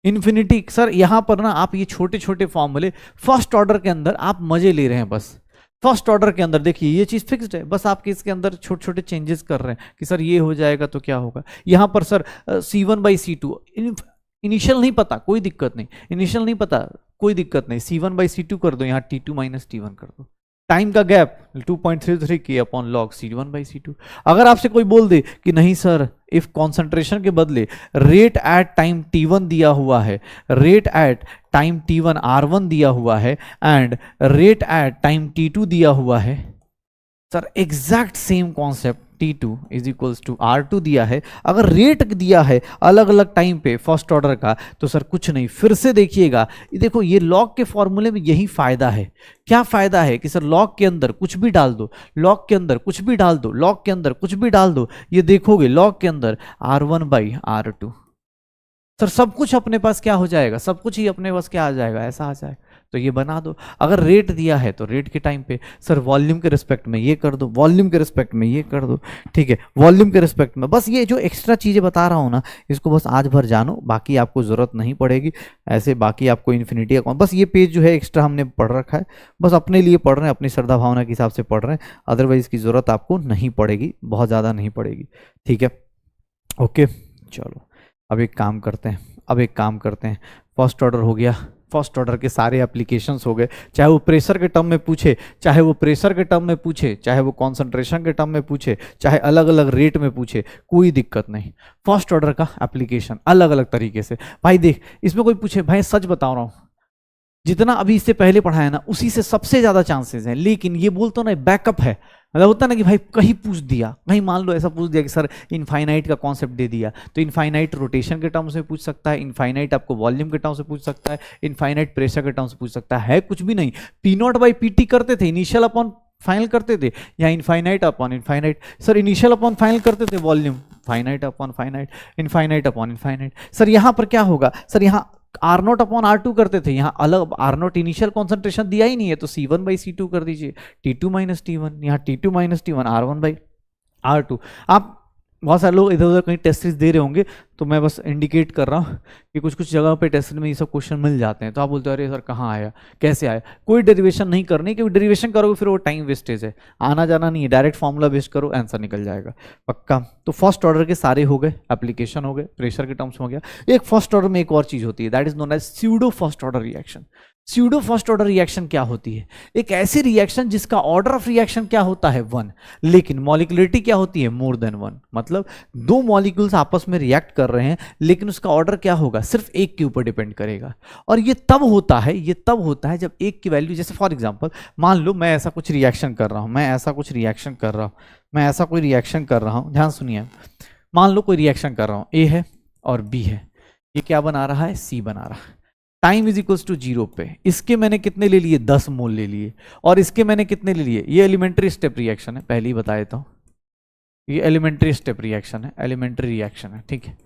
इन्फिनिटी। सर यहां पर ना आप ये छोटे छोटे फॉर्मूले फर्स्ट ऑर्डर के अंदर आप मजे ले रहे हैं, बस फर्स्ट ऑर्डर के अंदर देखिए ये चीज फिक्स्ड है, बस आपके इसके अंदर छोटे छोटे चेंजेस कर रहे हैं कि सर ये हो जाएगा तो क्या होगा। यहां पर sir C1 by C2, initial नहीं पता कोई दिक्कत नहीं, इनिशियल नहीं पता कोई दिक्कत नहीं, C1 बाई C2 कर दो, यहाँ T2 माइनस T1 कर दो, टाइम का गैप 2.33 के upon log C1 by C2। अगर आपसे कोई बोल दे कि नहीं सर इफ कॉन्सेंट्रेशन के बदले रेट एट टाइम T1 दिया हुआ है, rate at time T1 R1 दिया हुआ है and rate at time T2 दिया हुआ है, sir exact same concept T2 is equals to R2 दिया है, अगर रेट दिया है अलग अलग टाइम पे फर्स्ट ऑर्डर का, तो सर कुछ नहीं, फिर से देखिएगा, देखो ये लॉग के फॉर्मूले में यही फायदा है। क्या फायदा है कि सर लॉग के अंदर कुछ भी डाल दो, लॉग के अंदर कुछ भी डाल दो, लॉग के अंदर कुछ भी डाल दो, ये देखोगे लॉग के अंदर R1 बाई R2, सर सब कुछ अपने पास क्या हो जाएगा, सब कुछ ही अपने पास क्या आ जाएगा, ऐसा आ जाएगा। तो ये बना दो, अगर रेट दिया है तो रेट के टाइम पे सर वॉल्यूम के रिस्पेक्ट में ये कर दो, वॉल्यूम के रिस्पेक्ट में ये कर दो। ठीक है, वॉल्यूम के रिस्पेक्ट में, बस ये जो एक्स्ट्रा चीज़ें बता रहा हूँ ना, इसको बस आज भर जानो, बाकी आपको ज़रूरत नहीं पड़ेगी। ऐसे बाकी आपको इन्फिनिटी का बस ये पेज जो है एक्स्ट्रा हमने पढ़ रखा है, बस अपने लिए पढ़ रहे हैं, अपनी श्रद्धा भावना के हिसाब से पढ़ रहे हैं, अदरवाइज की ज़रूरत आपको नहीं पड़ेगी, बहुत ज़्यादा नहीं पड़ेगी। ठीक है, ओके चलो अब एक काम करते हैं, फर्स्ट ऑर्डर हो गया, फर्स्ट ऑर्डर के सारे एप्लीकेशंस हो गए, चाहे वो प्रेशर के टर्म में पूछे, चाहे वो प्रेशर के टर्म में पूछे, चाहे वो कॉन्सेंट्रेशन के टर्म में पूछे, चाहे अलग अलग रेट में पूछे, कोई दिक्कत नहीं। फर्स्ट ऑर्डर का एप्लीकेशन अलग अलग तरीके से, भाई देख इसमें कोई पूछे, भाई सच बता रहा हूँ जितना अभी इससे पहले पढ़ाया ना उसी से सबसे ज्यादा चांसेस हैं, लेकिन ये बोलता ना बैकअप है, मतलब होता ना कि भाई कहीं पूछ दिया, कहीं मान लो ऐसा पूछ दिया कि सर इनफाइनाइट का कॉन्सेप्ट दे दिया, तो इनफाइनाइट रोटेशन के टर्म से पूछ सकता है, इनफाइनाइट आपको वॉल्यूम के टर्म से पूछ सकता है, इनफाइनाइट प्रेशर के टर्म से पूछ सकता है कुछ भी नहीं। P not by P T करते थे, इनिशियल अपॉन फाइनल करते थे, या infinite upon infinite, sir initial upon final करते थे, volume finite upon finite, infinite upon infinite. Sir यहाँ पर क्या होगा, सर यहाँ R0 अपॉन R2 करते थे, यहाँ अलग R0 इनिशियल कॉन्सेंट्रेशन दिया ही नहीं है, तो C1 बाई C2 कर दीजिए, T2 माइनस T1, यहाँ T2 minus T1 R1 by R2। आप बहुत सारे लोग इधर उधर कहीं टेस्ट सीरीज दे रहे होंगे तो मैं बस इंडिकेट कर रहा हूँ कि कुछ कुछ जगह पे टेस्ट में ये सब क्वेश्चन मिल जाते हैं, तो आप बोलते हो अरे सर कहाँ आया, कैसे आया। कोई डेरिवेशन नहीं करनी, क्योंकि डेरिवेशन करोगे फिर वो टाइम वेस्टेज है, आना जाना नहीं है, डायरेक्ट फॉर्मूला बेस्ड करो, आंसर निकल जाएगा पक्का। तो फर्स्ट ऑर्डर के सारे हो गए, एप्लीकेशन हो गए, प्रेशर के टर्म्स हो गया। एक फर्स्ट ऑर्डर में एक और चीज होती है, that is known as pseudo first order reaction. Pseudo first order reaction क्या होती है? एक ऐसी रिएक्शन जिसका ऑर्डर ऑफ रिएक्शन क्या होता है 1, लेकिन मॉलिक्युलरिटी क्या होती है मोर देन 1। मतलब दो मॉलिक्यूल्स आपस में रिएक्ट कर रहे हैं, लेकिन उसका ऑर्डर क्या होगा, सिर्फ एक के ऊपर डिपेंड करेगा। और ये तब होता है जब एक की वैल्यू, जैसे फॉर एग्जांपल मान लो मैं ऐसा कुछ रिएक्शन कर रहा हूं, मैं ऐसा कोई रिएक्शन कर रहा हूं, ध्यान सुनिए। मान लो कोई रिएक्शन कर रहा हूं, ए है और बी है, ये क्या बना रहा है, सी बना रहा है। टाइम इज इक्वल्स टू 0 पे इसके मैंने कितने ले लिए, 10 मोल ले लिए, और इसके मैंने कितने ले लिए, ये एलिमेंट्री स्टेप रिएक्शन है, पहले ही बता देता हूं, ये एलिमेंट्री स्टेप रिएक्शन है, एलिमेंट्री रिएक्शन है, ठीक है।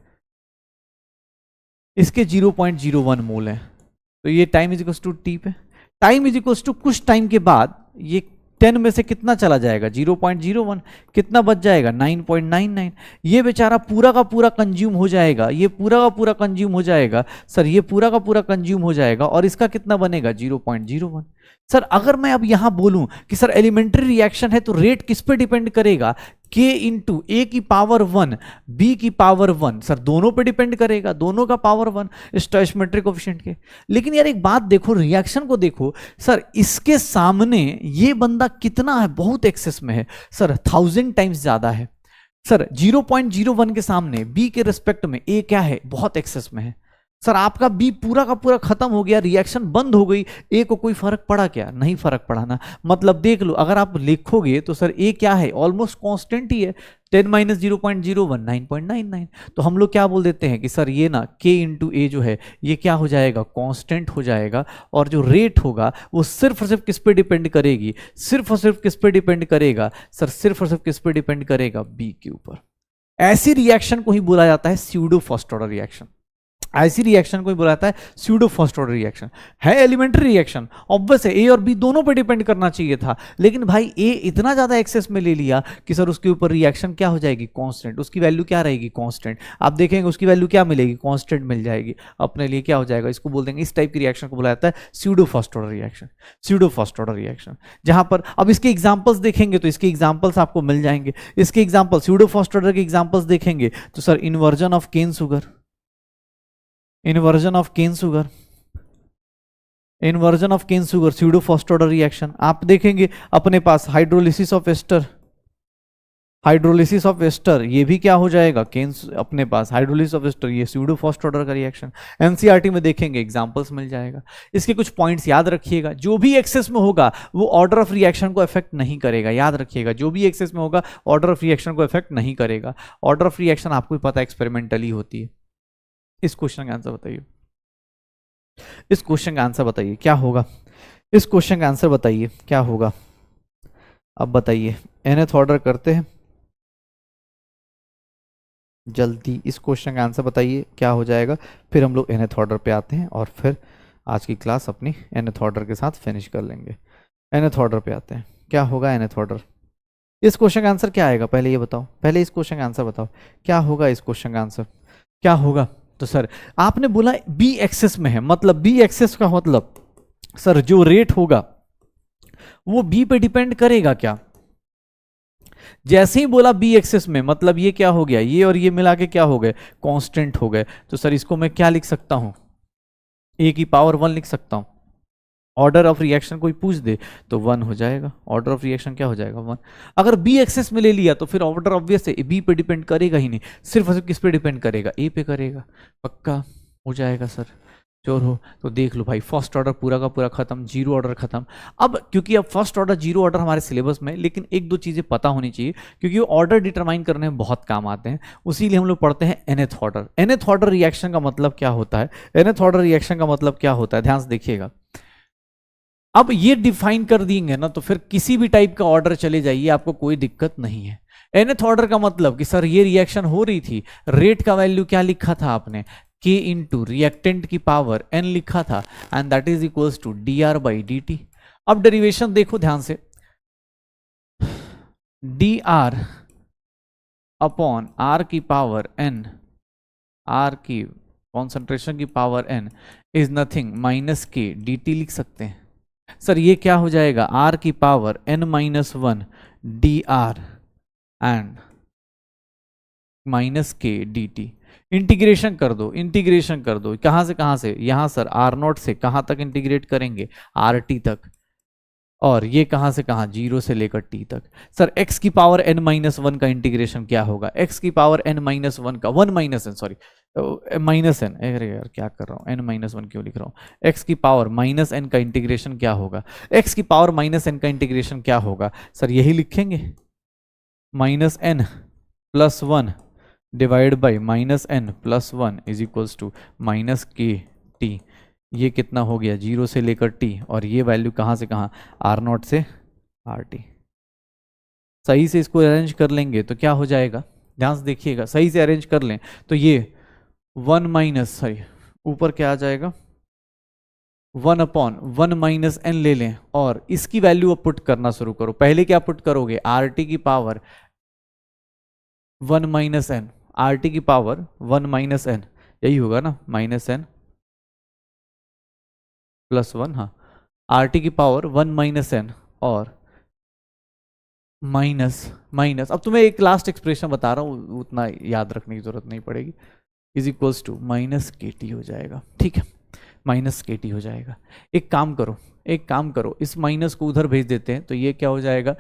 इसके 0.01 मोल है, तो ये time is equals to T पे। टाइम इज इक्वल्स टू कुछ टाइम के बाद ये 10 में से कितना चला जाएगा, 0.01, कितना बच जाएगा, 9.99। ये बेचारा पूरा का पूरा कंज्यूम हो जाएगा, ये पूरा का पूरा कंज्यूम हो जाएगा सर, ये पूरा का पूरा कंज्यूम हो जाएगा, और इसका कितना बनेगा, 0.01। सर अगर मैं अब यहां बोलूं कि सर एलिमेंट्री रिएक्शन है, तो रेट किस पे डिपेंड करेगा, k इंटू ए की पावर 1 बी की पावर 1, सर दोनों पे डिपेंड करेगा, दोनों का पावर 1 स्टोइचोमेट्रिक कोएफिशिएंट के। लेकिन यार एक बात देखो, रिएक्शन को देखो सर, इसके सामने ये बंदा कितना है, बहुत एक्सेस में है सर, 1000 टाइम्स ज्यादा है सर। 0.01 के सामने बी के रिस्पेक्ट में ए क्या है, बहुत एक्सेस में है सर। आपका बी पूरा का पूरा खत्म हो गया, रिएक्शन बंद हो गई, ए को कोई फर्क पड़ा क्या, नहीं फर्क पड़ा ना। मतलब देख लो, अगर आप लिखोगे तो सर ए क्या है, ऑलमोस्ट कांस्टेंट ही है, 10 माइनस 0.01 9.99। तो हम लोग क्या बोल देते हैं कि सर ये ना k इंटू ए जो है ये क्या हो जाएगा, कांस्टेंट हो जाएगा, और जो रेट होगा वो सिर्फ और सिर्फ किस पे डिपेंड करेगी, सिर्फ और सिर्फ किस पे डिपेंड करेगा सर, सिर्फ और सिर्फ किस पे डिपेंड करेगा, बी के ऊपर। ऐसी रिएक्शन को ही बोला जाता है स्यूडो फर्स्ट ऑर्डर रिएक्शन। ऐसी रिएक्शन को ही बुलाता है स्यूडो फर्स्ट ऑर्डर रिएक्शन। है एलिमेंट्री रिएक्शन, ऑब्वियस है ए और बी दोनों पे डिपेंड करना चाहिए था, लेकिन भाई ए इतना ज्यादा एक्सेस में ले लिया कि सर उसके ऊपर रिएक्शन क्या हो जाएगी, कांस्टेंट, उसकी वैल्यू क्या रहेगी, कांस्टेंट। आप देखेंगे उसकी वैल्यू क्या मिलेगी, कांस्टेंट मिल जाएगी, अपने लिए क्या हो जाएगा, इसको बोल देंगे, इस टाइप की रिएक्शन को बुलाया जाता है pseudo first order reaction. Pseudo first order reaction जहां पर अब इसके एग्जांपल्स देखेंगे तो इसके एग्जांपल्स आपको मिल जाएंगे। इसके एग्जांपल स्यूडो फर्स्ट ऑर्डर के एग्जांपल्स देखेंगे तो sir inversion of cane sugar, inversion of cane sugar, inversion of cane sugar pseudo first order reaction. आप देखेंगे अपने पास hydrolysis of ester, hydrolysis of ester ये भी क्या हो जाएगा, केन, अपने पास हाइड्रोलिसिस ऑफ एस्टर ये स्यूडो फर्स्ट ऑर्डर का रिएक्शन। एनसीईआरटी में देखेंगे एग्जांपल्स मिल जाएगा। इसके कुछ पॉइंट्स याद रखिएगा, जो भी एक्सेस में होगा वो ऑर्डर ऑफ रिएक्शन को इफेक्ट नहीं करेगा, याद रखिएगा, जो भी एक्सेस में होगा ऑर्डर ऑफ रिएक्शन को इफेक्ट नहीं करेगा। ऑर्डर ऑफ रिएक्शन आपको भी पता है एक्सपेरिमेंटली होती है। इस क्वेश्चन का आंसर बताइए, इस क्वेश्चन का आंसर बताइए क्या होगा, इस क्वेश्चन का आंसर बताइए क्या होगा। अब बताइए nth ऑर्डर करते हैं, जल्दी इस क्वेश्चन का आंसर बताइए क्या हो जाएगा, फिर हम लोग nth ऑर्डर पे आते हैं और फिर आज की क्लास अपनी nth ऑर्डर के साथ फिनिश कर लेंगे। nth ऑर्डर पे आते हैं, क्या होगा nth ऑर्डर। इस क्वेश्चन का आंसर क्या आएगा, पहले ये बताओ, पहले इस क्वेश्चन का आंसर बताओ क्या होगा, इस क्वेश्चन का आंसर क्या होगा। तो सर आपने बोला बी एक्सेस में है, मतलब बी एक्सेस का मतलब सर जो रेट होगा वो बी पे डिपेंड करेगा क्या। जैसे ही बोला बी एक्सेस में मतलब ये क्या हो गया, ये और ये मिला के क्या हो गए, कांस्टेंट हो गए। तो सर इसको मैं क्या लिख सकता हूं, ए की पावर 1 लिख सकता हूं। ऑर्डर ऑफ रिएक्शन कोई पूछ दे तो 1 हो जाएगा, ऑर्डर ऑफ रिएक्शन क्या हो जाएगा 1। अगर बी एक्सेस में ले लिया तो फिर ऑर्डर ऑब्वियस है बी पे डिपेंड करेगा ही नहीं, सिर्फ सिर्फ किस पे डिपेंड करेगा, ए पे करेगा, पक्का हो जाएगा सर। श्योर हो तो देख लो भाई, फर्स्ट ऑर्डर पूरा का पूरा खत्म, जीरो ऑर्डर खत्म। अब क्योंकि अब फर्स्ट ऑर्डर जीरो ऑर्डर हमारे सिलेबस में, लेकिन एक दो चीजें पता होनी चाहिए क्योंकि वो ऑर्डर डिटरमाइन करने में बहुत काम आते हैं, उसीलिए हम लोग पढ़ते हैं nth order. nth order reaction का मतलब क्या होता है, nth ऑर्डर रिएक्शन का मतलब क्या होता है, ध्यान से देखिएगा। अब ये डिफाइन कर देंगे ना तो फिर किसी भी टाइप का ऑर्डर चले जाइए, आपको कोई दिक्कत नहीं है। nth ऑर्डर का मतलब कि सर ये रिएक्शन हो रही थी, रेट का वैल्यू क्या लिखा था आपने, k इंटू रिएक्टेंट की पावर n लिखा था, and that is equals to dr by dt। अब डेरिवेशन देखो ध्यान से, dr अपॉन r की पावर n आर की कॉन्सेंट्रेशन की power n is nothing minus K D T लिख सकते हैं। सर ये क्या हो जाएगा, आर की power n minus one D R and minus K D T. Integration कर दो, इंटीग्रेशन कर दो, कहां से कहां से, यहां सर आर नॉट से कहां तक इंटीग्रेट करेंगे, आर टी तक, और ये कहां से कहां, जीरो से लेकर टी तक। सर x की पावर n माइनस वन का इंटीग्रेशन क्या होगा, x की पावर n माइनस वन का, one minus N, sorry minus N, अरे यार क्या कर रहा हूं, n माइनस वन क्यों लिख रहा हूं, x की पावर माइनस n का इंटीग्रेशन क्या होगा, x की पावर माइनस n का इंटीग्रेशन क्या होगा, सर यही लिखेंगे, minus n plus one divide by minus n plus one is equals to minus के टी। ये कितना हो गया, जीरो से लेकर t, और ये वैल्यू कहां से कहां, आर नॉट से आर टी। सही से इसको अरेंज कर लेंगे तो क्या हो जाएगा, ध्यान से देखिएगा, सही से अरेंज कर लें तो ये वन माइनस, सॉरी ऊपर क्या आ जाएगा, one upon one minus n ले लें, और इसकी वैल्यू अब पुट करना शुरू करो। पहले क्या पुट करोगे, आर टी की power one minus n, R T की पावर वन माइनस एन, यही होगा ना, माइनस एन प्लस वन, हाँ आर टी की पावर वन माइनस एन और माइनस माइनस, अब तुम्हें एक लास्ट एक्सप्रेशन बता रहा हूं, उतना याद रखने की जरूरत नहीं पड़ेगी, इज इक्वल्स टू माइनस के टी हो जाएगा, ठीक है, माइनस के टी हो जाएगा। एक काम करो, एक काम करो, इस माइनस को उधर भेज देते हैं, तो ये क्या हो जाएगा,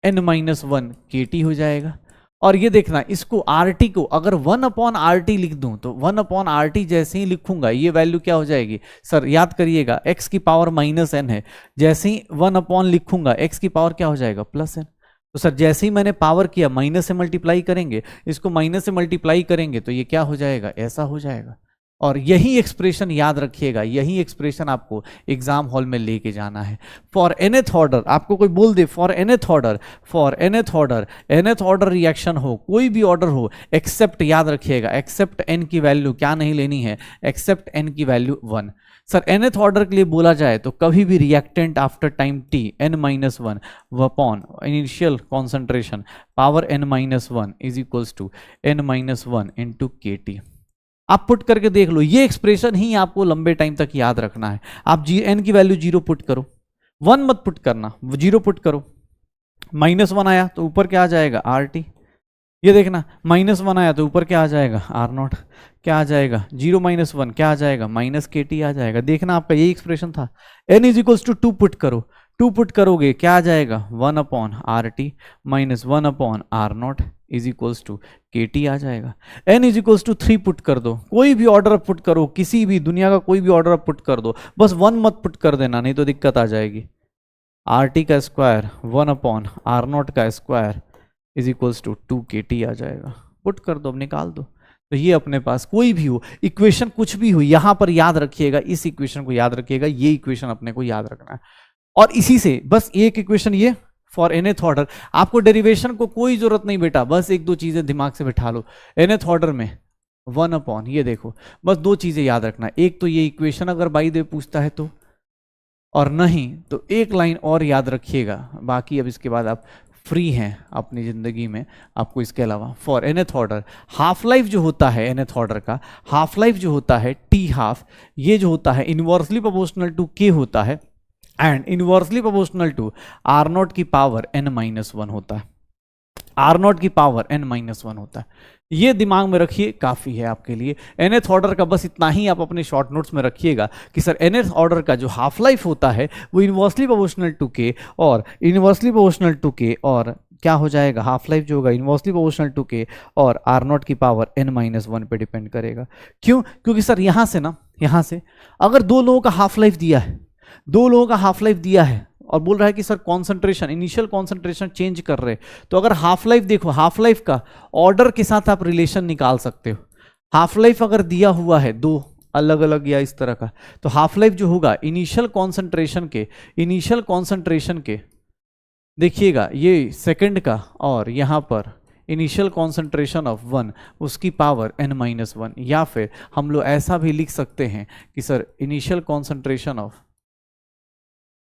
एन माइनस वन के टी हो जाएगा। और ये देखना, इसको आर टी को अगर वन अपॉन आर टी लिख दूं तो वन अपॉन आर टी जैसे ही लिखूंगा ये वैल्यू क्या हो जाएगी, सर याद करिएगा x की पावर माइनस एन है, जैसे ही वन अपॉन लिखूंगा x की पावर क्या हो जाएगा, प्लस एन। तो सर जैसे ही मैंने पावर किया, माइनस से मल्टीप्लाई करेंगे, इसको माइनस से मल्टीप्लाई करेंगे तो ये क्या हो जाएगा, ऐसा हो जाएगा। और यही एक्सप्रेशन याद रखिएगा, यही एक्सप्रेशन आपको एग्जाम हॉल में लेके जाना है। फॉर nth ऑर्डर, आपको कोई बोल दे for nth order, for nth order, nth order reaction हो, कोई भी ऑर्डर हो, एक्सेप्ट, याद रखिएगा एक्सेप्ट n की वैल्यू क्या नहीं लेनी है, एक्सेप्ट n की value one. Sir nth order के लिए बोला जाए तो कभी भी reactant after time t n minus one upon initial concentration power n minus one is equals to n minus one into k t. आप पुट करके देख लो, ये एक्सप्रेशन ही आपको लंबे टाइम तक याद रखना है। आप n की वैल्यू जीरो पुट करो, वन मत पुट करना, जीरो पुट करो, माइनस वन आया तो ऊपर क्या आ जाएगा, आर टी। ये देखना, माइनस वन आया तो ऊपर क्या आ जाएगा, आर नॉट, क्या आ जाएगा, जीरो माइनस वन क्या आ जाएगा, माइनस के टी आ जाएगा। देखना आपका यही एक्सप्रेशन था। n is equals to two put करो, टू पुट करोगे क्या आ जाएगा, one upon R T minus one upon R not is equals to के टी आ जाएगा। n is equals to three put कर दो, कोई भी ऑर्डर पुट करो, किसी भी दुनिया का कोई भी ऑर्डर पुट कर दो, बस वन मत पुट कर देना, नहीं तो दिक्कत आ जाएगी। आर टी का square one upon R not का square is equals to two के टी आ जाएगा, पुट कर दो, अब निकाल दो। तो ये अपने पास कोई भी हो इक्वेशन, कुछ भी हो, यहां पर याद रखिएगा, इस इक्वेशन को याद रखिएगा, ये इक्वेशन अपने को याद रखना है। और इसी से बस एक इक्वेशन ये फॉर nth ऑर्डर, आपको डेरिवेशन को कोई जरूरत नहीं बेटा, बस एक दो चीजें दिमाग से बिठा लो। nth ऑर्डर में वन अपॉन, ये देखो बस दो चीजें याद रखना, एक तो ये इक्वेशन अगर बाई दे पूछता है तो, और नहीं तो एक लाइन और याद रखिएगा, बाकी अब इसके बाद आप फ्री हैं अपनी जिंदगी में, आपको इसके अलावा for nth order half life जो होता है nth ऑर्डर का, हाफ लाइफ जो होता है टी हाफ, ये जो होता है इनवर्सली प्रोपोर्शनल टू के होता है, and inversely proportional to R naught की पावर n माइनस वन होता है, आर नॉट की पावर n माइनस वन होता है। ये दिमाग में रखिए, काफी है आपके लिए। nth ऑर्डर का बस इतना ही आप अपने शॉर्ट नोट्स में रखिएगा कि सर nth ऑर्डर का जो हाफ लाइफ होता है वो इनवर्सली प्रोपोर्शनल टू के, और इनवर्सली प्रोपोर्शनल टू के, और क्या हो जाएगा, हाफ लाइफ जो होगा इनवर्सली प्रोपोर्शनल टू के और आर नॉट की पावर n माइनस वन पे डिपेंड करेगा। क्यों, क्योंकि सर यहां से ना, यहां से अगर दो लोगों का हाफ लाइफ दिया है, दो लोगों का हाफ लाइफ दिया है और बोल रहा है कि sir concentration, initial concentration change कर रहे, तो अगर हाफ लाइफ देखो, हाफ लाइफ का ऑर्डर के साथ आप रिलेशन निकाल सकते हो। हाफ लाइफ अगर दिया हुआ है दो अलग अलग या इस तरह का, तो हाफ लाइफ जो होगा इनिशियल कॉन्सेंट्रेशन के, इनिशियल कॉन्सेंट्रेशन के देखिएगा ये सेकंड का, और यहां पर इनिशियल कॉन्सेंट्रेशन ऑफ वन, उसकी पावर n माइनस वन, या फिर हम लोग ऐसा भी लिख सकते हैं कि सर इनिशियल कॉन्सेंट्रेशन ऑफ,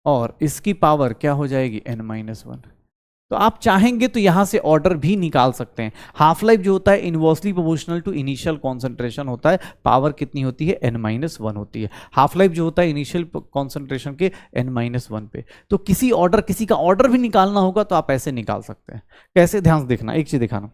और इसकी पावर क्या हो जाएगी n माइनस वन। तो आप चाहेंगे तो यहां से ऑर्डर भी निकाल सकते हैं। हाफ लाइफ जो होता है inversely proportional to initial concentration होता है, पावर कितनी होती है, n-1 होती है। हाफ लाइफ जो होता है इनिशियल कॉन्सेंट्रेशन के n-1 पे। तो किसी का ऑर्डर भी निकालना होगा तो आप ऐसे निकाल सकते हैं। कैसे, ध्यान से देखना, एक चीज दिखाना,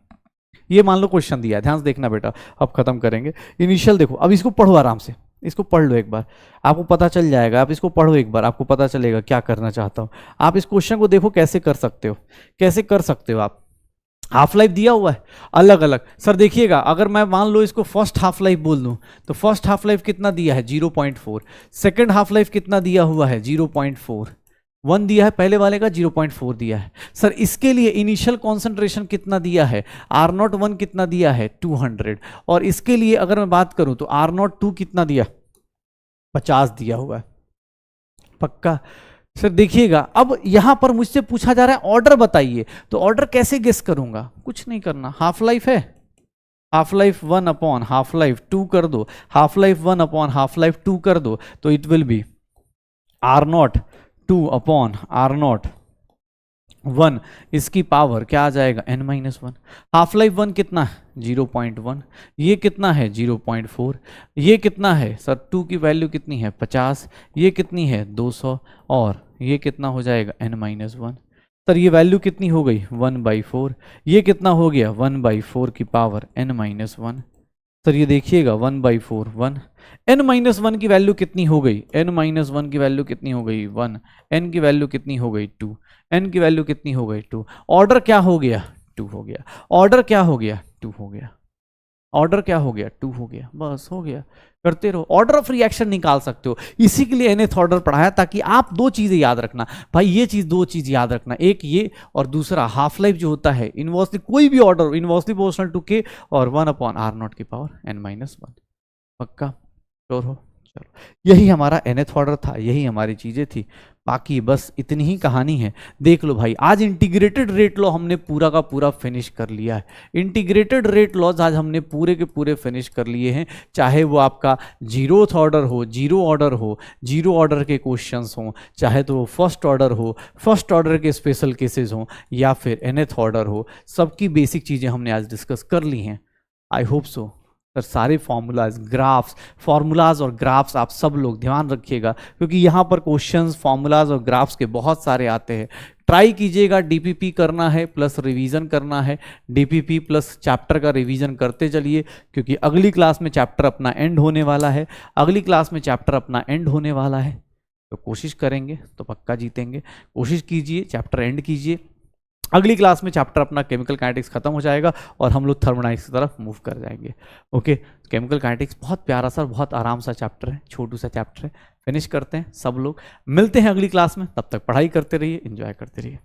ये मान लो क्वेश्चन दिया है, ध्यान से देखना बेटा, अब खत्म करेंगे। इनिशियल देखो, अब इसको पढ़ो आराम से, इसको पढ़ लो एक बार, आपको पता चल जाएगा। आप इसको पढ़ो एक बार, आपको पता चलेगा क्या करना चाहता हूं। आप इस क्वेश्चन को देखो कैसे कर सकते हो, कैसे कर सकते हो आप। हाफ लाइफ दिया हुआ है अलग अलग। सर देखिएगा, अगर मैं मान लो इसको फर्स्ट हाफ लाइफ बोल दूं तो फर्स्ट हाफ लाइफ कितना दिया है 0.4, सेकंड हाफ लाइफ कितना दिया हुआ है 0.4, 1 दिया है पहले वाले का, 0.4 दिया है। सर इसके लिए इनिशियल कॉन्सेंट्रेशन कितना दिया है, R01 कितना दिया है 200, और इसके लिए अगर मैं बात करूं तो R02 कितना दिया, 50 दिया हुआ है। पक्का? सर देखिएगा, अब यहां पर मुझसे पूछा जा रहा है ऑर्डर बताइए, तो ऑर्डर कैसे गेस करूंगा, कुछ नहीं करना। हाफ लाइफ है, half life 1 upon half life 2 कर दो, half life 1 upon half life 2 कर दो, तो it will be R02 upon R01, इसकी पावर क्या आ जाएगा n-1। हाफ लाइफ 1 कितना है 0.1, ये कितना है 0.4, ये कितना है सर 2 की वैल्यू कितनी है 50, ये कितनी है 200, और ये कितना हो जाएगा n-1। सर ये वैल्यू कितनी हो गई 1/4, ये कितना हो गया 1/4 की पावर n-1। सर ये देखिएगा 1/4 1, n-1 की वैल्यू कितनी हो गई, n-1 की वैल्यू कितनी हो गई 1, n की वैल्यू कितनी हो गई 2, n की वैल्यू कितनी हो गई 2। ऑर्डर क्या हो गया 2 हो गया, ऑर्डर क्या हो गया 2 हो गया, ऑर्डर क्या हो गया 2 हो गया, बस हो गया। करते रहो, ऑर्डर ऑफ रिएक्शन निकाल सकते हो। इसी के लिए nth ऑर्डर पढ़ाया, ताकि आप दो चीजें याद रखना भाई, ये चीज दो चीज याद रखना, एक ये और दूसरा हाफ लाइफ जो होता है इनवर्सली, कोई भी order inversely proportional to k और 1 अपॉन R0 की पावर n-1। पक्का? श्योर हो? चलो, यही हमारा nth ऑर्डर था, यही हमारी चीजें थी, बाकी बस इतनी ही कहानी है। देख लो भाई, आज इंटीग्रेटेड रेट लॉ हमने पूरा का पूरा फिनिश कर लिया है। इंटीग्रेटेड रेट लॉज आज हमने पूरे के पूरे फिनिश कर लिए हैं, चाहे वो आपका 0th ऑर्डर हो, 0 ऑर्डर हो, 0 ऑर्डर के क्वेश्चंस हो, चाहे तो वो फर्स्ट ऑर्डर हो, फर्स्ट ऑर्डर के स्पेशल केसेस हो, या फिर nth ऑर्डर हो, सबकी बेसिक चीजें हमने आज डिस्कस कर ली हैं। आई होप सो सर सारे फॉर्मूलाज और ग्राफ्स आप सब लोग ध्यान रखिएगा, क्योंकि यहाँ पर क्वेश्चंस फॉर्मूलाज और ग्राफ्स के बहुत सारे आते हैं। ट्राई कीजिएगा, डीपीपी करना है प्लस रिवीजन करना है, डीपीपी प्लस चैप्टर का रिवीजन करते चलिए, क्योंकि अगली क्लास में चैप्टर अपना एंड होने वाला है, अगली क्लास में चैप्टर अपना एंड होने वाला है। तो कोशिश करेंगे तो पक्का जीतेंगे, कोशिश कीजिए, चैप्टर एंड कीजिए। अगली क्लास में चैप्टर अपना केमिकल काइनेटिक्स खत्म हो जाएगा और हम लोग थर्मोडायनेमिक्स की तरफ मूव कर जाएंगे। ओके, केमिकल काइनेटिक्स बहुत प्यारा सा, बहुत आराम सा चैप्टर है, छोटू सा चैप्टर है, फिनिश करते हैं सब लोग। मिलते हैं अगली क्लास में, तब तक पढ़ाई करते रहिए, एंजॉय करते रहिए।